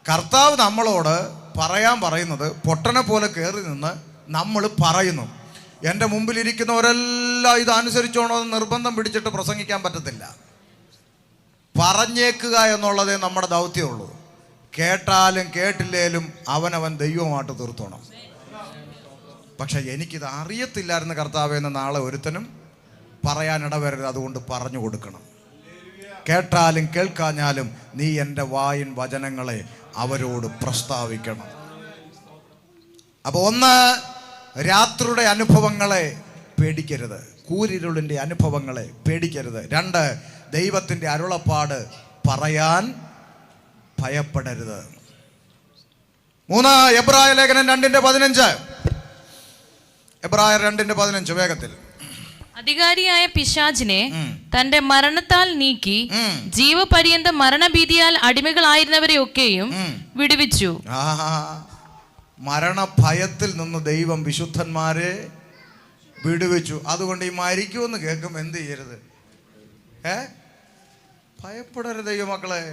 കർത്താവ് നമ്മളോട് പറയാൻ പറയുന്നത് പൊട്ടനെ പോലെ കയറി നിന്ന് നമ്മൾ പറയുന്നു. എൻ്റെ മുമ്പിലിരിക്കുന്നവരെല്ലാം ഇത് അനുസരിച്ചോണമെന്ന് നിർബന്ധം പിടിച്ചിട്ട് പ്രസംഗിക്കാൻ പറ്റത്തില്ല. പറഞ്ഞേക്കുക എന്നുള്ളതേ നമ്മുടെ ദൗത്യമുള്ളൂ. കേട്ടാലും കേട്ടില്ലേലും അവനവൻ ദൈവമായിട്ട് തീർത്തോണം. പക്ഷെ എനിക്കിത് അറിയത്തില്ലായിരുന്നു കർത്താവേ എന്ന് നാളെ ഒരുത്തനും പറയാനിടവരരുത്. അതുകൊണ്ട് പറഞ്ഞു കൊടുക്കണം. കേട്ടാലും കേൾക്കാഞ്ഞാലും നീ എൻ്റെ വായിൻ വചനങ്ങളെ അവരോട് പ്രസ്താവിക്കണം. അപ്പോൾ ഒന്ന്, രാത്രിയുടെ അനുഭവങ്ങളെ പേടിക്കരുത്, കൂരിരുളിൻ്റെ അനുഭവങ്ങളെ പേടിക്കരുത്. രണ്ട്, ദൈവത്തിൻ്റെ അരുളപ്പാട് പറയാൻ ഭയപ്പെടരുത്. മൂന്ന്, എബ്രായ ലേഖനം 2:15. എബ്രായർ 2:15 വേഗത്തിൽ. അധികാരിയായ പിശാചിനെ തന്റെ മരണത്താൽ നീക്കി ജീവപര്യന്തം മരണഭീതിയാൽ അടിമകളായിരുന്നവരെ ഒക്കെയും വിടുവിച്ചു. മരണഭയത്തിൽ നിന്ന് ദൈവം വിശുദ്ധന്മാരെ വിടുവിച്ചു. അതുകൊണ്ട് ഈ മരിക്കുമെന്ന് കേൾക്കുമ്പോൾ എന്ത് ചെയ്യരുത്? ഭയപ്പെടരുത് ദൈവമക്കളെ.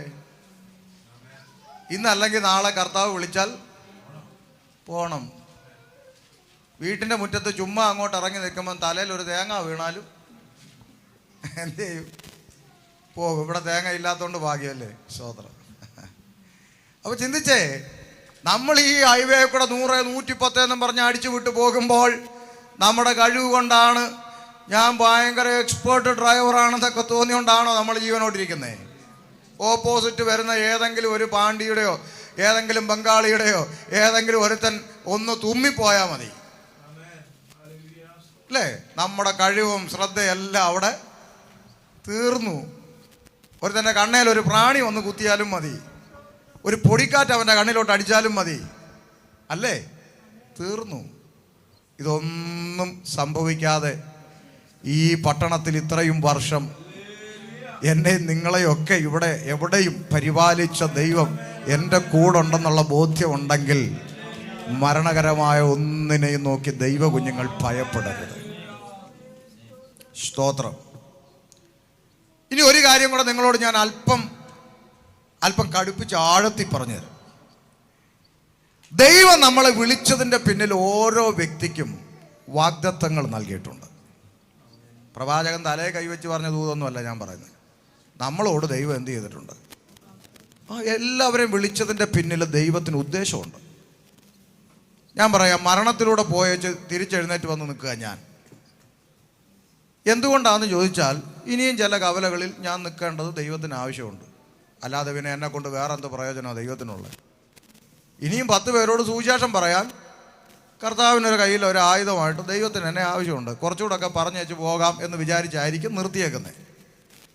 ഇന്നല്ലെങ്കിൽ നാളെ കർത്താവ് വിളിച്ചാൽ പോണം. വീട്ടിൻ്റെ മുറ്റത്ത് ചുമ്മാ അങ്ങോട്ട് ഇറങ്ങി നിൽക്കുമ്പം തലയിൽ ഒരു തേങ്ങ വീണാലും എന്ത് ചെയ്യും? പോകും. ഇവിടെ തേങ്ങ ഇല്ലാത്തതുകൊണ്ട് ഭാഗ്യമല്ലേ, സ്തോത്രം. അപ്പോൾ ചിന്തിച്ചേ, നമ്മൾ ഈ ഹൈവേ കൂടെ 100, 110 എന്നും പറഞ്ഞ് അടിച്ചു വിട്ട് പോകുമ്പോൾ നമ്മുടെ കഴിവ് കൊണ്ടാണ്, ഞാൻ ഭയങ്കര എക്സ്പേർട്ട് ഡ്രൈവറാണെന്നൊക്കെ തോന്നിയോണ്ടാണോ നമ്മൾ ജീവനോട്ടിരിക്കുന്നത്? ഓപ്പോസിറ്റ് വരുന്ന ഏതെങ്കിലും ഒരു പാണ്ടിയുടെയോ ഏതെങ്കിലും ബംഗാളിയുടെയോ ഏതെങ്കിലും ഒരുത്തൻ ഒന്ന് തുമ്മിപ്പോയാൽ മതി അല്ലേ? നമ്മുടെ കഴിവും ശ്രദ്ധയെല്ലാം അവിടെ തീർന്നു. ഒരുത്തൻ്റെ കണ്ണയിൽ ഒരു പ്രാണി ഒന്ന് കുത്തിയാലും മതി, ഒരു പൊടിക്കാറ്റ് അവൻ്റെ കണ്ണിലോട്ട് അടിച്ചാലും മതി അല്ലേ? തീർന്നു. ഇതൊന്നും സംഭവിക്കാതെ ഈ പട്ടണത്തിൽ ഇത്രയും വർഷം എന്നെ നിങ്ങളെയൊക്കെ ഇവിടെ എവിടെയും പരിപാലിച്ച ദൈവം എൻ്റെ കൂടെ ഉണ്ടെന്നുള്ള ബോധ്യമുണ്ടെങ്കിൽ മരണകരമായ ഒന്നിനെയും നോക്കി ദൈവ കുഞ്ഞുങ്ങൾ ഭയപ്പെടരുത്. സ്തോത്രം. ഇനി ഒരു കാര്യം കൂടെ നിങ്ങളോട് ഞാൻ അല്പം കടുപ്പിച്ച് ആഴത്തി പറഞ്ഞു തരാം. ദൈവം നമ്മളെ വിളിച്ചതിൻ്റെ പിന്നിൽ ഓരോ വ്യക്തിക്കും വാഗ്ദത്തങ്ങൾ നൽകിയിട്ടുണ്ട്. പ്രവാചകൻ തലയെ കൈവച്ച് പറഞ്ഞ ദൂതൊന്നുമല്ല ഞാൻ പറയുന്നത്. നമ്മളോട് ദൈവം എന്ത് ചെയ്തിട്ടുണ്ട്? എല്ലാവരെയും വിളിച്ചതിൻ്റെ പിന്നിൽ ദൈവത്തിന് ഉദ്ദേശമുണ്ട്. ഞാൻ പറയാം, മരണത്തിലൂടെ പോയേച്ച് തിരിച്ചെഴുന്നേറ്റ് വന്ന് നിൽക്കുക ഞാൻ. എന്തുകൊണ്ടാണെന്ന് ചോദിച്ചാൽ, ഇനിയും ചില കവലകളിൽ ഞാൻ നിൽക്കേണ്ടത് ദൈവത്തിന് ആവശ്യമുണ്ട്. അല്ലാതെ പിന്നെ എന്നെ കൊണ്ട് വേറെ എന്ത് പ്രയോജനമാണ് ദൈവത്തിനുള്ളത്? ഇനിയും 10 പേരോട് സുവിശേഷം പറയാൻ കർത്താവിനൊരു കയ്യിൽ ഒരു ആയുധമായിട്ട് ദൈവത്തിന് എന്നെ ആവശ്യമുണ്ട്. കുറച്ചുകൂടെയൊക്കെ പറഞ്ഞേച്ച് പോകാം എന്ന് വിചാരിച്ചായിരിക്കും നിർത്തിയേക്കുന്നത്.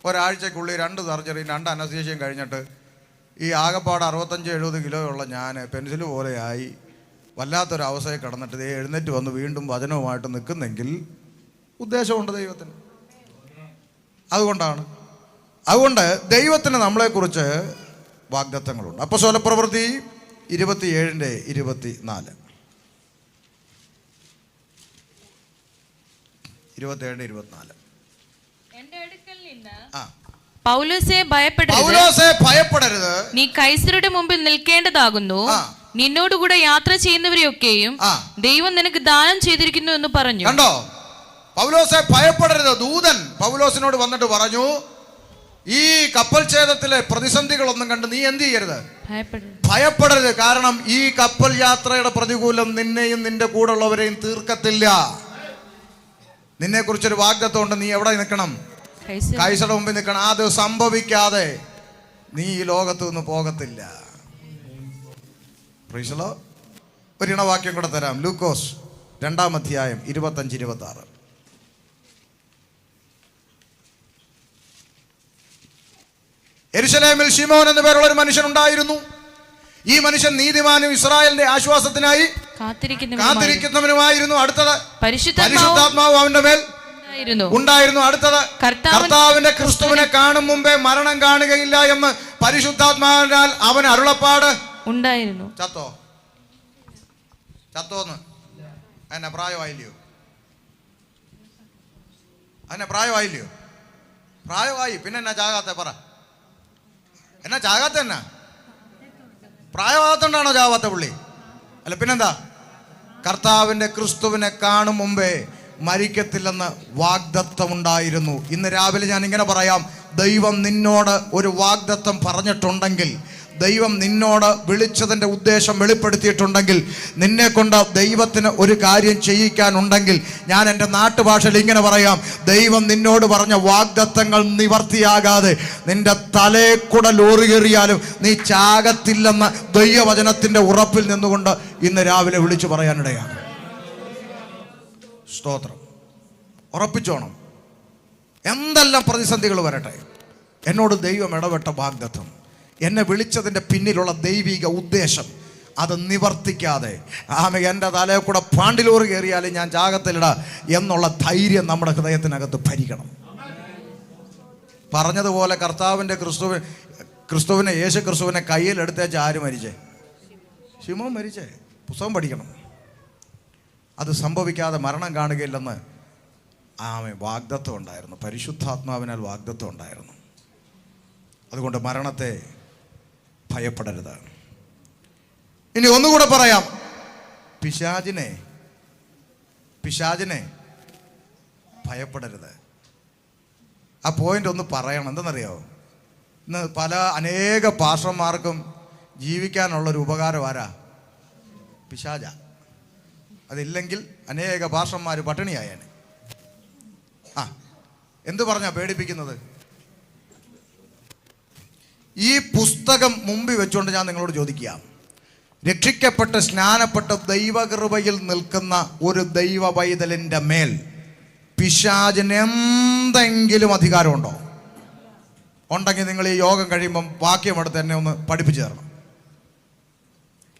ഒരാഴ്ചക്കുള്ളിൽ 2 സർജറിയും 2 അനസ്തേഷ്യയും കഴിഞ്ഞിട്ട് ഈ ആകപ്പാട് 65-70 കിലോ ഉള്ള ഞാൻ പെൻസിൽ പോലെയായി വല്ലാത്തൊരവസ്ഥയിൽ കിടന്നിട്ട് എഴുന്നേറ്റ് വന്ന് വീണ്ടും വചനവുമായിട്ട് നിൽക്കുന്നെങ്കിൽ ഉദ്ദേശമുണ്ട് ദൈവത്തിന്. അതുകൊണ്ട് ദൈവത്തിന് നമ്മളെക്കുറിച്ച് വാഗ്ദത്തങ്ങളുണ്ട്. അപ്പോസ്തലപ്രവൃത്തി 27:24. 27:24. പൗലോസേ ഭയപ്പെടരുത്, നീ കൈസരുടെ മുമ്പിൽ നിൽക്കേണ്ടതാകുന്നു. നിന്നോടുകൂടെ യാത്ര ചെയ്യുന്നവരെയൊക്കെയും ദൈവം നിനക്ക് ദാനം ചെയ്തിരിക്കുന്നു എന്ന് പറഞ്ഞു. കണ്ടോ? പൗലോസേ ഭയപ്പെടരുത്. ദൂതൻ പൗലോസിനോട് വന്നിട്ട് പറഞ്ഞു, ഈ കപ്പൽ ഛേദത്തിലെ പ്രതിസന്ധികളൊന്നും കണ്ട് നീ എന്ത് ചെയ്യരുത്? ഭയപ്പെടരുത്. കാരണം ഈ കപ്പൽ യാത്രയുടെ പ്രതികൂലം നിന്നെയും നിന്റെ കൂടെ ഉള്ളവരെയും തീർക്കത്തില്ല. നിന്നെ കുറിച്ചൊരു വാഗ്ദത്തമുണ്ട്. നീ എവിടെ നിൽക്കണം? കൈസരുടെ മുമ്പിൽ നിൽക്കണം. അത് സംഭവിക്കാതെ നീ ഈ ലോകത്ത് നിന്ന് പോകത്തില്ല. ഒരു ഇണവാക്യം കൂടെ തരാം. ലൂക്കോസ് 2-ാം 25-26. യെരുശലേമിൽ ശിമോൻ എന്നു പേരുള്ള ഒരു മനുഷ്യൻ ഉണ്ടായിരുന്നു. ഈ മനുഷ്യൻ നീതിമാനും ഇസ്രായേലിന്റെ ആശ്വാസത്തിനായി കാത്തിരിക്കുന്നവനുമായിരുന്നു. അടുത്തത് പരിശുദ്ധാത്മാവ് അവന്റെ മേൽ ഉണ്ടായിരുന്നു. അടുത്തത് കർത്താവിന്റെ ക്രിസ്തുവിനെ കാണും മുമ്പേ മരണം കാണുകയില്ല എന്ന് പരിശുദ്ധാത്മാവിനാൽ അവന് അരുളപ്പാട് ഉണ്ടായിരുന്നു. ചത്തോന്ന് എന്നെ പ്രായമായില്ലയോ? പ്രായമായി. പിന്നെ എന്നാ ചാകാത്ത? പറ, എന്നാ ചാകാത്ത? എന്നാ പ്രായമാകത്തോണ്ടാണോ ചാവാത്ത പുള്ളി? അല്ല പിന്നെന്താ? കർത്താവിന്റെ ക്രിസ്തുവിനെ കാണും മുമ്പേ മരിക്കത്തില്ലെന്ന് വാഗ്ദത്തം ഉണ്ടായിരുന്നു. ഇന്ന് രാവിലെ ഞാൻ ഇങ്ങനെ പറയാം, ദൈവം നിന്നോട് ഒരു വാഗ്ദത്തം പറഞ്ഞിട്ടുണ്ടെങ്കിൽ ദൈവം നിന്നോട് വിളിച്ചതിൻ്റെ ഉദ്ദേശം വെളിപ്പെടുത്തിയിട്ടുണ്ടെങ്കിൽ, നിന്നെ കൊണ്ട് ദൈവത്തിന് ഒരു കാര്യം ചെയ്യിക്കാനുണ്ടെങ്കിൽ, ഞാൻ എൻ്റെ നാട്ടുഭാഷയിൽ ഇങ്ങനെ പറയാം, ദൈവം നിന്നോട് പറഞ്ഞ വാഗ്ദത്തങ്ങൾ നിവർത്തിയാകാതെ നിന്റെ തലയിൽ കൂടെ ലോറി കയറിയാലും നീ ചാകത്തില്ലെന്ന ദൈവവചനത്തിൻ്റെ ഉറപ്പിൽ നിന്നുകൊണ്ട് ഇന്ന് രാവിലെ വിളിച്ചു പറയാനിടയാണ്. സ്തോത്രം. ഉറപ്പിച്ചോണം. എന്തെല്ലാം പ്രതിസന്ധികൾ വരട്ടെ, എന്നോട് ദൈവം ഇടപെട്ട വാഗ്ദത്തം, എന്നെ വിളിച്ചതിൻ്റെ പിന്നിലുള്ള ദൈവിക ഉദ്ദേശം അത് നിവർത്തിക്കാതെ എൻ്റെ തലയിൽ കൂടെ പാണ്ടിലോറ് കയറിയാലും ഞാൻ ചാകത്തിലിട എന്നുള്ള ധൈര്യം നമ്മുടെ ഹൃദയത്തിനകത്ത് ഭരിക്കണം. പറഞ്ഞതുപോലെ കർത്താവിൻ്റെ ക്രിസ്തുവിനെ യേശു ക്രിസ്തുവിനെ കയ്യിലെടുത്തേച്ച് ആര് മരിച്ചേ? ശിമോൻ മരിച്ചേ. പുസ്തകം പഠിക്കണം. അത് സംഭവിക്കാതെ മരണം കാണുകയില്ലെന്ന് വാഗ്ദത്തം ഉണ്ടായിരുന്നു. പരിശുദ്ധാത്മാവിനാൽ വാഗ്ദത്തം ഉണ്ടായിരുന്നു. അതുകൊണ്ട് മരണത്തെ ഭയപ്പെടരുത്. ഇനി ഒന്നുകൂടെ പറയാം, പിശാചിനെ ഭയപ്പെടരുത്. ആ പോയിന്റ് ഒന്ന് പറയണം. എന്തെന്നറിയാമോ? ഇന്ന് അനേക പാസ്റ്റർമാർക്കും ജീവിക്കാനുള്ളൊരു ഉപകാരം ആരാ? പിശാച. അതില്ലെങ്കിൽ അനേക പാസ്റ്റർമാർ പട്ടിണിയായാണ്. എന്ത് പറഞ്ഞാ പേടിപ്പിക്കുന്നത്? ഈ പുസ്തകം മുമ്പിൽ വെച്ചുകൊണ്ട് ഞാൻ നിങ്ങളോട് ചോദിക്കുക, രക്ഷിക്കപ്പെട്ട് സ്നാനപ്പെട്ട് ദൈവകൃപയിൽ നിൽക്കുന്ന ഒരു ദൈവ പൈതലിൻ്റെ മേൽ പിശാചിന് എന്തെങ്കിലും അധികാരമുണ്ടോ? ഉണ്ടെങ്കിൽ നിങ്ങൾ ഈ യോഗം കഴിയുമ്പം വാക്യമെടുത്ത് എന്നെ ഒന്ന് പഠിപ്പിച്ചു തരണം.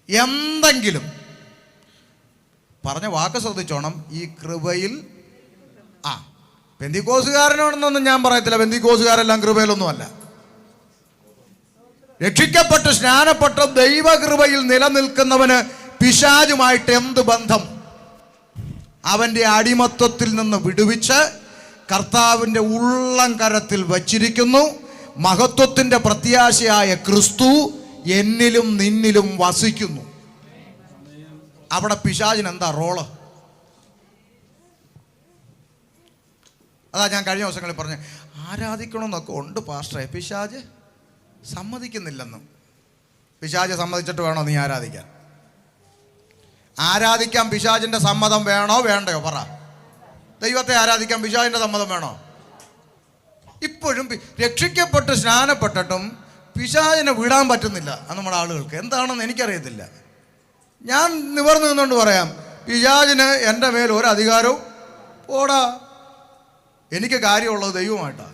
എന്തെങ്കിലും പറഞ്ഞ വാക്ക് ശ്രദ്ധിച്ചോണം. ഈ കൃപയിൽ പെന്തിക്കോസുകാരനാണെന്നൊന്നും ഞാൻ പറയത്തില്ല. പെന്തിക്കോസുകാരെല്ലാം കൃപയിലൊന്നുമല്ല. രക്ഷിക്കപ്പെട്ട് സ്നാനപ്പെട്ട് ദൈവകൃപയിൽ നിലനിൽക്കുന്നവന് പിശാചുമായിട്ട് എന്ത് ബന്ധം? അവൻ്റെ അടിമത്വത്തിൽ നിന്ന് വിടുവിച്ച് കർത്താവിൻ്റെ ഉള്ളം കരത്തിൽ വച്ചിരിക്കുന്നു. മഹത്വത്തിൻ്റെ പ്രത്യാശയായ ക്രിസ്തു എന്നിലും നിന്നിലും വസിക്കുന്നു. അവിടെ പിശാചിന് എന്താ റോള്? അതാ ഞാൻ കഴിഞ്ഞ ദിവസങ്ങളിൽ പറഞ്ഞ്, ആരാധിക്കണമെന്നൊക്കെ ഉണ്ട് പാസ്റ്ററെ, പിശാച് സമ്മതിക്കുന്നില്ലെന്നും. പിശാച് സമ്മതിച്ചിട്ട് വേണോ നീ ആരാധിക്കാൻ? ആരാധിക്കാൻ പിശാചിൻ്റെ സമ്മതം വേണോ വേണ്ടയോ? പറ. ദൈവത്തെ ആരാധിക്കാൻ പിശാചിൻ്റെ സമ്മതം വേണോ? ഇപ്പോഴും രക്ഷിക്കപ്പെട്ട് സ്നാനപ്പെട്ടിട്ടും പിശാചിനെ വിടാൻ പറ്റുന്നില്ല നമ്മുടെ ആളുകൾക്ക്. എന്താണെന്ന് എനിക്കറിയത്തില്ല. ഞാൻ നിവർന്നു നിന്നുകൊണ്ട് പറയാം, പിശാചിന് എൻ്റെ മേൽ ഒരു അധികാരവും പോടാ. എനിക്ക് കാര്യമുള്ളത് ദൈവമായിട്ടാണ്.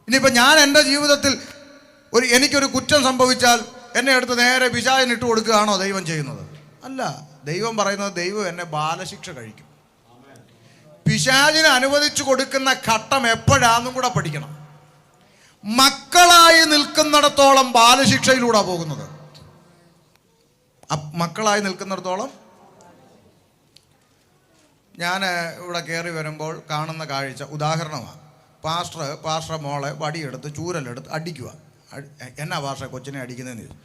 ഇനിയിപ്പോൾ ഞാൻ എൻ്റെ ജീവിതത്തിൽ എനിക്കൊരു കുറ്റം സംഭവിച്ചാൽ എന്നെ എടുത്ത് നേരെ പിശാചിന് ഇട്ട് കൊടുക്കുകയാണോ ദൈവം ചെയ്യുന്നത്? അല്ല. ദൈവം പറയുന്നത് ദൈവം എന്നെ ബാലശിക്ഷ കഴിക്കും. പിശാചിന് അനുവദിച്ചു കൊടുക്കുന്ന ഘട്ടം എപ്പോഴാന്നും കൂടെ പഠിക്കണം. മക്കളായി നിൽക്കുന്നിടത്തോളം ബാലശിക്ഷയിലൂടെ പോകുന്നത്. മക്കളായി നിൽക്കുന്നിടത്തോളം ഞാൻ ഇവിടെ കയറി വരുമ്പോൾ കാണുന്ന കാഴ്ച ഉദാഹരണമാണ്. പാസ്റ്റർ മോളെ വടിയെടുത്ത് ചൂരലെടുത്ത് അടിക്കുക. എന്നാ പാസ്റ്റർ കൊച്ചിനെ അടിക്കുന്നതെന്ന് ചോദിച്ചു.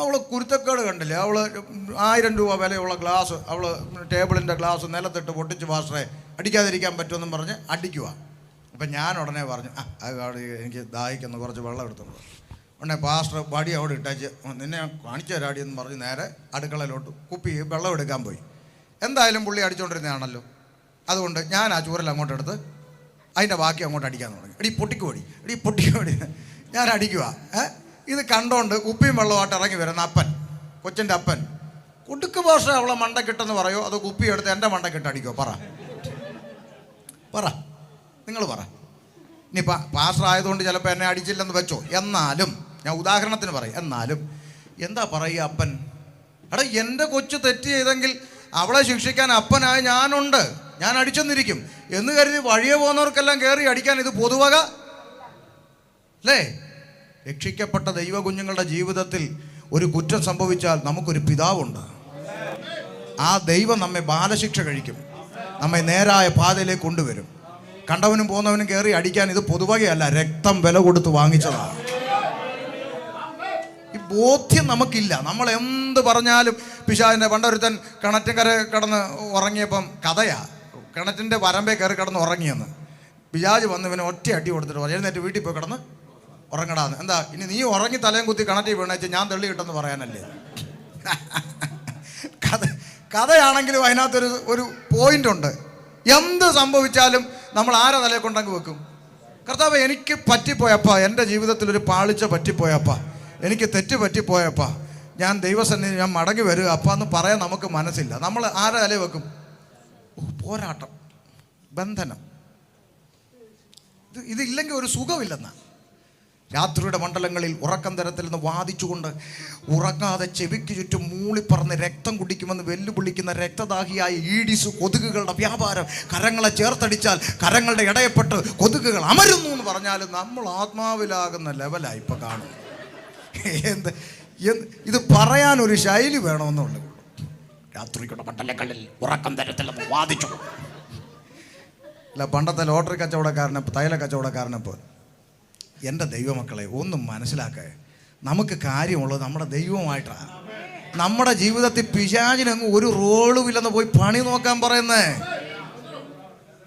അവൾ കുരുത്തക്കേട് കണ്ടില്ലേ? അവൾ 1000 രൂപ വിലയുള്ള ഗ്ലാസ് ടേബിളിൻ്റെ ഗ്ലാസ് നിലത്തിട്ട് പൊട്ടിച്ച് പാസ്റ്ററെ അടിക്കാതിരിക്കാൻ പറ്റുമെന്നും പറഞ്ഞ് അടിക്കുക. അപ്പം ഞാൻ ഉടനെ പറഞ്ഞു, എനിക്ക് ദാഹിക്കുന്നു, കുറച്ച് വെള്ളം എടുത്തോളൂ. ഉടനെ പാസ്റ്റർ വടി അവിടെ ഇട്ടേച്ച് നിന്നെ കാണിച്ചു തരാടിയെന്ന് പറഞ്ഞ് നേരെ അടുക്കളയിലോട്ട് കുപ്പി വെള്ളം എടുക്കാൻ പോയി. എന്തായാലും പുള്ളി അടിച്ചുകൊണ്ടിരുന്നതാണല്ലോ. അതുകൊണ്ട് ഞാൻ ആ ചൂരൽ അങ്ങോട്ട് എടുത്ത് അതിൻ്റെ ബാക്കി അങ്ങോട്ട് അടിക്കാൻ തുടങ്ങി. എടി പൊട്ടിക്കോടി ഞാൻ അടിക്കുക. ഇത് കണ്ടോണ്ട് കുപ്പിയും വെള്ളമായിട്ട് ഇറങ്ങി വരുന്ന അപ്പൻ, കൊച്ചിൻ്റെ അപ്പൻ, കുടുക്ക് ഭാഷ അവളെ മണ്ടക്കിട്ടെന്ന് പറയോ അതോ കുപ്പി എടുത്ത് എൻ്റെ മണ്ടക്കിട്ട് അടിക്കോ? പറ നിങ്ങൾ പറ. ഇനി പാസ്റ്റർ ആയതുകൊണ്ട് ചിലപ്പോൾ എന്നെ അടിച്ചില്ലെന്ന് വെച്ചോ. എന്നാലും ഞാൻ ഉദാഹരണത്തിന് പറയും. എന്നാലും എന്താ പറയുക അപ്പൻ? എടാ, എൻ്റെ കൊച്ചു തെറ്റ് ചെയ്തെങ്കിൽ അവളെ ശിക്ഷിക്കാൻ അപ്പനായ ഞാനുണ്ട്, ഞാൻ അടിച്ചെന്നിരിക്കും എന്ന് കരുതി വഴിയെ പോകുന്നവർക്കെല്ലാം കയറി അടിക്കാൻ ഇത് പൊതുവക അല്ലേ? രക്ഷിക്കപ്പെട്ട ദൈവ കുഞ്ഞുങ്ങളുടെ ജീവിതത്തിൽ ഒരു കുറ്റം സംഭവിച്ചാൽ നമുക്കൊരു പിതാവുണ്ട്. ആ ദൈവം നമ്മെ ബാലശിക്ഷ കഴിക്കും, നമ്മെ നേരായ പാതയിലേക്ക് കൊണ്ടുവരും. കണ്ടവനും പോകുന്നവനും കയറി അടിക്കാൻ ഇത് പൊതുവകയല്ല, രക്തം വില കൊടുത്ത് വാങ്ങിച്ചതാണ്. ഈ ബോധ്യം നമുക്കില്ല. നമ്മൾ എന്ത് പറഞ്ഞാലും പിശാചിൻ്റെ പണ്ടൊരുത്തൻ കിണറ്റിൻകര കിടന്ന് ഉറങ്ങിയപ്പം കഥയാ, കിണറ്റിൻ്റെ വരമ്പേ കയറി കിടന്ന് ഉറങ്ങിയെന്ന്. പിശാച് വന്ന് ഇവന് ഒറ്റ അടി കൊടുത്തിട്ട് എഴുന്നേറ്റ് വീട്ടിൽ പോയി കിടന്ന് ഉറങ്ങടാന്ന്. എന്താ ഇനി നീ ഉറങ്ങി തലയും കുത്തി കിണറ്റി വീണേച്ച് ഞാൻ തെള്ളി കിട്ടെന്ന് പറയാനല്ലേ? കഥയാണെങ്കിലും അതിനകത്തൊരു ഒരു പോയിന്റ് ഉണ്ട്. എന്ത് സംഭവിച്ചാലും നമ്മൾ ആരെ തലയെ കൊണ്ടങ്ങ് വെക്കും? കർത്താവ്, എനിക്ക് പറ്റിപ്പോയപ്പാ, എൻ്റെ ജീവിതത്തിൽ ഒരു പാളിച്ച പറ്റിപ്പോയപ്പാ, എനിക്ക് തെറ്റ് പറ്റിപ്പോയപ്പാ, ഞാൻ ദൈവസന്നിധി ഞാൻ മടങ്ങി വരിക അപ്പാ എന്ന് പറയാൻ നമുക്ക് മനസ്സില്ല. നമ്മൾ ആരെ തലയെ വെക്കും? പോരാട്ടം, ബന്ധനം. ഇതില്ലെങ്കിൽ ഒരു സുഖമില്ലെന്നാ. രാത്രിയുടെ മണ്ഡലങ്ങളിൽ ഉറക്കം തരത്തിൽ നിന്ന് വാദിച്ചുകൊണ്ട് ഉറങ്ങാതെ ചെവിക്ക് ചുറ്റും മൂളിപ്പറന്ന് രക്തം കുടിക്കുമെന്ന് വെല്ലുവിളിക്കുന്ന രക്തദാഹിയായ ഈഡിസ് കൊതുകുകളുടെ വ്യാപാരം. കരങ്ങളെ ചേർത്തടിച്ചാൽ കരങ്ങളുടെ ഇടയപ്പെട്ട് കൊതുകുകൾ അമരുന്നു എന്ന് പറഞ്ഞാൽ നമ്മൾ ആത്മാവിലാകുന്ന ലെവലായി ഇപ്പം കാണും. ഇത് പറയാനൊരു ശൈലി വേണമെന്നുള്ളൂ. രാത്രിയുടെ മണ്ഡലങ്ങളിൽ ഉറക്കം തരത്തിൽ നിന്ന് വാദിച്ചു. അല്ല, പണ്ടത്തെ ലോട്ടറി കച്ചവടക്കാരനെ, തൈല കച്ചവടക്കാരനെപ്പോൾ എൻ്റെ ദൈവമക്കളെ ഒന്നും മനസ്സിലാക്കുക, നമുക്ക് കാര്യമുള്ളത് നമ്മുടെ ദൈവമായിട്ടാണ്. നമ്മുടെ ജീവിതത്തിൽ പിശാചിനങ്ങ് ഒരു റോളും ഇല്ലെന്ന് പോയി പണി നോക്കാൻ പറയുന്നേ.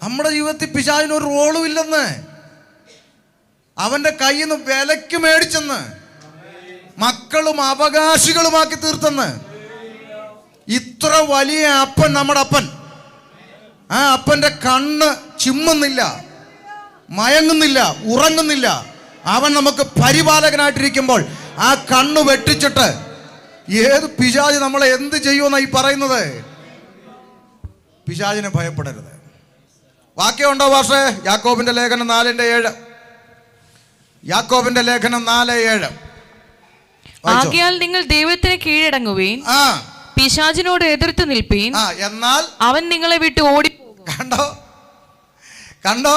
നമ്മുടെ ജീവിതത്തിൽ പിശാചിന് ഒരു റോളും ഇല്ലെന്ന്, അവൻ്റെ കയ്യിൽ നിന്ന് വിലക്ക് മേടിച്ചെന്ന്, മക്കളും അവകാശികളുമാക്കി തീർത്തെന്ന്. ഇത്ര വലിയ അപ്പൻ നമ്മുടെ അപ്പൻ, ആ അപ്പൻ്റെ കണ്ണ് ചിമ്മുന്നില്ല, മയങ്ങുന്നില്ല, ഉറങ്ങുന്നില്ല. അവൻ നമുക്ക് പരിപാലകനായിട്ടിരിക്കുമ്പോൾ ആ കണ്ണു വെട്ടിച്ചിട്ട് ഏത് പിശാച് നമ്മളെ എന്ത് ചെയ്യുമെന്നാണ് ഈ പറയുന്നത്? പിശാചിനെ ഭയപ്പെടരുത്. വാക്യമുണ്ടോ പക്ഷേ? യാക്കോബിന്റെ ലേഖനം 4:7. യാക്കോബിന്റെ ലേഖനം 4:7. ആകയാൽ നിങ്ങൾ ദൈവത്തിന് കീഴടങ്ങുവീൻ, പിശാചിനോട് എതിർത്ത് നിൽപ്പീൻ, എന്നാൽ അവൻ നിങ്ങളെ വിട്ട് ഓടി. കണ്ടോ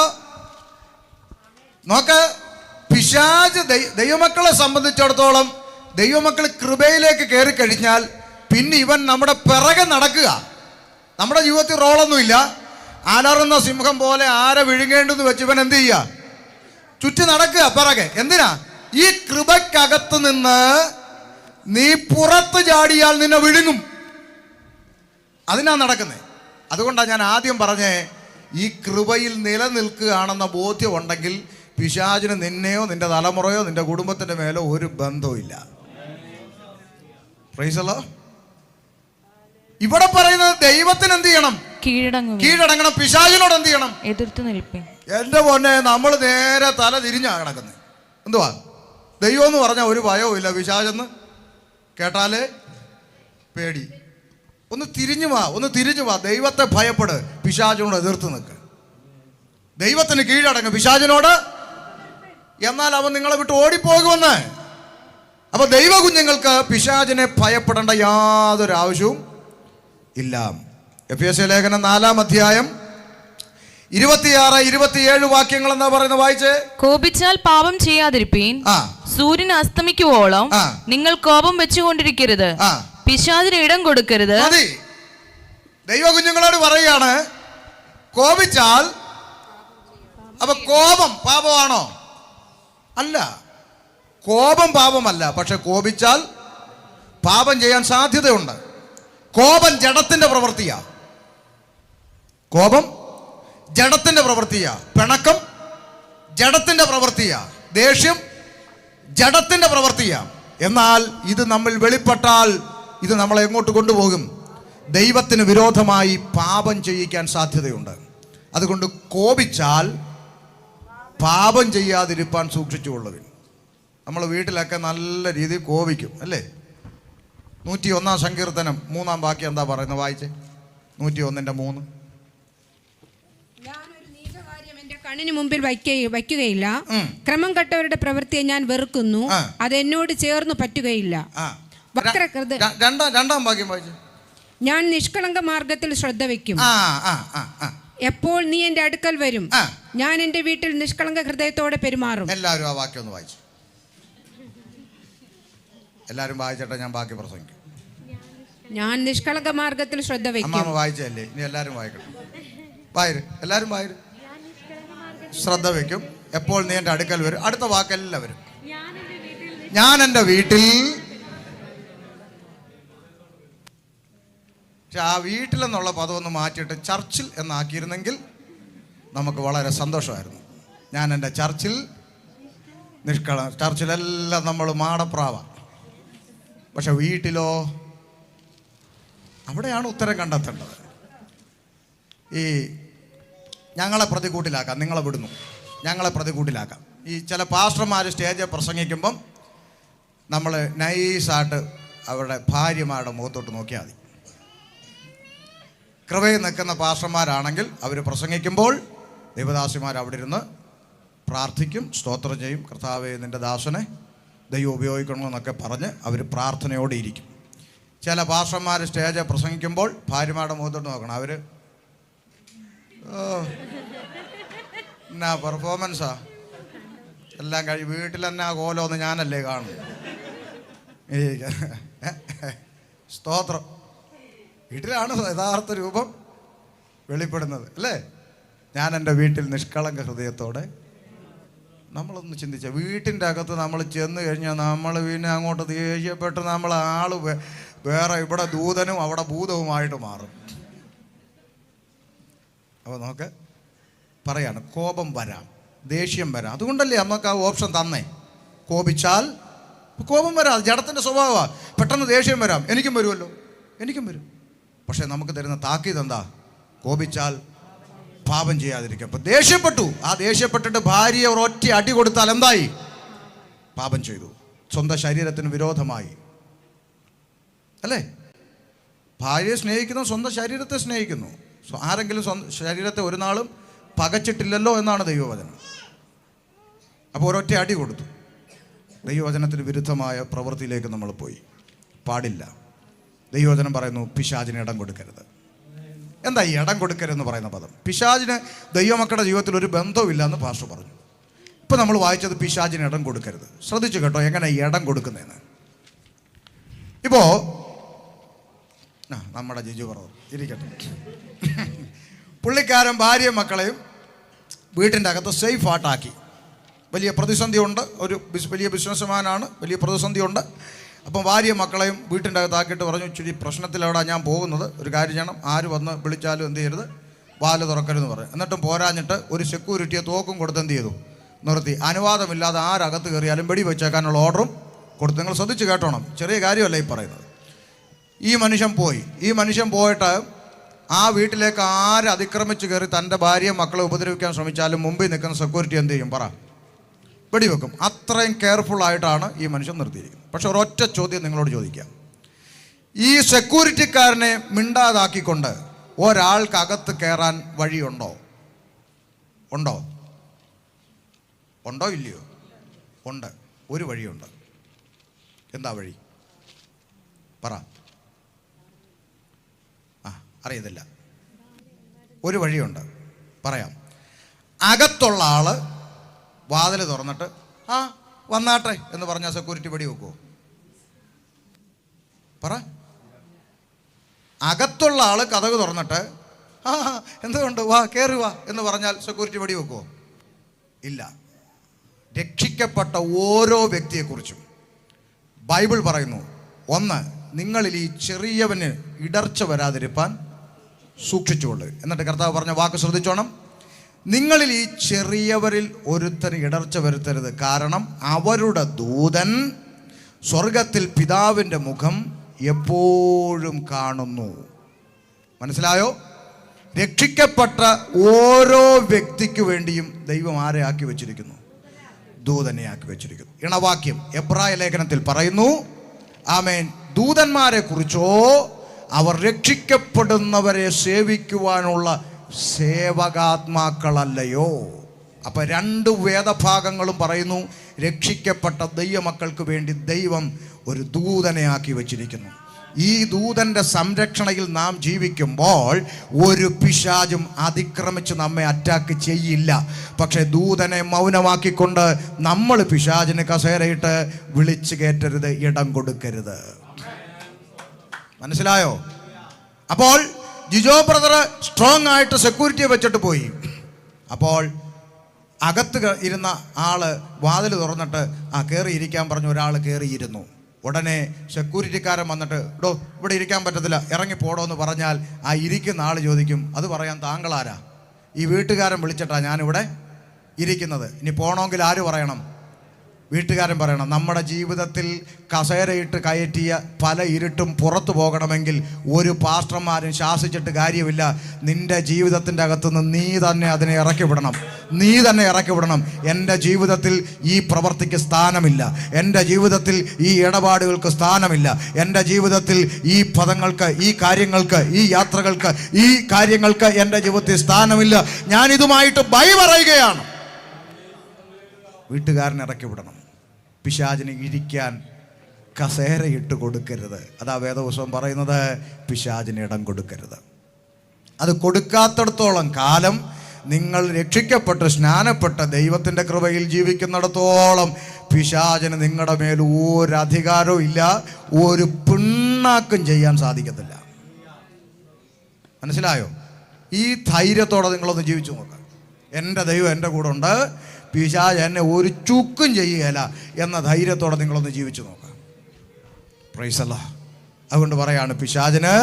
നോക്ക്, പിശാച് ദൈവമക്കളെ സംബന്ധിച്ചിടത്തോളം ദൈവമക്കൾ കൃപയിലേക്ക് കയറി കഴിഞ്ഞാൽ പിന്നെ ഇവൻ നമ്മുടെ പിറകെ നടക്കുക. നമ്മുടെ ജീവിതത്തിൽ റോളൊന്നുമില്ല. അലറുന്ന സിംഹം പോലെ ആരെ വിഴുങ്ങേണ്ടെന്ന് വെച്ച് ഇവൻ എന്ത് ചെയ്യുക? ചുറ്റി നടക്കുക പിറകെ. എന്തിനാ? ഈ കൃപയ്ക്കകത്ത് നിന്ന് നീ പുറത്ത് ചാടിയാൽ നിന്നെ വിഴുങ്ങും. അതിനാ നടക്കുന്നത്. അതുകൊണ്ടാണ് ഞാൻ ആദ്യം പറഞ്ഞേ, ഈ കൃപയിൽ നിലനിൽക്കുകയാണെന്ന ബോധ്യം ഉണ്ടെങ്കിൽ പിശാചിന് നിന്നെയോ നിന്റെ തലമുറയോ നിന്റെ കുടുംബത്തിന്റെ മേലോ ഒരു ബന്ധവുമില്ല. Praise the Lord. ഇവിടെ പറയുന്നത് ദൈവത്തിന് എന്ത് ചെയ്യണം? കീഴടങ്ങണം. പിശാചിനോട് എന്ത് ചെയ്യണം? എതിർത്ത് നിൽപ്പേ. എന്റെ പൊന്നെ, നമ്മൾ നേരെ തല തിരിഞ്ഞാ കിടക്കുന്നത്. എന്തുവാ? ദൈവം എന്ന് പറഞ്ഞാൽ ഒരു ഭയവും ഇല്ല. പിശാചെന്ന് കേട്ടാലേ പേടി. ഒന്ന് തിരിഞ്ഞു വാ. ദൈവത്തെ ഭയപ്പെട്, പിശാചിനോട് എതിർത്ത് നിൽക്ക്. ദൈവത്തിന് കീഴടങ്ങ്, പിശാചിനോട്. എന്നാൽ അവൻ നിങ്ങളെ വിട്ട് ഓടിപ്പോകുമെന്ന്. അപ്പൊ ദൈവ കുഞ്ഞുങ്ങൾക്ക് പിശാചിനെ ഭയപ്പെടേണ്ട യാതൊരു ആവശ്യവും ഇല്ല. എഫെസ്യ ലേഖനം 4-ാം 26-27 വാക്യങ്ങൾ എന്താ പറയുന്നത്? വായിച്ചേ. കോപിച്ചാൽ പാപം ചെയ്യാതിരിപ്പീൻ, സൂര്യൻ അസ്തമിക്കുവോളം നിങ്ങൾ കോപം വെച്ചുകൊണ്ടിരിക്കരുത്, പിശാചിന് ഇടം കൊടുക്കരുത്. ദൈവ കുഞ്ഞുങ്ങളോട് പറയുകയാണ്, കോപിച്ചാൽ. അപ്പൊ കോപം പാപമാണോ? അല്ല, കോപം പാപമല്ല. പക്ഷെ കോപിച്ചാൽ പാപം ചെയ്യാൻ സാധ്യതയുണ്ട്. കോപം ജഡത്തിന്റെ പ്രവൃത്തിയാ. കോപം ജഡത്തിന്റെ പ്രവൃത്തിയാ. പിണക്കം ജഡത്തിന്റെ പ്രവൃത്തിയാ. ദേഷ്യം ജഡത്തിന്റെ പ്രവൃത്തിയാ. എന്നാൽ ഇത് നമ്മൾ വെളിപ്പെട്ടാൽ ഇത് നമ്മളെ എങ്ങോട്ട് കൊണ്ടുപോകും? ദൈവത്തിന് വിരോധമായി പാപം ചെയ്യിക്കാൻ സാധ്യതയുണ്ട്. അതുകൊണ്ട് കോപിച്ചാൽ പാപം ചെയ്യാതിരിപ്പാൻ സൂക്ഷിച്ചുകൊള്ളുവിൻ. നമ്മൾ വീട്ടിലൊക്കെ നല്ല രീതിയിൽ കോപിക്കും അല്ലേ? 101 സങ്കീർത്തനം 3-ാം വാക്യം എന്താ പറയുന്നത്? വായിച്ചേ. 101:3. ഞാനൊരു നീചകാര്യം എന്റെ കണ്ണിന് മുമ്പിൽ വയ്ക്കുകയില്ല. ക്രമം കെട്ടവരുടെ പ്രവൃത്തിയെ ഞാൻ വെറുക്കുന്നു, അത് എന്നോട് ചേർന്ന് പറ്റുകയില്ല. 2-ാം വാക്യം വായിച്ചു. ഞാൻ നിഷ്കളങ്ക മാർഗത്തിൽ ശ്രദ്ധ വയ്ക്കും. എപ്പോൾ നീ എന്റെ അടുക്കൽ വരും, ഞാൻ എന്റെ വീട്ടിൽ നിഷ്കളങ്ക ഹൃദയത്തോടെ പെരുമാറും. എല്ലാവരും ആ വാക്യം ഒന്ന് വായിച്ചു. എല്ലാവരും വായിച്ചിട്ട് ഞാൻ ബാക്കി പ്രസംഗിക്കും. ഞാൻ നിഷ്കളങ്ക മാർഗത്തിൽ ശ്രദ്ധ വയ്ക്കും. അമ്മ വായിച്ചല്ലേ? ഇനി എല്ലാവരും വായിക്കട്ടെ. എല്ലാവരും വായര്. ശ്രദ്ധ വയ്ക്കും. എപ്പോൾ നീ എൻ്റെ അടുക്കൽ വരും. അടുത്ത വാക്ക് എല്ലാവരും. ഞാൻ എൻ്റെ വീട്ടിൽ. പക്ഷെ ആ വീട്ടിലെന്നുള്ള പദം ഒന്ന് മാറ്റിയിട്ട് ചർച്ചിൽ എന്നാക്കിയിരുന്നെങ്കിൽ നമുക്ക് വളരെ സന്തോഷമായിരുന്നു. ഞാൻ എൻ്റെ ചർച്ചിൽ ചർച്ചിലെല്ലാം നമ്മൾ മാടപ്രാവ. പക്ഷെ വീട്ടിലോ? അവിടെയാണ് ഉത്തരം കണ്ടെത്തേണ്ടത്. ഈ ഞങ്ങളെ പ്രതികൂട്ടിലാക്കാം, നിങ്ങളെ വിടുന്നു, ഞങ്ങളെ പ്രതികൂട്ടിലാക്കാം. ഈ ചില പാസ്റ്റർമാർ സ്റ്റേജിൽ പ്രസംഗിക്കുമ്പം നമ്മൾ നൈസായിട്ട് അവരുടെ ഭാര്യമാരുടെ മുഖത്തോട്ട് നോക്കിയാൽ മതി. കൃപയിൽ നിൽക്കുന്ന പാസ്റ്റർമാരാണെങ്കിൽ അവർ പ്രസംഗിക്കുമ്പോൾ ദൈവദാസിമാർ അവിടെ ഇരുന്ന് പ്രാർത്ഥിക്കും, സ്തോത്രം ചെയ്യും. കർത്താവേ, നിൻ്റെ ദാസനെ ദൈവം ഉപയോഗിക്കണമെന്നൊക്കെ പറഞ്ഞ് അവർ പ്രാർത്ഥനയോടെ ഇരിക്കും. ചില പാസ്റ്റർമാർ സ്റ്റേജിൽ പ്രസംഗിക്കുമ്പോൾ ഭാര്യമാരുടെ മുഖത്തോട്ട് നോക്കണം. അവർ എന്നാ പെർഫോമൻസാ എല്ലാം വീട്ടിൽ തന്നെ ആ കോലമൊന്ന് ഞാനല്ലേ കാണും. സ്തോത്രം. വീട്ടിലാണ് യഥാർത്ഥ രൂപം വെളിപ്പെടുന്നത്, അല്ലേ? ഞാൻ എൻ്റെ വീട്ടിൽ നിഷ്കളങ്ക ഹൃദയത്തോടെ. നമ്മളൊന്ന് ചിന്തിച്ച, വീട്ടിൻ്റെ അകത്ത് നമ്മൾ ചെന്ന് കഴിഞ്ഞാൽ നമ്മൾ പിന്നെ അങ്ങോട്ട് ദേഷ്യപ്പെട്ട് നമ്മൾ ആൾ വേറെ, ഇവിടെ ദൂതനും അവിടെ ഭൂതവുമായിട്ട് മാറും. അപ്പോൾ നമുക്ക് പറയാണ്, കോപം വരാം, ദേഷ്യം വരാം. അതുകൊണ്ടല്ലേ നമുക്ക് ആ ഓപ്ഷൻ തന്നേ. കോപിച്ചാൽ കോപം വരാം, അത് ജഡത്തിൻ്റെ സ്വഭാവമാണ്. പെട്ടെന്ന് ദേഷ്യം വരാം, എനിക്കും വരുമല്ലോ, എനിക്കും വരും. പക്ഷേ നമുക്ക് തരുന്ന താക്കീത് എന്താ? കോപിച്ചാൽ പാപം ചെയ്യാതിരിക്കുക. അപ്പം ദേഷ്യപ്പെട്ടു, ആ ദേഷ്യപ്പെട്ടിട്ട് ഭാര്യയെ ഒരൊറ്റ അടി കൊടുത്താൽ എന്തായി? പാപം ചെയ്തു, സ്വന്തം ശരീരത്തിന് വിരോധമായി, അല്ലേ? ഭാര്യയെ സ്നേഹിക്കുന്നു, സ്വന്തം ശരീരത്തെ സ്നേഹിക്കുന്നു. ആരെങ്കിലും സ്വന്തം ശരീരത്തെ ഒരു നാളും പകച്ചിട്ടില്ലല്ലോ എന്നാണ് ദൈവവചനം. അപ്പോൾ ഒരൊറ്റ അടി കൊടുത്തു. ദൈവവചനത്തിന് വിരുദ്ധമായ പ്രവൃത്തിയിലേക്ക് നമ്മൾ പോയി. പാടില്ല. ദൈവവചനം പറയുന്നു, പിശാചിന് ഇടം കൊടുക്കരുത്. എന്താ ഈ ഇടം കൊടുക്കരുതെന്ന് പറയുന്ന പദം? പിശാചിന് ദൈവമക്കളുടെ ജീവിതത്തിൽ ഒരു ബന്ധവുമില്ല എന്ന് പാസ്റ്റർ പറഞ്ഞു. ഇപ്പം നമ്മൾ വായിച്ചത് പിശാചിന് ഇടം കൊടുക്കരുത്. ശ്രദ്ധിച്ചു കേട്ടോ, എങ്ങനെ ഈ ഇടം കൊടുക്കുന്നതെന്ന്. ഇപ്പോൾ നമ്മുടെ ജിജു പറഞ്ഞു ഇരിക്കട്ടെ. പുള്ളിക്കാരൻ ഭാര്യയും മക്കളെയും വീട്ടിൻ്റെ അകത്ത് സേഫ് ആട്ടാക്കി. വലിയ പ്രതിസന്ധിയുണ്ട്, ഒരു വലിയ ബിസിനസ്മാനാണ്, വലിയ പ്രതിസന്ധിയുണ്ട്. അപ്പം ഭാര്യയും മക്കളെയും വീട്ടിൻ്റെ അകത്താക്കിയിട്ട് പറഞ്ഞു, ഇച്ചിരി പ്രശ്നത്തിലവിടെ ഞാൻ പോകുന്നത്, ഒരു കാര്യം ചെയ്യണം, ആര് വന്ന് വിളിച്ചാലും എന്ത് ചെയ്യരുത്, വാല് തുറക്കരുതെന്ന് പറഞ്ഞു. എന്നിട്ടും പോരാഞ്ഞിട്ട് ഒരു സെക്യൂരിറ്റിയെ തോക്കും കൊടുത്ത് എന്ത് ചെയ്തു, നിർത്തി. അനുവാദമില്ലാതെ ആരകത്ത് കയറിയാലും വെടി വെച്ചേക്കാനുള്ള ഓർഡറും കൊടുത്ത്. നിങ്ങൾ ശ്രദ്ധിച്ച് കേട്ടോണം, ചെറിയ കാര്യമല്ല ഈ പറയുന്നത്. ഈ മനുഷ്യൻ പോയി. ഈ മനുഷ്യൻ പോയിട്ട് ആ വീട്ടിലേക്ക് ആര് അതിക്രമിച്ച് കയറി തൻ്റെ ഭാര്യയും മക്കളെ ഉപദ്രവിക്കാൻ ശ്രമിച്ചാലും മുമ്പിൽ നിൽക്കുന്ന സെക്യൂരിറ്റി എന്ത് ചെയ്യും? പറ, വെടിവെക്കും. അത്രയും കെയർഫുള്ളായിട്ടാണ് ഈ മനുഷ്യൻ നിർത്തിയിരിക്കുന്നത്. പക്ഷെ ഒരൊറ്റ ചോദ്യം നിങ്ങളോട് ചോദിക്കാം. ഈ സെക്യൂരിറ്റിക്കാരനെ മിണ്ടാതാക്കിക്കൊണ്ട് ഒരാൾക്കകത്ത് കയറാൻ വഴിയുണ്ടോ? ഉണ്ടോ? ഉണ്ടോ ഇല്ലയോ? ഉണ്ട്. ഒരു വഴിയുണ്ട്. എന്താ വഴി? പറ. അറിയത്തില്ല. ഒരു വഴിയുണ്ട്, പറയാം. അകത്തുള്ള ആള് വാതിൽ തുറന്നിട്ട് വന്നാട്ടെ എന്ന് പറഞ്ഞാൽ സെക്യൂരിറ്റി വെടി വെക്കുമോ? പറ. അകത്തുള്ള ആള് കതക് തുറന്നിട്ട് എന്തുകൊണ്ട് വാ കയറി വാ എന്ന് പറഞ്ഞാൽ സെക്യൂരിറ്റി വെടി വെക്കുമോ? ഇല്ല. രക്ഷിക്കപ്പെട്ട ഓരോ വ്യക്തിയെക്കുറിച്ചും ബൈബിൾ പറയുന്നു, ഒന്ന്, നിങ്ങളിൽ ഈ ചെറിയവന് ഇടർച്ച വരാതിരിപ്പാൻ സൂക്ഷിച്ചുകൊള്ളുക. എന്നിട്ട് കർത്താവ് പറഞ്ഞ വാക്ക് ശ്രദ്ധിച്ചോണം, നിങ്ങളിൽ ഈ ചെറിയവരിൽ ഒരുത്തന് ഇടർച്ച വരുത്തരുത്, കാരണം അവരുടെ ദൂതൻ സ്വർഗത്തിൽ പിതാവിൻ്റെ മുഖം എപ്പോഴും കാണുന്നു. മനസ്സിലായോ? രക്ഷിക്കപ്പെട്ട ഓരോ വ്യക്തിക്ക് വേണ്ടിയും ദൈവം ആരെ ആക്കി വെച്ചിരിക്കുന്നു? ദൂതനെ ആക്കി വെച്ചിരിക്കുന്നു. ഇണവാക്യം എബ്രായ ലേഖനത്തിൽ പറയുന്നു, ആമേൻ, ദൂതന്മാരെ കുറിച്ചോ അവർ രക്ഷിക്കപ്പെടുന്നവരെ സേവിക്കുവാനുള്ള സേവകാത്മാക്കളല്ലയോ? അപ്പം രണ്ട് വേദഭാഗങ്ങളും പറയുന്നു, രക്ഷിക്കപ്പെട്ട ദൈവമക്കൾക്ക് വേണ്ടി ദൈവം ഒരു ദൂതനെ ആക്കി വച്ചിരിക്കുന്നു. ഈ ദൂതൻ്റെ സംരക്ഷണയിൽ നാം ജീവിക്കുമ്പോൾ ഒരു പിശാചും അതിക്രമിച്ച് നമ്മെ അറ്റാക്ക് ചെയ്യില്ല. പക്ഷെ ദൂതനെ മൗനമാക്കിക്കൊണ്ട് നമ്മൾ പിശാചിന് കസേരയിട്ട് വിളിച്ചു കയറ്റരുത്, ഇടം കൊടുക്കരുത്. മനസ്സിലായോ? അപ്പോൾ ജിജോ ബ്രദർ സ്ട്രോങ് ആയിട്ട് സെക്യൂരിറ്റിയെ വെച്ചിട്ട് പോയി. അപ്പോൾ അകത്ത് ഇരുന്ന ആള് വാതിൽ തുറന്നിട്ട് കയറിയിരിക്കാൻ പറഞ്ഞു. ഒരാൾ കയറിയിരുന്നു. ഉടനെ സെക്യൂരിറ്റിക്കാരൻ വന്നിട്ട്, ഡോ ഇവിടെ ഇരിക്കാൻ പറ്റത്തില്ല, ഇറങ്ങിപ്പോടോ എന്ന് പറഞ്ഞാൽ ആ ഇരിക്കുന്ന ആൾ ചോദിക്കും, അത് പറയാൻ താങ്കളാരാ? ഈ വീട്ടുകാരൻ വിളിച്ചിട്ടാ ഞാനിവിടെ ഇരിക്കുന്നത്, ഇനി പോകണമെങ്കിൽ ആര് പറയണം? വീട്ടുകാരൻ പറയണം, നമ്മുടെ ജീവിതത്തിൽ കസേരയിട്ട് കയറ്റിയ പല ഇരുട്ടും പുറത്തു പോകണമെങ്കിൽ ഒരു പാസ്റ്റർമാരും ശാസിച്ചിട്ട് കാര്യമില്ല. നിന്റെ ജീവിതത്തിൻ്റെ അകത്തുനിന്ന് നീ തന്നെ അതിനെ ഇറക്കി വിടണം. നീ തന്നെ ഇറക്കി വിടണം. എൻ്റെ ജീവിതത്തിൽ ഈ പ്രവൃത്തിക്ക് സ്ഥാനമില്ല, എൻ്റെ ജീവിതത്തിൽ ഈ ഇടപാടുകൾക്ക് സ്ഥാനമില്ല, എൻ്റെ ജീവിതത്തിൽ ഈ പദങ്ങൾക്ക്, ഈ കാര്യങ്ങൾക്ക്, ഈ യാത്രകൾക്ക്, ഈ കാര്യങ്ങൾക്ക് എൻ്റെ ജീവിതത്തിൽ സ്ഥാനമില്ല. ഞാനിതുമായിട്ട് ബൈ പറയുകയാണ്. വീട്ടുകാരനെ ഇറക്കി വിടണം. പിശാചിന് ഇരിക്കാൻ കസേരയിട്ട് കൊടുക്കരുത്. അതാ വേദപുസ്തകം പറയുന്നത്, പിശാചിന് ഇടം കൊടുക്കരുത്. അത് കൊടുക്കാത്തിടത്തോളം കാലം നിങ്ങൾ രക്ഷിക്കപ്പെട്ട് സ്നാനപ്പെട്ട് ദൈവത്തിൻ്റെ കൃപയിൽ ജീവിക്കുന്നിടത്തോളം പിശാചിന് നിങ്ങളുടെ മേൽ ഒരു അധികാരവും ഇല്ല, ഒരു പിണ്ണാക്കും ചെയ്യാൻ സാധിക്കത്തില്ല. മനസ്സിലായോ? ഈ ധൈര്യത്തോടെ നിങ്ങളൊന്ന് ജീവിച്ചു നോക്കുക. എൻ്റെ ദൈവം എൻ്റെ കൂടെ ഉണ്ട്, പിശാച് എന്നെ ഒരു ചുക്കും ചെയ്യുകയില്ല എന്ന ധൈര്യത്തോടെ നിങ്ങളൊന്ന് ജീവിച്ചു നോക്കാം. പ്രൈസ് അല്ലാഹ്. അതുകൊണ്ട് പറയാണ്, പിശാചിന്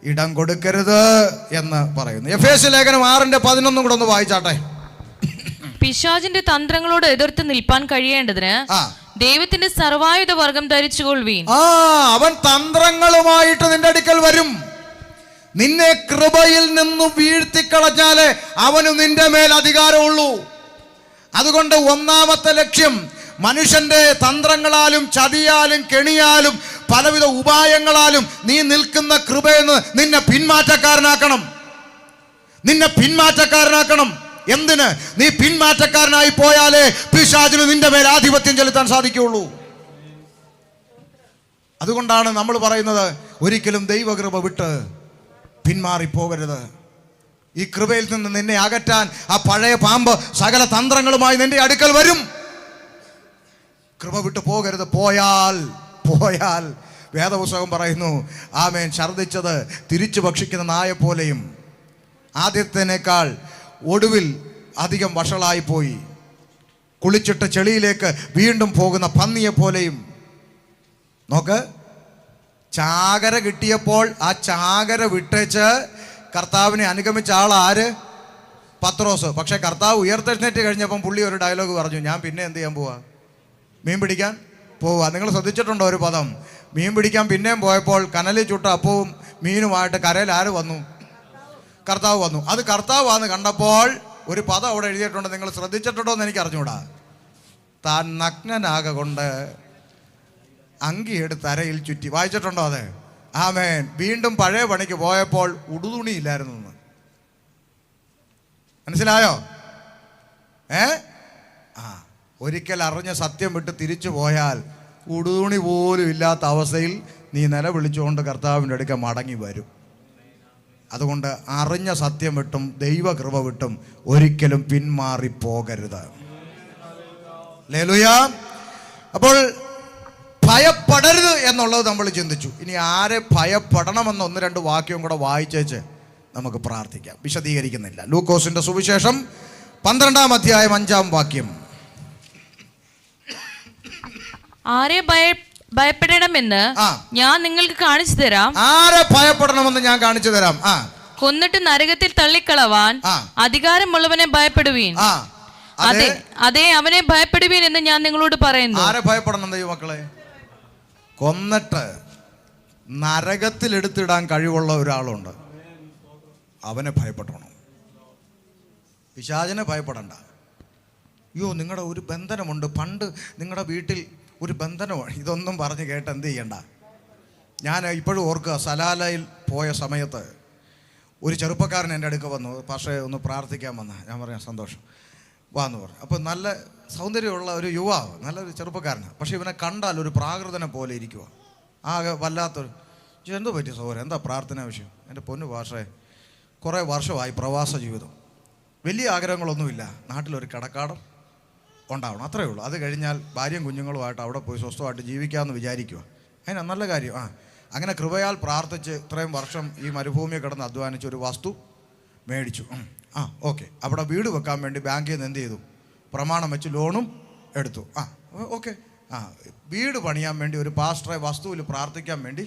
ഇടം കൊടുക്കരുത് എന്ന് പറയുന്നു. എഫേസ്യ ലേഖനം 6:11 കൂടെ ഒന്ന് വായിച്ചാട്ടെ. പിശാചിന്റെ തന്ത്രങ്ങളോട് എതിർത്ത് നിൽപ്പാൻ കഴിയേണ്ടതിന് ദൈവത്തിന്റെ സർവായുധ വർഗം ധരിച്ചുകൊള്ളുവീൻ. അവൻ തന്ത്രങ്ങളുമായിട്ട് നിന്റെ അടുക്കൽ വരും. നിന്നെ കൃപയിൽ നിന്ന് വീഴ്ത്തിക്കളഞ്ഞാലേ അവന് നിന്റെ മേൽ അധികാരമുള്ളൂ. അതുകൊണ്ട് ഒന്നാമത്തെ ലക്ഷ്യം, മനുഷ്യന്റെ തന്ത്രങ്ങളാലും ചതിയാലും കെണിയാലും പലവിധ ഉപായങ്ങളാലും നീ നിൽക്കുന്ന കൃപയെന്ന് നിന്നെ പിന്മാറ്റക്കാരനാക്കണം. നിന്നെ പിന്മാറ്റക്കാരനാക്കണം. എന്തിന്? നീ പിന്മാറ്റക്കാരനായി പോയാലേ പിശാചിന് നിന്റെ മേൽ ആധിപത്യം ചെലുത്താൻ സാധിക്കുകയുള്ളൂ. അതുകൊണ്ടാണ് നമ്മൾ പറയുന്നത്, ഒരിക്കലും ദൈവകൃപ വിട്ട് പിന്മാറിപ്പോകരുത്. ഈ കൃപയിൽ നിന്ന് നിന്നെ അകറ്റാൻ ആ പഴയ പാമ്പ് സകല തന്ത്രങ്ങളുമായി നിന്റെ അടുക്കൽ വരും. കൃപ വിട്ട് പോകരുത്. പോയാൽ വേദപുസ്തകം പറയുന്നു, ആമേൻ, ഛർദ്ദിച്ചത് തിരിച്ചു ഭക്ഷിക്കുന്ന നായ പോലെയും ആദ്യത്തേനേക്കാൾ ഒടുവിൽ അധികം വഷളായിപ്പോയി, കുളിച്ചിട്ട് ചെളിയിലേക്ക് വീണ്ടും പോകുന്ന പന്നിയെ പോലെയും. നോക്ക്, ചാകര കിട്ടിയപ്പോൾ ആ ചാകര വിട്ടേച്ച് കർത്താവിനെ അനുഗമിച്ച ആൾ ആര്? പത്രോസ്. പക്ഷെ കർത്താവ് ഉയർത്തെഴുന്നേറ്റ് കഴിഞ്ഞപ്പം പുള്ളി ഒരു ഡയലോഗ് പറഞ്ഞു, ഞാൻ പിന്നെ എന്ത് ചെയ്യാൻ പോവാ? മീൻ പിടിക്കാൻ പോവുക. നിങ്ങൾ ശ്രദ്ധിച്ചിട്ടുണ്ടോ ഒരു പദം? മീൻ പിടിക്കാൻ പിന്നെയും പോയപ്പോൾ കനലിൽ ചുട്ട അപ്പവും മീനുമായിട്ട് കരയിൽ ആര് വന്നു? കർത്താവ് വന്നു. അത് കർത്താവാന്ന് കണ്ടപ്പോൾ ഒരു പദം അവിടെ എഴുതിയിട്ടുണ്ട്. നിങ്ങൾ ശ്രദ്ധിച്ചിട്ടുണ്ടോ എന്ന് എനിക്ക് അറിഞ്ഞൂടാ. താൻ നഗ്നനാക കൊണ്ട് അങ്കിയെടുത്ത് അരയിൽ ചുറ്റി. വായിച്ചിട്ടുണ്ടോ അത്? ആമേൻ. വീണ്ടും പഴയ പണിക്ക് പോയപ്പോൾ ഉടുതുണിയില്ലായിരുന്നു എന്ന്. മനസ്സിലായോ? ഒരിക്കൽ അറിഞ്ഞ സത്യം വിട്ട് തിരിച്ചു പോയാൽ ഉടുതുണി പോലും ഇല്ലാത്ത അവസ്ഥയിൽ നീ നിലവിളിച്ചുകൊണ്ട് കർത്താവിൻ്റെ അടുക്ക മടങ്ങി വരും. അതുകൊണ്ട് അറിഞ്ഞ സത്യം വിട്ടും ദൈവകൃപ വിട്ടും ഒരിക്കലും പിന്മാറിപ്പോകരുത്. ഹല്ലേലൂയ. അപ്പോൾ ഭയപ്പെടരുത് എന്നുള്ളത് നമ്മൾ ചിന്തിച്ചു. ഇനി ആരെ ഭയപ്പെടണമെന്ന് 1-2 വാക്യം കൂടെ വായിച്ചേച്ച് നമുക്ക് പ്രാർത്ഥിക്കാം. വിശദീകരിക്കുന്നില്ല. ലൂക്കോസിന്റെ സുവിശേഷം 12-ാം അധ്യായം 5-ാം വാക്യം. ആരെ ഭയപ്പെടണമെന്ന് ഞാൻ നിങ്ങൾക്ക് കാണിച്ചു തരാം. ആരെ ഭയപ്പെടണമെന്ന് ഞാൻ കാണിച്ചു തരാം. കൊന്നിട്ട് നരകത്തിൽ തള്ളിക്കളവാൻ അധികാരമുള്ളവനെ ഭയപ്പെടുവീൻ. അതെ, അവനെ ഭയപ്പെടുവീൻ എന്ന് ഞാൻ നിങ്ങളോട് പറയുന്നു. ആരെ ഭയപ്പെടണം ദൈവമക്കളെ? കൊന്നിട്ട് നരകത്തിൽ എടുത്തിടാൻ കഴിവുള്ള ഒരാളുണ്ട്, അവനെ ഭയപ്പെടണം. പിശാചിനെ ഭയപ്പെടണ്ട. അയ്യോ, നിങ്ങളുടെ ഒരു ബന്ധനമുണ്ട്, പണ്ട് നിങ്ങളുടെ വീട്ടിൽ ഒരു ബന്ധനമാണ്, ഇതൊന്നും പറഞ്ഞ് കേട്ട് എന്ത് ചെയ്യണ്ട. ഞാൻ ഇപ്പോഴും ഓർക്കുക, സലാലയിൽ പോയ സമയത്ത് ഒരു ചെറുപ്പക്കാരൻ എൻ്റെ അടുക്ക വന്നു. പക്ഷേ ഒന്ന് പ്രാർത്ഥിക്കാൻ വന്ന. ഞാൻ പറയാം സന്തോഷം വാന്ന് പറഞ്ഞു. അപ്പോൾ നല്ല സൗന്ദര്യമുള്ള ഒരു യുവാവ്, നല്ലൊരു ചെറുപ്പക്കാരനാണ്. പക്ഷേ ഇവനെ കണ്ടാൽ ഒരു പ്രാകൃതനെ പോലെ ഇരിക്കുക. ആകെ വല്ലാത്തൊരു. എന്തോ പറ്റിയ സഹോദരൻ, എന്താ പ്രാർത്ഥനാ വിഷയം? എൻ്റെ പൊന്നു ഭാഷയെ, കുറേ വർഷമായി പ്രവാസ ജീവിതം, വലിയ ആഗ്രഹങ്ങളൊന്നുമില്ല, നാട്ടിലൊരു കടക്കാടം ഉണ്ടാവണം, അത്രയേ ഉള്ളൂ. അത് കഴിഞ്ഞാൽ ഭാര്യയും കുഞ്ഞുങ്ങളുമായിട്ട് അവിടെ പോയി സ്വസ്ഥമായിട്ട് ജീവിക്കാമെന്ന് വിചാരിക്കുക. അതിനാ നല്ല കാര്യം. അങ്ങനെ കൃപയാൽ പ്രാർത്ഥിച്ച് ഇത്രയും വർഷം ഈ മരുഭൂമിയെ കിടന്ന് അധ്വാനിച്ച് ഒരു വസ്തു മേടിച്ചു. ഓക്കെ. അവിടെ വീട് വെക്കാൻ വേണ്ടി ബാങ്കിൽ നിന്ന് എന്ത് ചെയ്തു? പ്രമാണം വെച്ച് ലോണും എടുത്തു. ഓക്കെ. വീട് പണിയാൻ വേണ്ടി ഒരു പാസ്റ്ററെ വസ്തുവിൽ പ്രാർത്ഥിക്കാൻ വേണ്ടി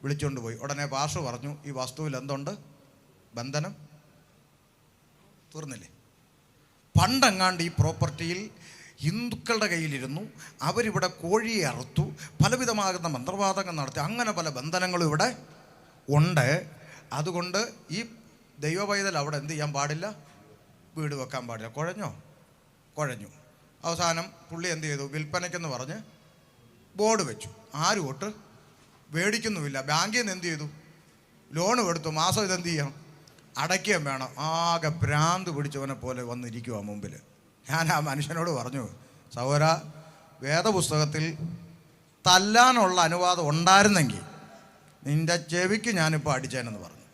വിളിച്ചുകൊണ്ട് പോയി. ഉടനെ പാസ്റ്റർ പറഞ്ഞു, ഈ വസ്തുവിൽ എന്തുണ്ട്? ബന്ധനം തീർന്നില്ലേ? പണ്ടെങ്ങാണ്ട് ഈ പ്രോപ്പർട്ടിയിൽ ഹിന്ദുക്കളുടെ കയ്യിലിരുന്നു. അവരിവിടെ കോഴിയെ അറുത്തു, പലവിധമാകുന്ന മന്ത്രവാദങ്ങൾ നടത്തി. അങ്ങനെ പല ബന്ധനങ്ങളും ഇവിടെ ഉണ്ട്. അതുകൊണ്ട് ഈ ദൈവപൈതൽ അവിടെ എന്ത് ചെയ്യാൻ പാടില്ല? വീട് വെക്കാൻ പാടില്ല. കുഴഞ്ഞു. അവസാനം പുള്ളി എന്ത് ചെയ്തു? വിൽപ്പനയ്ക്കെന്ന് പറഞ്ഞ് ബോർഡ് വെച്ചു. ആരും ഒട്ട് മേടിക്കുന്നുമില്ല. ബാങ്കിൽ നിന്ന് എന്ത് ചെയ്തു? ലോൺ എടുത്തു. മാസം ഇതെന്ത് ചെയ്യണം? അടയ്ക്കുകയും വേണം. ആകെ ഭ്രാന്ത് പിടിച്ചവനെ പോലെ വന്നിരിക്കുക മുമ്പിൽ. ഞാൻ ആ മനുഷ്യനോട് പറഞ്ഞു, സഹോദര, വേദപുസ്തകത്തിൽ തല്ലാനുള്ള അനുവാദം ഉണ്ടായിരുന്നെങ്കിൽ നിൻ്റെ ചെവിക്ക് ഞാനിപ്പോൾ അടിച്ചേനെന്ന് പറഞ്ഞു.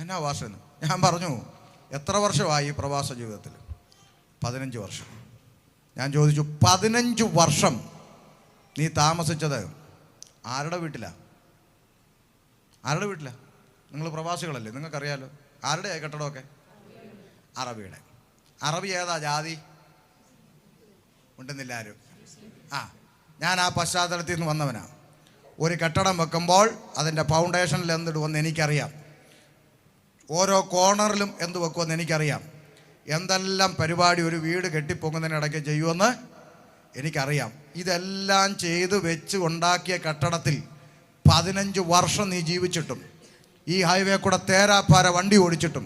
എന്നാ വാസെന്ന് ഞാൻ പറഞ്ഞു, എത്ര വർഷമായി ഈ പ്രവാസ ജീവിതത്തിൽ? 15 വർഷം. ഞാൻ ചോദിച്ചു, 15 വർഷം നീ താമസിച്ചത് ആരുടെ വീട്ടിലാണ്? നിങ്ങൾ പ്രവാസികളല്ലേ, നിങ്ങൾക്കറിയാലോ. ആരുടെയാ കെട്ടിടമൊക്കെ? അറബിയുടെ. അറബി ഏതാ ജാതി? ഉണ്ടെന്നില്ല ആരും. ഞാൻ ആ പശ്ചാത്തലത്തിൽ നിന്ന് വന്നവനാണ്. ഒരു കെട്ടിടം വെക്കുമ്പോൾ അതിൻ്റെ ഫൗണ്ടേഷനിൽ എന്തിടുമെന്ന് എനിക്കറിയാം. ഓരോ കോർണറിലും എന്ത് വെക്കുമെന്ന് എനിക്കറിയാം. എന്തെല്ലാം പരിപാടി ഒരു വീട് കെട്ടിപ്പൊങ്ങുന്നതിനിടയ്ക്ക് ചെയ്യുമെന്ന് എനിക്കറിയാം. ഇതെല്ലാം ചെയ്ത് വെച്ച് ഉണ്ടാക്കിയ കെട്ടിടത്തിൽ 15 വർഷം നീ ജീവിച്ചിട്ടും ഈ ഹൈവേ കൂടെ തേരാപ്പാര വണ്ടി ഓടിച്ചിട്ടും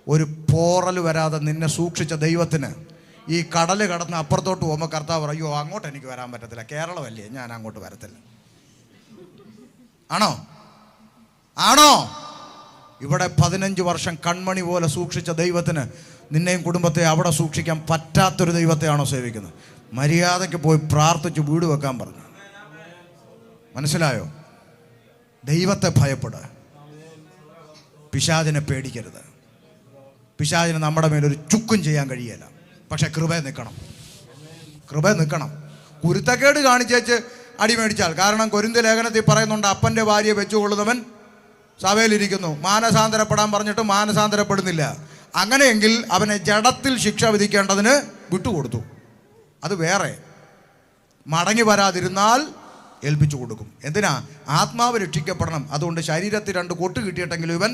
ഒരു പോറൽ വരാതെ നിന്നെ സൂക്ഷിച്ച ദൈവത്തിന് ഈ കടൽ കടന്ന് അപ്പുറത്തോട്ട് പോകുമ്പോൾ കർത്താവ് പറയോ, അങ്ങോട്ട് എനിക്ക് വരാൻ പറ്റത്തില്ല, കേരളമല്ലേ, ഞാൻ അങ്ങോട്ട് വരത്തില്ല. ആണോ? ഇവിടെ 15 വർഷം കൺമണി പോലെ സൂക്ഷിച്ച ദൈവത്തിന് നിന്നെയും കുടുംബത്തെ അവിടെ സൂക്ഷിക്കാൻ പറ്റാത്തൊരു ദൈവത്തെയാണോ സേവിക്കുന്നത്? മര്യാദയ്ക്ക് പോയി പ്രാർത്ഥിച്ച് വീട് വെക്കാൻ പറഞ്ഞു. മനസ്സിലായോ? ദൈവത്തെ ഭയപ്പെടുക, പിശാചിനെ പേടിക്കരുത്. പിശാചിന് നമ്മുടെ മേലൊരു ചുക്കും ചെയ്യാൻ കഴിയില്ല. പക്ഷെ കൃപയെ നിൽക്കണം. കുരുത്തക്കേട് കാണിച്ചേച്ച് അടിമേടിച്ചാൽ, കാരണം കൊരിന്ത്യ ലേഖനത്തിൽ പറയുന്നുണ്ട്, അപ്പൻ്റെ ഭാര്യയെ വെച്ചുകൊള്ളുന്നവൻ സഭയിലിരിക്കുന്നു. മാനസാന്തരപ്പെടാൻ പറഞ്ഞിട്ട് മാനസാന്തരപ്പെടുന്നില്ല. അങ്ങനെയെങ്കിൽ അവനെ ജഡത്തിൽ ശിക്ഷ വിധിക്കേണ്ടതിന് വിട്ടുകൊടുത്തു. അത് വേറെ. മടങ്ങി വരാതിരുന്നാൽ ഏൽപ്പിച്ചു കൊടുക്കും. എന്തിനാ? ആത്മാവ് രക്ഷിക്കപ്പെടണം. അതുകൊണ്ട് ശരീരത്തിൽ 2 കൊട്ട് കിട്ടിയിട്ടെങ്കിലും ഇവൻ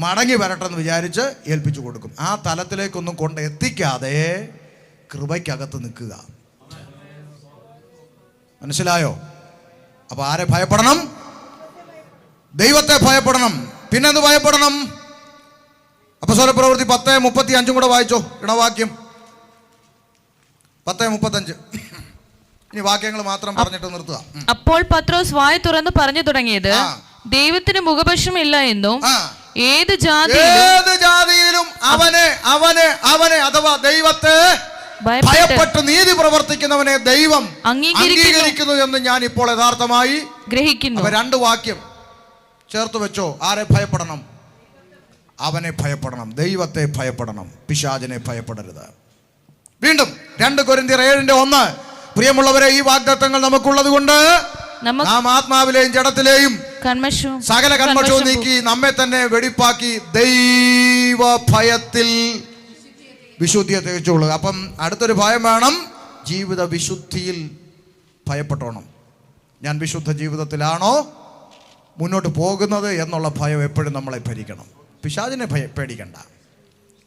മടങ്ങി വരട്ടെന്ന് വിചാരിച്ച് ഏൽപ്പിച്ചു കൊടുക്കും. ആ തലത്തിലേക്കൊന്നും കൊണ്ട് എത്തിക്കാതെ കൃപയ്ക്കകത്ത് നിൽക്കുക. മനസ്സിലായോ? അപ്പൊ ആരെ ഭയപ്പെടണം? ദൈവത്തെ ഭയപ്പെടണം. പിന്നെന്ത് ഭയപ്പെടണം? അപ്പോസ്തലപ്രവൃത്തി 10:35 കൂടെ വായിച്ചോ. ഇടവാക്യം 10:35. ഇനി വാക്യങ്ങൾ മാത്രം പറഞ്ഞിട്ട് നിർത്തുക. അപ്പോൾ പത്രോസ് വായ തുറന്ന് പറഞ്ഞു തുടങ്ങിയത്, ദൈവത്തിന് മുഖപക്ഷമില്ല എന്നും ഏത് ജാതിയിലും അവനെ അഥവാ ദൈവത്തെ ഭയപ്പെട്ട് നീതി പ്രവർത്തിക്കുന്നവനെ ദൈവം അംഗീകരിക്കുന്നു എന്ന് ഞാൻ ഇപ്പോൾ യഥാർത്ഥമായി ഗ്രഹിക്കുന്നു. 2 വാക്യം ചേർത്ത് വെച്ചോ. ആരെ ഭയപ്പെടണം? അവനെ ഭയപ്പെടണം. ദൈവത്തെ ഭയപ്പെടണം. പിശാചിനെ ഭയപ്പെടരുത്. വീണ്ടും 2 കൊരിന്ത്യർ 7:1. പ്രിയമുള്ളവരെ, ഈ വാഗ്ദത്തങ്ങൾ നമുക്കുള്ളത് കൊണ്ട് നാം ആത്മാവിലെയും ജഡത്തിലെയും സകല കന്മഷവും നീക്കി നമ്മെ തന്നെ വെടിപ്പാക്കി ദൈവ ഭയത്തിൽ വിശുദ്ധിയെ തികച്ചുകൊള്ളുക. അപ്പം അടുത്തൊരു ഭയം വേണം. ജീവിത വിശുദ്ധിയിൽ ഭയപ്പെട്ടോണം. ഞാൻ വിശുദ്ധ ജീവിതത്തിലാണോ മുന്നോട്ട് പോകുന്നത് എന്നുള്ള ഭയം എപ്പോഴും നമ്മളെ ഭരിക്കണം. പിശാചിനെ പേടിക്കണ്ട.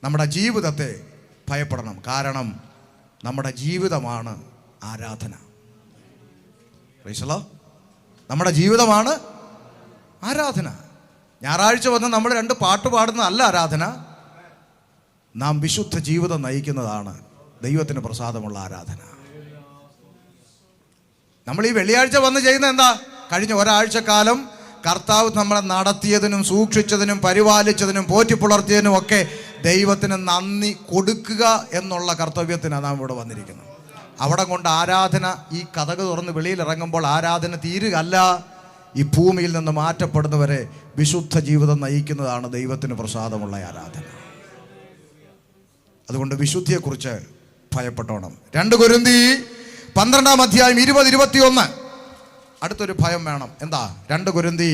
നമ്മുടെ ജീവിതത്തെ ഭയപ്പെടണം. കാരണം നമ്മുടെ ജീവിതമാണ് ആരാധന. നമ്മുടെ ജീവിതമാണ് ആരാധന. ഞായറാഴ്ച വന്ന് നമ്മൾ 2 പാട്ട് പാടുന്നതല്ല ആരാധന. നാം വിശുദ്ധ ജീവിതം നയിക്കുന്നതാണ് ദൈവത്തിന് പ്രസാദമുള്ള ആരാധന. നമ്മൾ ഈ വെള്ളിയാഴ്ച വന്ന് ചെയ്യുന്നത് എന്താ? കഴിഞ്ഞ ഒരാഴ്ചക്കാലം കർത്താവ് നമ്മളെ നടത്തിയതിനും സൂക്ഷിച്ചതിനും പരിപാലിച്ചതിനും പോറ്റിപ്പുലർത്തിയതിനും ഒക്കെ ദൈവത്തിന് നന്ദി കൊടുക്കുക എന്നുള്ള കർത്തവ്യത്തിനാണ് നാം ഇവിടെ വന്നിരിക്കുന്നത്. അവിടെ കൊണ്ട് ആരാധന, ഈ കതക് തുറന്ന് വെളിയിലിറങ്ങുമ്പോൾ ആരാധന തീരുകയല്ല, ഈ ഭൂമിയിൽ നിന്ന് മാറ്റപ്പെടുന്നവരെ വിശുദ്ധ ജീവിതം നയിക്കുന്നതാണ് ദൈവത്തിന് പ്രസാദമുള്ള ആരാധന. അതുകൊണ്ട് വിശുദ്ധിയെക്കുറിച്ച് ഭയപ്പെട്ടോണം. 2 കൊരിന്തി 12:20-21. അടുത്തൊരു ഭയം വേണം. എന്താ? 2 കൊരിന്തി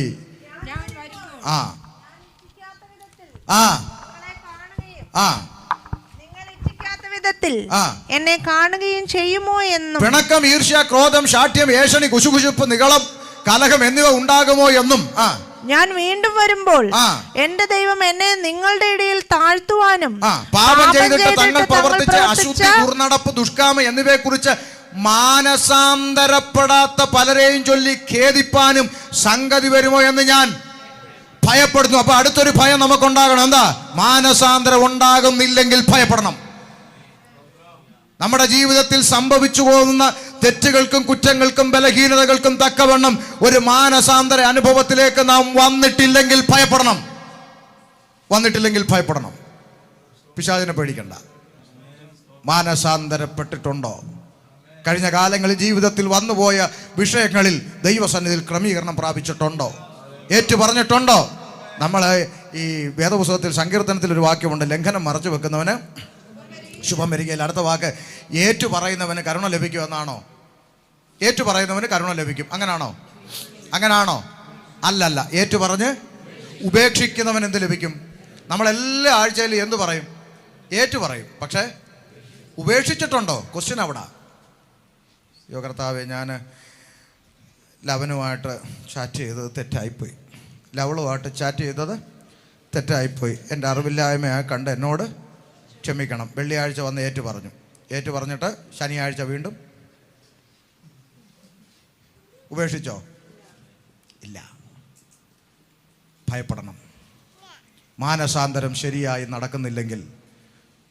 എന്നെ കാണുകയും ചെയ്യുമോ എന്നും, പിണക്കം, ഈർഷ്യ, ക്രോധം, ശാഠ്യം, ഏഷണി, കുശുകുശുപ്പ്, നിഗളം, കലഹം എന്നിവ ഉണ്ടാകുമോ എന്നും ഞാൻ വീണ്ടും വരുമ്പോൾ എന്റെ ദൈവം എന്നെ നിങ്ങളുടെ ഇടയിൽ താഴ്ത്തുവാനും പാപം ചെയ്തിട്ട് തങ്ങൾ പ്രവർത്തിച്ച അശുദ്ധി, ദുർനടപ്പ്, ദുഷ്കാമം എന്നിവയെ കുറിച്ച് മാനസാന്തരപ്പെടാത്ത പലരെയും ചൊല്ലി ഖേദിപ്പാനും സംഗതി വരുമോ എന്ന് ഞാൻ ഭയപ്പെടുന്നു. അപ്പൊ അടുത്തൊരു ഭയം നമുക്കുണ്ടാകണം. എന്താ? മാനസാന്തരം ഉണ്ടാകുന്നില്ലെങ്കിൽ ഭയപ്പെടണം. നമ്മുടെ ജീവിതത്തിൽ സംഭവിച്ചു പോകുന്ന തെറ്റുകൾക്കും കുറ്റങ്ങൾക്കും ബലഹീനതകൾക്കും തക്കവണ്ണം ഒരു മാനസാന്തര അനുഭവത്തിലേക്ക് നാം വന്നിട്ടില്ലെങ്കിൽ ഭയപ്പെടണം. പിശാചിനെ പേടിക്കണ്ട. മാനസാന്തരപ്പെട്ടിട്ടുണ്ടോ? കഴിഞ്ഞ കാലങ്ങളിൽ ജീവിതത്തിൽ വന്നുപോയ വിഷയങ്ങളിൽ ദൈവസന്നിധിയിൽ ക്രമീകരണം പ്രാപിച്ചിട്ടുണ്ടോ? ഏറ്റു പറഞ്ഞിട്ടുണ്ടോ? നമ്മൾ ഈ വേദപുസ്തകത്തിൽ സങ്കീർത്തനത്തിൽ ഒരു വാക്യമുണ്ട്, ലംഘനം മറച്ചു വെക്കുന്നവന് ശുഭം വരികയില്ല. അടുത്ത വാക്ക്, ഏറ്റു പറയുന്നവന് കരുണ ലഭിക്കും എന്നാണോ? ഏറ്റു പറയുന്നവന് കരുണ ലഭിക്കും, അങ്ങനാണോ? അല്ലല്ല. ഏറ്റു പറഞ്ഞ് ഉപേക്ഷിക്കുന്നവൻ എന്ത് ലഭിക്കും? നമ്മളെല്ലാ ആഴ്ചയിലും എന്തു പറയും? ഏറ്റു പറയും. പക്ഷേ ഉപേക്ഷിച്ചിട്ടുണ്ടോ? ക്വസ്റ്റ്യൻ അവിടെ. കർത്താവേ, ഞാൻ ലവനുമായിട്ട് ചാറ്റ് ചെയ്തത് തെറ്റായിപ്പോയി, ലവളുമായിട്ട് ചാറ്റ് ചെയ്തത് തെറ്റായിപ്പോയി, എൻ്റെ അറിവില്ലായ്മയായി കണ്ട് എന്നോട് ക്ഷമിക്കണം. വെള്ളിയാഴ്ച വന്ന് ഏറ്റു പറഞ്ഞിട്ട് ശനിയാഴ്ച വീണ്ടും ഉപേക്ഷിച്ചോ? ഇല്ല. ഭയപ്പെടണം. മാനസാന്തരം ശരിയായി നടക്കുന്നില്ലെങ്കിൽ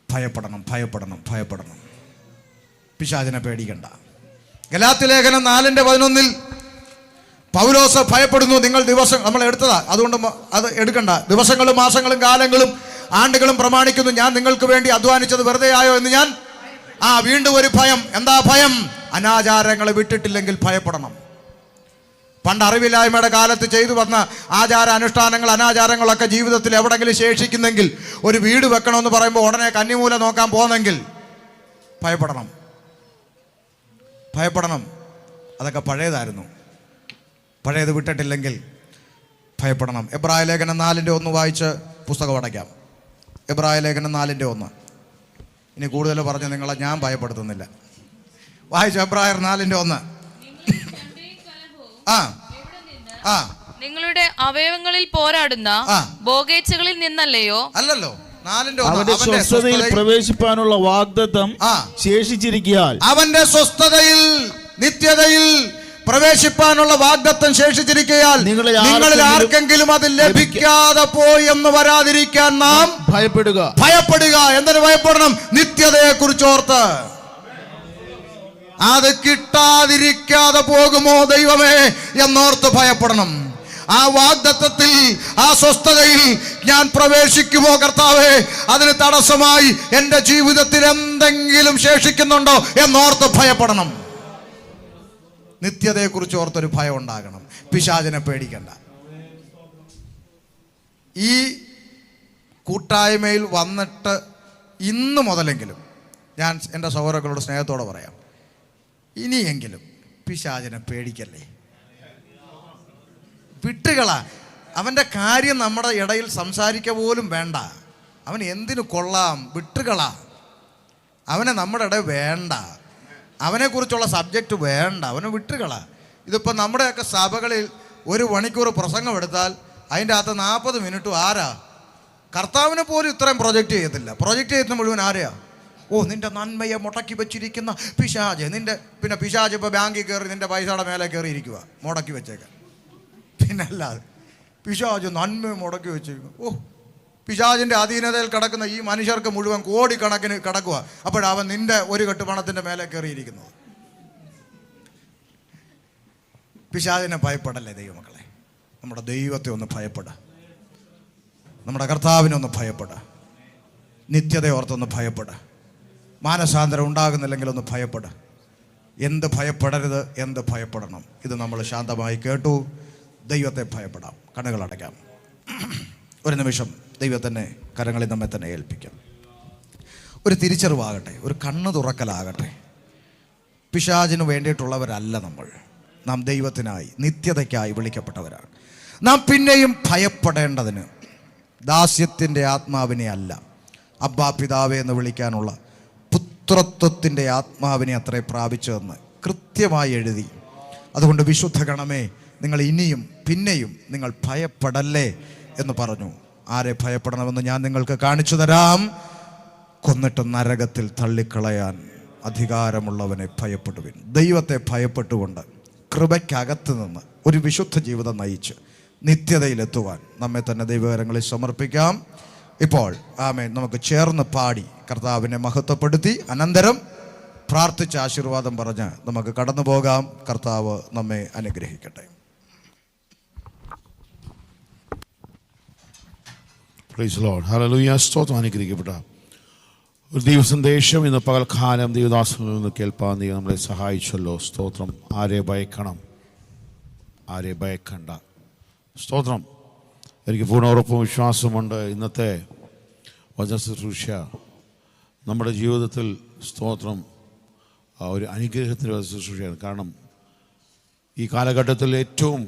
ഭയപ്പെടണം. പിശാചിനെ പേടിക്കണ്ട. ഗലാത്യലേഖനം 4:11 പൗലോസ് ഭയപ്പെടുന്നു. നിങ്ങൾ ദിവസം, നമ്മൾ എടുത്തതാ, അതുകൊണ്ട് അത് എടുക്കണ്ട. ദിവസങ്ങളും മാസങ്ങളും കാലങ്ങളും ആണ്ടുകളും പ്രമാണിക്കുന്നു, ഞാൻ നിങ്ങൾക്ക് വേണ്ടി അധ്വാനിച്ചത് വെറുതെ ആയോ എന്ന് ഞാൻ. വീണ്ടും ഒരു ഭയം. എന്താ ഭയം? അനാചാരങ്ങളെ വിട്ടിട്ടില്ലെങ്കിൽ ഭയപ്പെടണം. പണ്ട് അറിവില്ലായ്മയുടെ കാലത്ത് ചെയ്തു വന്ന ആചാര അനുഷ്ഠാനങ്ങൾ, അനാചാരങ്ങളൊക്കെ ജീവിതത്തിൽ എവിടെങ്കിലും ശേഷിക്കുന്നെങ്കിൽ, ഒരു വീട് വെക്കണമെന്ന് പറയുമ്പോൾ ഉടനെ കന്നിമൂല നോക്കാൻ പോകുന്നെങ്കിൽ ഭയപ്പെടണം. അതൊക്കെ പഴയതായിരുന്നു. പഴയത് വിട്ടിട്ടില്ലെങ്കിൽ ഭയപ്പെടണം. എബ്രായ ലേഖനം 4:1 വായിച്ച് പുസ്തകം അടയ്ക്കാം. എബ്രായ ലേഖനം 4:1. ഇനി കൂടുതൽ പറഞ്ഞ് നിങ്ങളെ ഞാൻ ഭയപ്പെടുത്തുന്നില്ല. വായിച്ചു. എബ്രായർ 4:1. നിങ്ങളുടെ അവയവങ്ങളിൽ പോരാടുന്ന ഭോഗേച്ഛകളിൽ നിന്നല്ലയോ? അല്ലല്ലോ. അവന്റെ സ്വസ്ഥതയിൽ പ്രവേശിപ്പാനുള്ള വാഗ്ദത്തം ശേഷിച്ചിരിക്കയാൽ, അവന്റെ സ്വസ്ഥതയിൽ, നിത്യതയിൽ പ്രവേശിപ്പാനുള്ള വാഗ്ദത്തം ശേഷിച്ചിരിക്കയാൽ നിങ്ങളിൽ ആർക്കെങ്കിലും അത് ലഭിക്കാതെ പോയി എന്ന് വരാതിരിക്കാൻ നാം ഭയപ്പെടുക. എന്തിനു ഭയപ്പെടണം? നിത്യതയെ കുറിച്ച് ഓർത്ത്. അത് കിട്ടാതിരിക്കാതെ പോകുമോ ദൈവമേ എന്നോർത്ത് ഭയപ്പെടണം. ആ വാഗ്ദത്തത്തിൽ, ആ സ്വസ്ഥതയിൽ ഞാൻ പ്രവേശിക്കുമോ കർത്താവേ? അതിന് തടസ്സമായി എൻ്റെ ജീവിതത്തിൽ എന്തെങ്കിലും ശേഷിക്കുന്നുണ്ടോ എന്നോർത്ത് ഭയപ്പെടണം. നിത്യതയെക്കുറിച്ച് ഓർത്തൊരു ഭയം ഉണ്ടാകണം. പിശാചിനെ പേടിക്കണ്ട. ഈ കൂട്ടായ്മയിൽ വന്നിട്ട് ഇന്ന് മുതലെങ്കിലും ഞാൻ എൻ്റെ സഹോദരങ്ങളോട് സ്നേഹത്തോടെ പറയാം, ഇനിയെങ്കിലും പിശാചിനെ പേടിക്കല്ലേ. വിട്ടുകള. അവൻ്റെ കാര്യം നമ്മുടെ ഇടയിൽ സംസാരിക്കുക പോലും വേണ്ട. അവൻ എന്തിനു കൊള്ളാം? വിട്ടുകള. അവനെ നമ്മുടെ ഇടയിൽ വേണ്ട. അവനെക്കുറിച്ചുള്ള സബ്ജക്റ്റ് വേണ്ട. അവനെ വിട്ടുകള. ഇതിപ്പോൾ നമ്മുടെയൊക്കെ സഭകളിൽ 1 മണിക്കൂർ പ്രസംഗം എടുത്താൽ അതിൻ്റെ അകത്ത് 40 മിനിറ്റും ആരാ? കർത്താവിനെ പോലും ഇത്രയും പ്രൊജക്റ്റ് ചെയ്യത്തില്ല. പ്രൊജക്റ്റ് ചെയ്യുന്ന മുഴുവൻ ആരെയാ? നിന്റെ നന്മയെ മുടക്കി വെച്ചിരിക്കുന്ന പിശാച്. പിന്നെ പിശാച് ഇപ്പോൾ ബാങ്കിൽ കയറി നിന്റെ പൈസയുടെ മേലെ കയറി ഇരിക്കുക, മുടക്കി വെച്ചേക്കാം. പിന്നെ അല്ലാതെ പിശാച് നന്മയെ മുടക്കി വെച്ചിരിക്കുന്നു. പിശാചിൻ്റെ അധീനതയിൽ കിടക്കുന്ന ഈ മനുഷ്യർക്ക് മുഴുവൻ കോടിക്കണക്കിന് കിടക്കുക. അപ്പോഴവൻ നിന്റെ ഒരു കെട്ട് പണത്തിൻ്റെ മേലെ കയറിയിരിക്കുന്നത്. പിശാചിനെ ഭയപ്പെടല്ലേ ദൈവമക്കളെ. നമ്മുടെ ദൈവത്തെ ഒന്ന് ഭയപ്പെടുക. നമ്മുടെ കർത്താവിനെ ഒന്ന് ഭയപ്പെടുക. നിത്യതയെ ഓർത്തൊന്ന് ഭയപ്പെടുക. മാനസാന്തരം ഉണ്ടാകുന്നില്ലെങ്കിൽ ഒന്ന് ഭയപ്പെടുക. എന്ത് ഭയപ്പെടരുത്, എന്ത് ഭയപ്പെടണം, ഇത് നമ്മൾ ശാന്തമായി കേട്ടു. ദൈവത്തെ ഭയപ്പെടാം. കണ്ണുകളടയ്ക്കാം. ഒരു നിമിഷം ദൈവത്തിൻ്റെ കരങ്ങളിൽ നമ്മെ തന്നെ ഏൽപ്പിക്കാം. ഒരു തിരിച്ചറിവാകട്ടെ, ഒരു കണ്ണ് തുറക്കലാകട്ടെ. പിശാചിന് വേണ്ടിയിട്ടുള്ളവരല്ല നാം ദൈവത്തിനായി, നിത്യതയ്ക്കായി വിളിക്കപ്പെട്ടവരാണ്. നാം പിന്നെയും ഭയപ്പെടേണ്ടതിന് ദാസ്യത്തിൻ്റെ ആത്മാവിനെ അല്ല, അബ്ബാ പിതാവേ എന്ന് വിളിക്കാനുള്ള പുത്രത്വത്തിൻ്റെ ആത്മാവിനെ അത്രേ പ്രാപിച്ചതെന്ന് കൃത്യമായി എഴുതി. അതുകൊണ്ട് വിശുദ്ധ ഗണമേ, നിങ്ങൾ ഇനിയും പിന്നെയും നിങ്ങൾ ഭയപ്പെടല്ലേ എന്ന് പറഞ്ഞു. ആരെ ഭയപ്പെടണമെന്ന് ഞാൻ നിങ്ങൾക്ക് കാണിച്ചു തരാം. കൊന്നിട്ട് നരകത്തിൽ തള്ളിക്കളയാൻ അധികാരമുള്ളവനെ ഭയപ്പെടുവിൻ. ദൈവത്തെ ഭയപ്പെട്ടുകൊണ്ട് കൃപയ്ക്കകത്ത് നിന്ന് ഒരു വിശുദ്ധ ജീവിതം നയിച്ച് നിത്യതയിലെത്തുവാൻ നമ്മെ തന്നെ ദൈവകരങ്ങളിൽ സമർപ്പിക്കാം. ഇപ്പോൾ ആമേൻ നമുക്ക് ചേർന്ന് പാടി കർത്താവിനെ മഹത്വപ്പെടുത്തി അനന്തരം പ്രാർത്ഥിച്ച ആശീർവാദം പറഞ്ഞ് നമുക്ക് കടന്നു പോകാം. കർത്താവ് നമ്മെ അനുഗ്രഹിക്കട്ടെ. Praise Lord. ഹല്ലേലൂയ. സ്തോത്രം. അനുഗ്രഹിക്കപ്പെട്ട ഒരു ദൈവസന്ദേശം ഇന്ന് പകൽക്കാലം ദൈവദാസനിൽ നിന്ന് കേൾപ്പാൻ ദൈവം നമ്മളെ സഹായിച്ചല്ലോ. സ്തോത്രം. ആരെ ഭയക്കണം, ആരെ ഭയക്കണ്ട. സ്തോത്രം. എനിക്ക് പൂർണ്ണ ഉറപ്പും വിശ്വാസമുണ്ട് ഇന്നത്തെ വചന ശുശ്രൂഷ നമ്മുടെ ജീവിതത്തിൽ സ്തോത്രം ഒരു അനുഗ്രഹത്തിൻ്റെ വചന ശുശ്രൂഷയാണ്. കാരണം ഈ കാലഘട്ടത്തിൽ ഏറ്റവും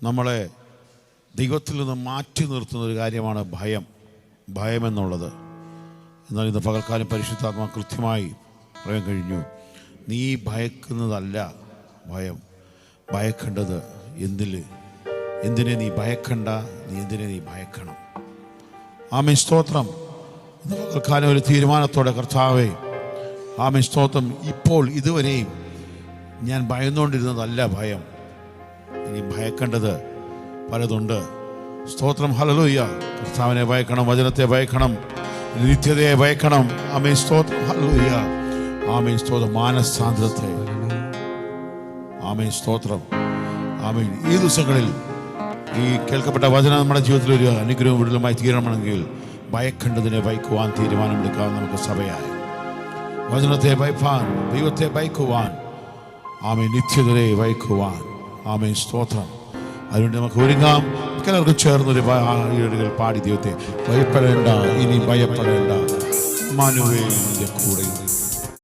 നമ്മളെ ദൈവത്തിൽ നിന്ന് മാറ്റി നിർത്തുന്ന ഒരു കാര്യമാണ് ഭയം എന്നുള്ളത്. എന്നാൽ ഇന്ന് പകൽക്കാലം പരിശുദ്ധാത്മാ കൃത്യമായി പറയാൻ കഴിഞ്ഞു. നീ ഭയക്കുന്നതല്ല ഭയം, ഭയക്കേണ്ടത് എന്തിനെ നീ ഭയക്കണ്ട, എന്തിനെ നീ ഭയക്കണം. ആമേൻ. സ്തോത്രം. ഇന്ന് പകൽക്കാലം ഒരു തീരുമാനത്തോടെ കർത്താവേ, ആമേൻ സ്തോത്രം, ഇപ്പോൾ ഇതുവരെയും ഞാൻ ഭയന്നുകൊണ്ടിരുന്നതല്ല ഭയം, ഇനി ഭയക്കേണ്ടത് പലതുണ്ട്. സ്തോത്രം. ഹല്ലേലൂയ. കർത്താവിനെ ഭയക്കണം, വചനത്തെ ഭയക്കണം, നിത്യതയെ ഭയക്കണം. ആമേൻ. സ്തോത്രം. ഹല്ലേലൂയ. ആമേൻ. സ്തോത്രം. മാനസാന്തരത്തെ. ആമേൻ. സ്തോത്രം. ആമേൻ. ഈ ദിവസങ്ങളിൽ ഈ കേൾക്കപ്പെട്ട വചനം നമ്മുടെ ജീവിതത്തിൽ ഒരു അനുഗ്രഹവും വിടുതലുമായി തീരണമെങ്കിൽ ഭയക്കേണ്ടതിനെ ഭയക്കുവാൻ തീരുമാനമെടുക്കാൻ നമുക്ക് സഭയായി. വചനത്തെ ഭയപ്പാൻ, ദൈവത്തെ ഭയക്കുവാൻ, ആമേൻ, നിത്യതയെ ഭയക്കുവാൻ. ആമേൻ. സ്തോത്രം. അതുകൊണ്ട് നമുക്ക് ഒരുങ്ങാം. എല്ലാവർക്കും ചേർന്നൊരു പാടി ദൈവത്തെ ഭയപ്പെടേണ്ട, ഇനി ഭയപ്പെടേണ്ട, ഇമ്മാനുവേൽ നിന്റെ കൂടെ